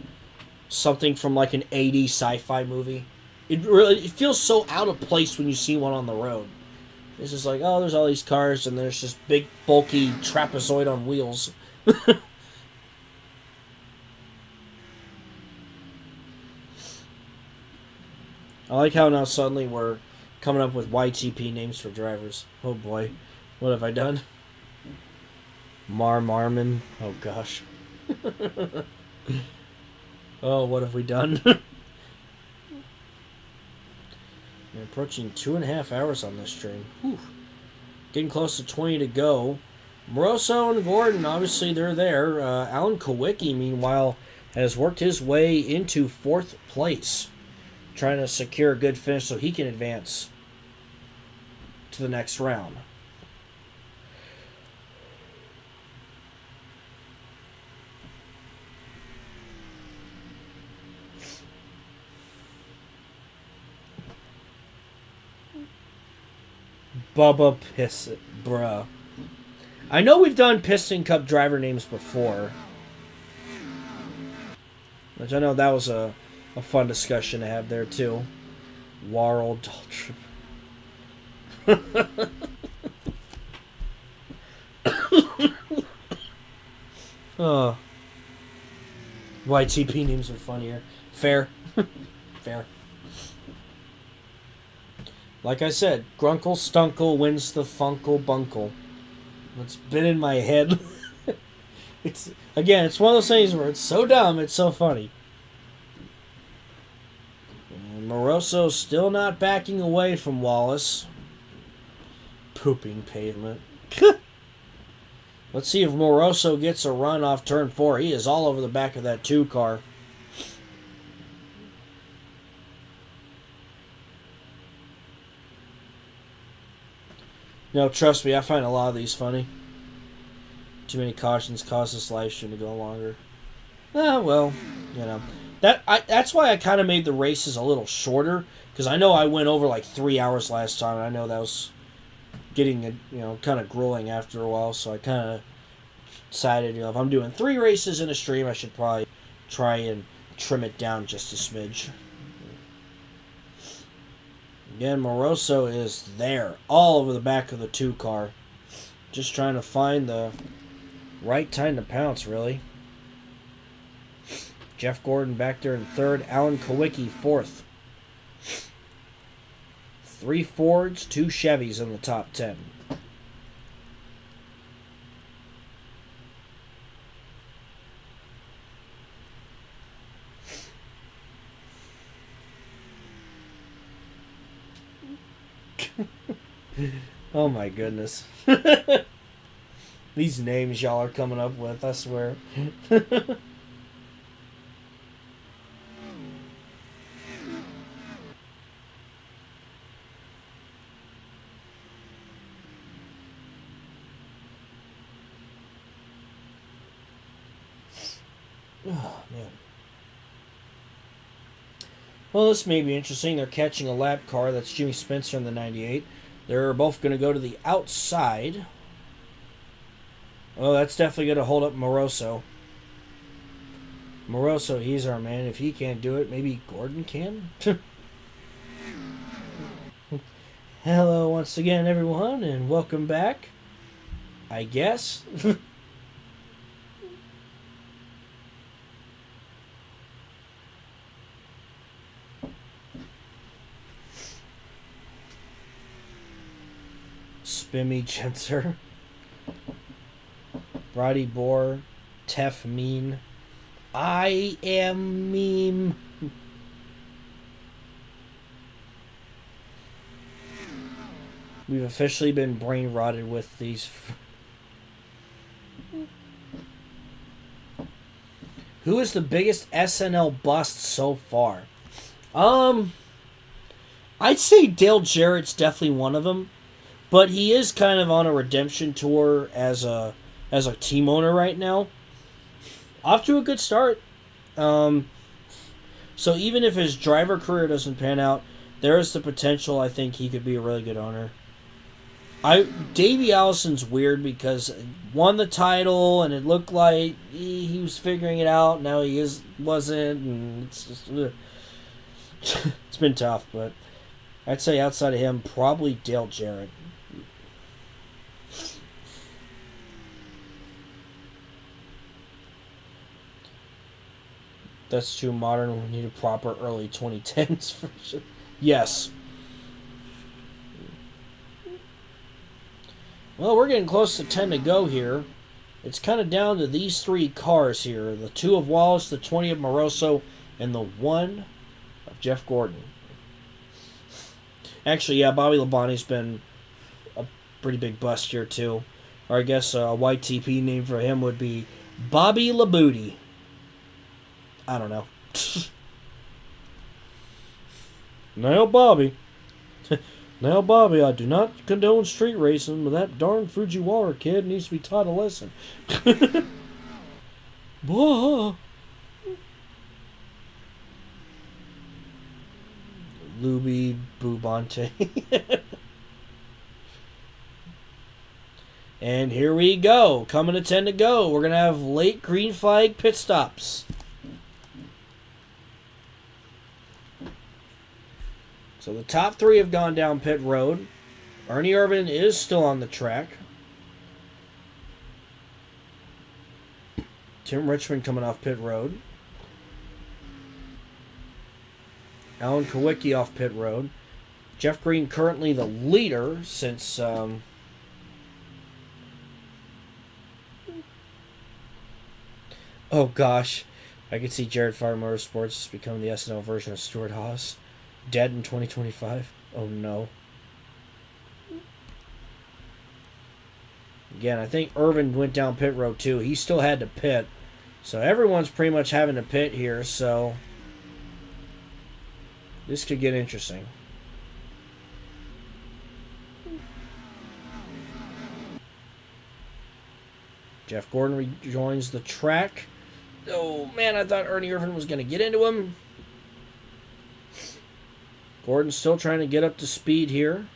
A: something from like an 80s sci-fi movie? It feels so out of place when you see one on the road. It's just like, oh, there's all these cars and there's just big, bulky trapezoid on wheels. I like how now suddenly we're coming up with YTP names for drivers. Oh boy, what have I done? Marmon. Oh gosh. Oh, what have we done? We're approaching 2.5 hours on this train. Whew. Getting close to 20 to go. Moroso and Gordon, obviously they're there. Alan Kowicki, meanwhile, has worked his way into 4th place, trying to secure a good finish so he can advance to the next round. Bubba Piss, bruh. I know we've done Piston Cup driver names before, which I know that was a a fun discussion to have there too. Warl Daltrip. Oh. YTP names are funnier. Fair. Fair. Like I said, Grunkle Stunkle wins the Funkle Bunkle. It's been in my head. It's one of those things where it's so dumb, it's so funny. And Moroso's still not backing away from Wallace. Pooping pavement. Let's see if Moroso gets a run off turn 4. He is all over the back of that 2 car. No, trust me, I find a lot of these funny. Too many cautions cause this live stream to go longer. Well, you know. That's why I kind of made the races a little shorter. Because I know I went over like 3 hours last time. And I know that was getting, kind of grueling after a while. So I kind of decided, if I'm doing 3 races in a stream, I should probably try and trim it down just a smidge. Again, Moroso is there, all over the back of the 2 car. Just trying to find the right time to pounce, really. Jeff Gordon back there in 3rd. Alan Kowicki 4th. 3 Fords, 2 Chevys in the top 10. Oh my goodness. These names y'all are coming up with, I swear. Oh, man. Well, this may be interesting. They're catching a lap car. That's Jimmy Spencer in the 98. They're both going to go to the outside. Oh, that's definitely going to hold up Moroso. Moroso, he's our man. If he can't do it, maybe Gordon can? Hello once again, everyone, and welcome back. I guess. Spimmy Genser, Roddy Boar, Tef Mean, I am meme. We've officially been brain rotted with these. Who is the biggest SNL bust so far? I'd say Dale Jarrett's definitely one of them. But he is kind of on a redemption tour as a team owner right now. Off to a good start. So even if his driver career doesn't pan out, there is the potential I think he could be a really good owner. Davey Allison's weird because won the title and it looked like he was figuring it out. Now he wasn't, and it's just it's been tough. But I'd say outside of him, probably Dale Jarrett. That's too modern. We need a proper early 2010s version. Yes. Well, we're getting close to 10 to go here. It's kind of down to these 3 cars here. The 2 of Wallace, the 20 of Moroso, and the 1 of Jeff Gordon. Actually, yeah, Bobby Labonte's been a pretty big bust here, too. Or I guess a YTP name for him would be Bobby Labooty. I don't know. Now, Bobby. Now, Bobby, I do not condone street racing, but that darn Fujiwara kid needs to be taught a lesson. Bah. Luby Bubante. And here we go. Coming to 10 to go. We're going to have late green flag pit stops. So the top three have gone down pit road. Ernie Irvan is still on the track. Tim Richmond coming off pit road. Alan Kowicki off pit road. Jeff Green currently the leader since... oh gosh. I could see Jared Fire Motorsports becoming the SNL version of Stuart Haas. Dead in 2025. Oh no. Again, I think Irvin went down pit road too. He still had to pit. So everyone's pretty much having to pit here, so this could get interesting. Jeff Gordon rejoins the track. Oh man, I thought Ernie Irvan was going to get into him. Gordon's still trying to get up to speed here.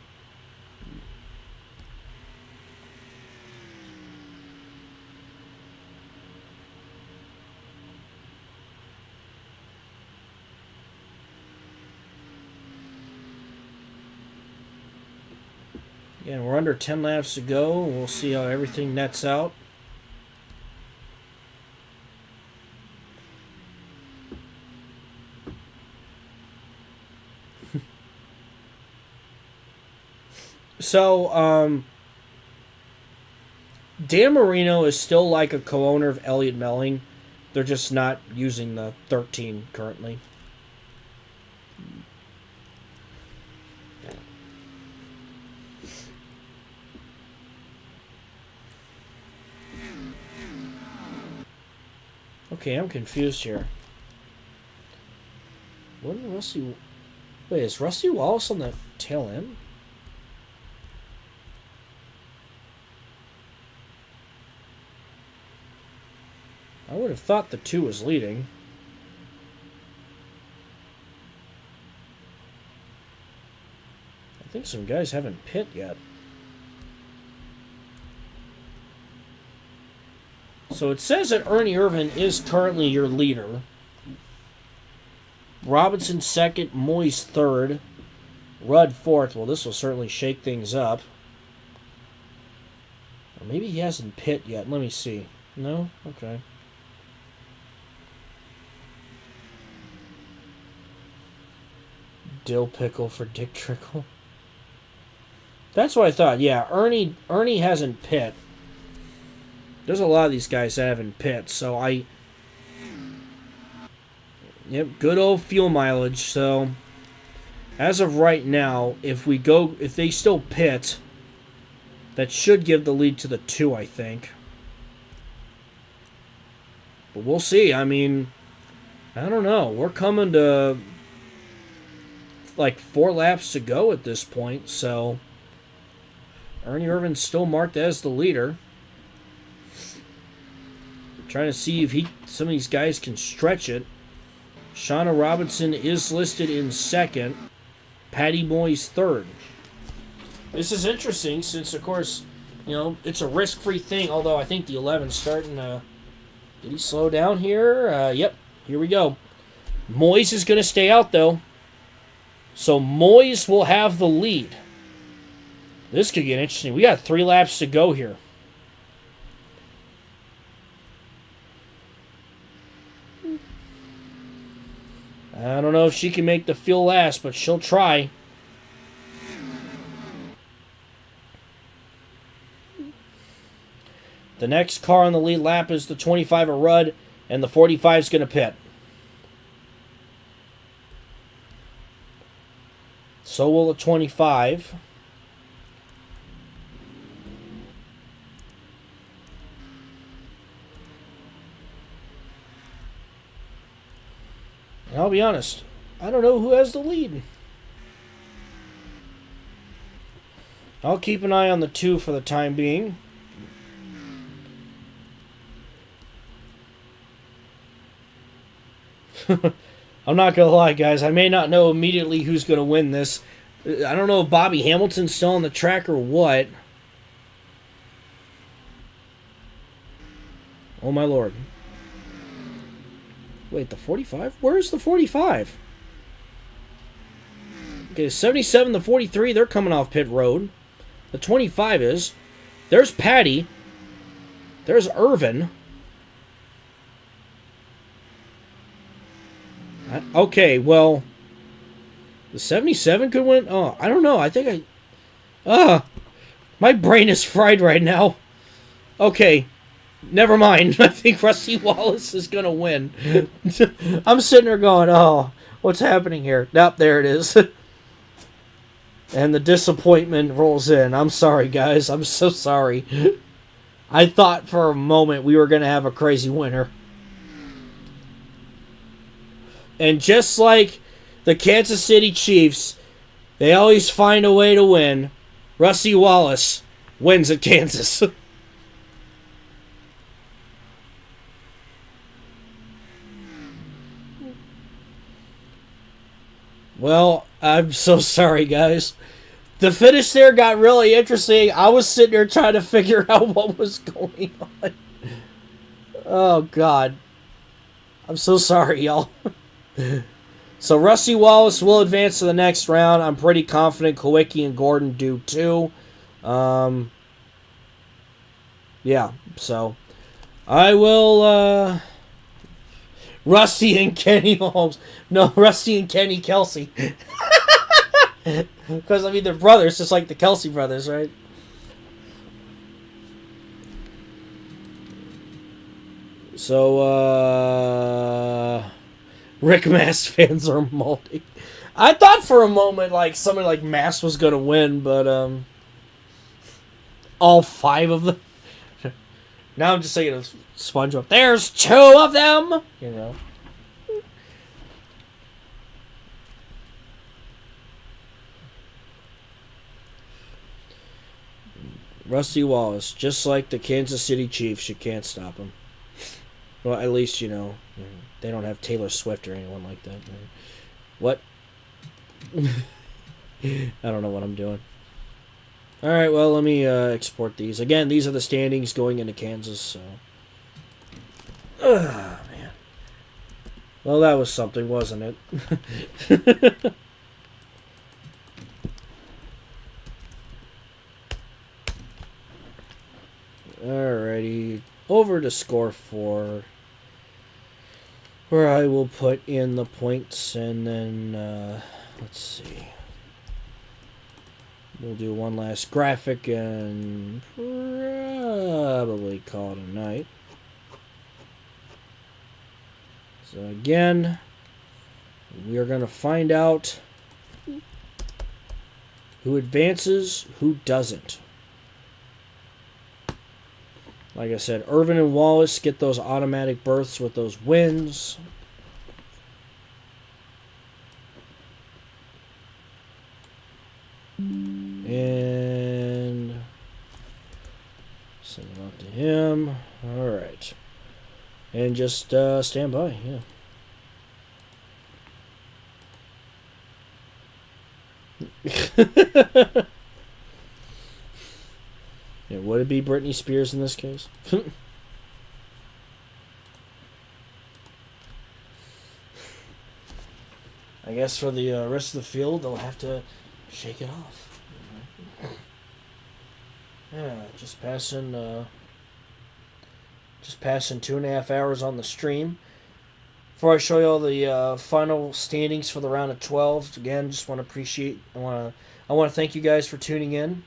A: Again, we're under 10 laps to go. We'll see how everything nets out. So, Dan Marino is still like a co-owner of Elliott Melling. They're just not using the 13 currently. Okay, I'm confused here. Wouldn't Rusty... Wait, is Rusty Wallace on the tail end? I would have thought the 2 was leading. I think some guys haven't pit yet. So it says that Ernie Irvan is currently your leader. Robinson second, Moyes third, Rudd fourth. Well, this will certainly shake things up. Or maybe he hasn't pit yet. Let me see. No? Okay. Dill pickle for Dick Trickle. That's what I thought. Yeah, Ernie hasn't pit. There's a lot of these guys that haven't pit, so Yep, good old fuel mileage. So, as of right now, if they still pit, that should give the lead to the 2, I think. But we'll see. I mean, I don't know. We're coming to like 4 laps to go at this point, so Ernie Irvan's still marked as the leader. Trying to see if some of these guys can stretch it. Shauna Robinson is listed in second. Patty Moyes third. This is interesting since, of course, it's a risk-free thing, although I think the 11's starting to... Did he slow down here? Yep, here we go. Moyes is going to stay out, though. So Moyes will have the lead. This could get interesting. We got 3 laps to go here. I don't know if she can make the fuel last, but she'll try. The next car on the lead lap is the 25 of Rudd, and the 45 is going to pit. So will the 25. And I'll be honest, I don't know who has the lead. I'll keep an eye on the 2 for the time being. I'm not going to lie, guys. I may not know immediately who's going to win this. I don't know if Bobby Hamilton's still on the track or what. Oh, my Lord. Wait, the 45? Where's the 45? Okay, 77 to 43, they're coming off pit road. The 25 is. There's Patty. There's Irvin. Okay, well, the 77 could win. Oh, I don't know. I think my brain is fried right now. Okay, never mind. I think Rusty Wallace is going to win. I'm sitting there going, oh, what's happening here? Nope, there it is. And the disappointment rolls in. I'm sorry, guys. I'm so sorry. I thought for a moment we were going to have a crazy winner. And just like the Kansas City Chiefs, they always find a way to win. Rusty Wallace wins at Kansas. Well, I'm so sorry, guys. The finish there got really interesting. I was sitting there trying to figure out what was going on. Oh, God. I'm so sorry, y'all. So Rusty Wallace will advance to the next round. I'm pretty confident Kawicki and Gordon do too. Yeah, so I will Rusty and Kenny Holmes. No, Rusty and Kenny Kelsey. Because, I mean, they're brothers, just like the Kelsey brothers, right? So, Rick Mass fans are moldy. I thought for a moment, like, somebody like Mass was going to win, but, all 5 of them. Now I'm just thinking of SpongeBob. There's 2 of them! You know. Rusty Wallace, just like the Kansas City Chiefs, you can't stop him. Well, at least, you know, they don't have Taylor Swift or anyone like that. What? I don't know what I'm doing. Alright, well, let me export these. Again, these are the standings going into Kansas, so... man. Well, that was something, wasn't it? Alrighty, over to score 4, where I will put in the points, and then, let's see. We'll do one last graphic, and probably call it a night. So again, we are going to find out who advances, who doesn't. Like I said, Irvin and Wallace get those automatic berths with those wins. And send it out to him. Alright. And just stand by, yeah. Yeah, would it be Britney Spears in this case? I guess for the rest of the field, they'll have to shake it off. Yeah, just passing 2.5 hours on the stream. Before I show you all the final standings for the round of 12, again, just want to I want to thank you guys for tuning in.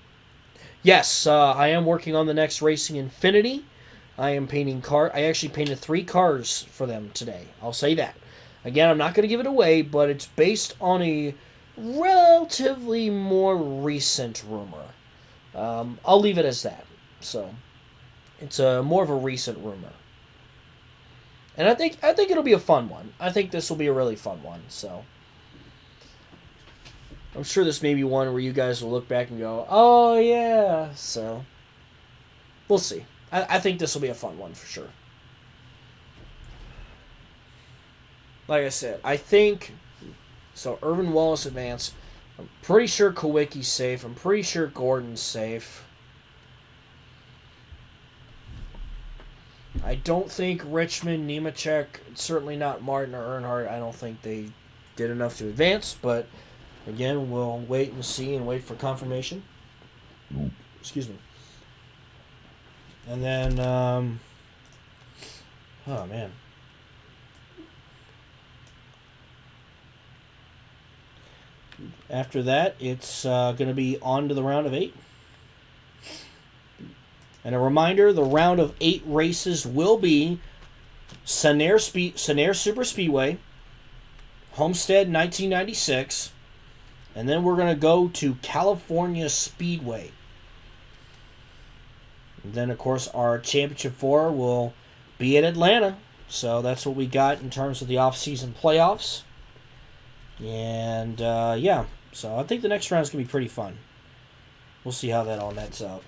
A: Yes, I am working on the next Racing Infinity. I am painting I actually painted 3 cars for them today. I'll say that. Again, I'm not going to give it away, but it's based on a relatively more recent rumor. I'll leave it as that. So, it's more of a recent rumor. And I think it'll be a fun one. I think this will be a really fun one, so... I'm sure this may be one where you guys will look back and go, oh, yeah. So, we'll see. I think this will be a fun one for sure. Like I said, I think... So, Irvin Wallace advanced. I'm pretty sure Kawicki's safe. I'm pretty sure Gordon's safe. I don't think Richmond, Nemechek, certainly not Martin or Earnhardt. I don't think they did enough to advance, but... Again, we'll wait and see and wait for confirmation. Excuse me. And then, oh man. After that, it's going to be on to the round of 8. And a reminder, the round of 8 races will be Sanair Super Speedway, Homestead 1996, and then we're going to go to California Speedway. And then, of course, our Championship 4 will be in Atlanta. So that's what we got in terms of the off-season playoffs. And, yeah. So I think the next round is going to be pretty fun. We'll see how that all nets out.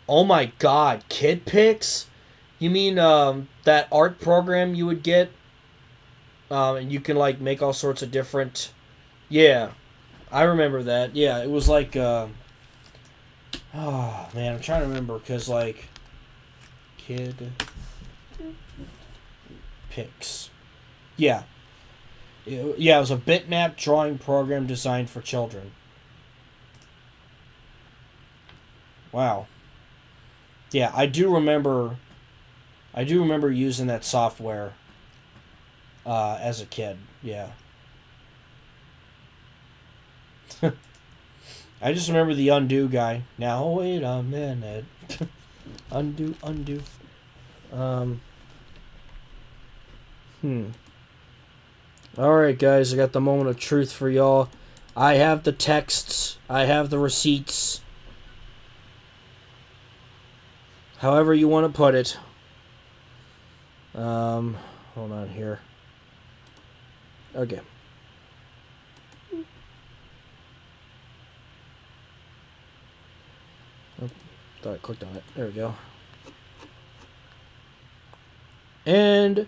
A: Oh my god, Kid Picks? You mean that art program you would get? And you can, like, make all sorts of different... Yeah, I remember that. Yeah, it was like... Oh, man, I'm trying to remember, because, like... Kid Picks. Yeah. Yeah, it was a bitmap drawing program designed for children. Wow. Yeah, I do remember using that software as a kid. Yeah. I just remember the undo guy. Now wait a minute. undo. Alright guys, I got the moment of truth for y'all. I have the texts. I have the receipts. However you want to put it. Hold on here. Okay. Oh, thought I clicked on it. There we go. And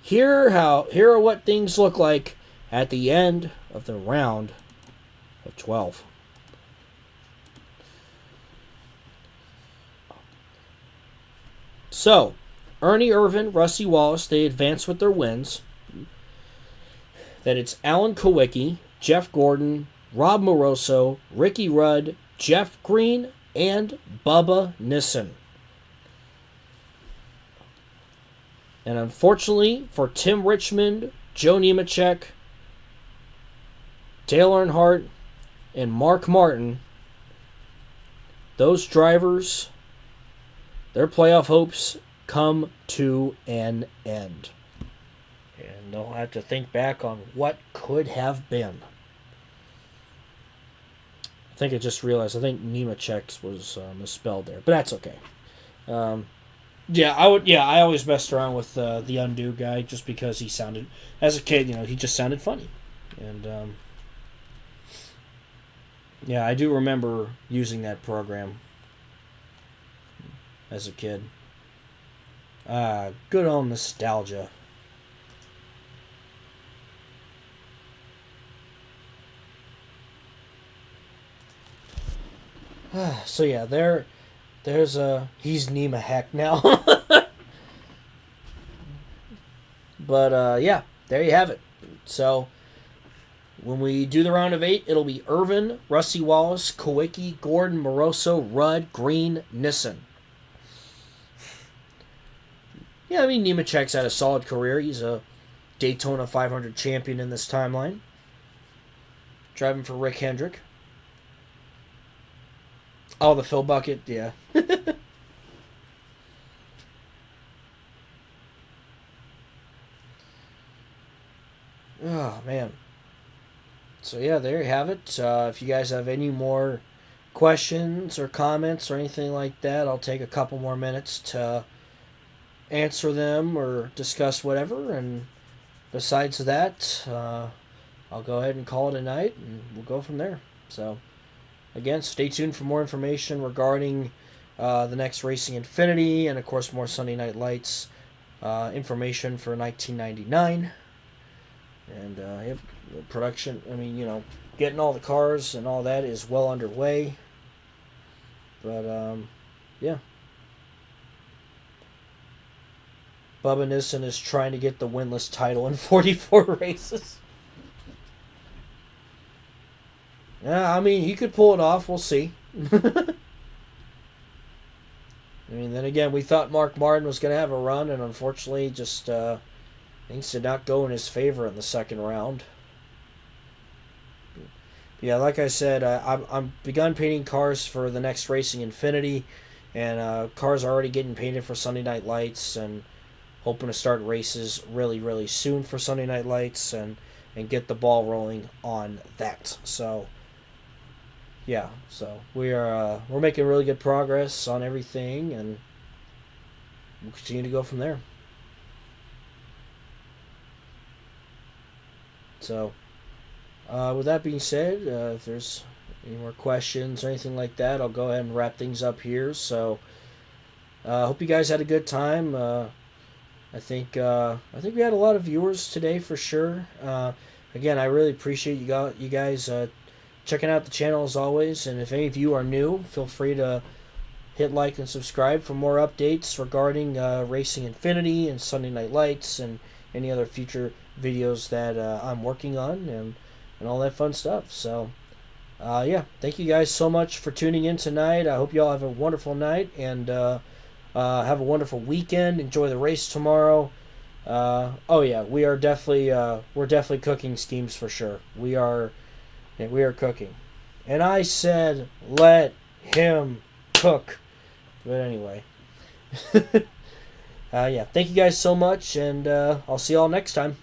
A: here are what things look like at the end of the round of 12. So, Ernie Irvan, Rusty Wallace, they advance with their wins. Then it's Alan Kowicki, Jeff Gordon, Rob Moroso, Ricky Rudd, Jeff Green, and Bubba Nissen. And unfortunately for Tim Richmond, Joe Nemechek, Dale Earnhardt, and Mark Martin, those drivers, their playoff hopes come to an end. And they'll have to think back on what could have been. I think I just realized, I think Nemechek's was misspelled there, but that's okay. I always messed around with the undo guy just because he sounded, as a kid, he just sounded funny. And, I do remember using that program as a kid. Good old nostalgia. So yeah, there's he's Nema Heck now. But yeah, there you have it. So when we do the round of 8, it'll be Irvin, Rusty Wallace, Kowicki, Gordon, Moroso, Rudd, Green, Nissen. Yeah, I mean, Nemechek's had a solid career. He's a Daytona 500 champion in this timeline. Driving for Rick Hendrick. Oh, the Phil Bucket, yeah. Oh, man. So, yeah, there you have it. If you guys have any more questions or comments or anything like that, I'll take a couple more minutes to answer them or discuss whatever. And besides that, I'll go ahead and call it a night, and we'll go from there. So, again, stay tuned for more information regarding the next Racing Infinity and, of course, more Sunday Night Lights information for 1999. And, yep, production, getting all the cars and all that is well underway. But, yeah. Bubba Nissen is trying to get the winless title in 44 races. Yeah, I mean, he could pull it off. We'll see. I mean, then again, we thought Mark Martin was going to have a run, and unfortunately, just things did not go in his favor in the second round. Yeah, like I said, I'm begun painting cars for the next Racing Infinity, and cars are already getting painted for Sunday Night Lights, and hoping to start races really, really soon for Sunday Night Lights, and get the ball rolling on that. So, yeah, so we're making really good progress on everything, and we'll continue to go from there. So, with that being said, if there's any more questions or anything like that, I'll go ahead and wrap things up here. So, hope you guys had a good time. I think we had a lot of viewers today for sure. Again, I really appreciate you guys checking out the channel as always. And if any of you are new, feel free to hit like and subscribe for more updates regarding Racing Infinity and Sunday Night Lights and any other future videos that I'm working on and all that fun stuff. So, yeah, thank you guys so much for tuning in tonight. I hope you all have a wonderful night and have a wonderful weekend. Enjoy the race tomorrow. Oh yeah, we're definitely cooking schemes for sure. We are cooking. And I said, let him cook. But anyway. Yeah, thank you guys so much, and I'll see y'all next time.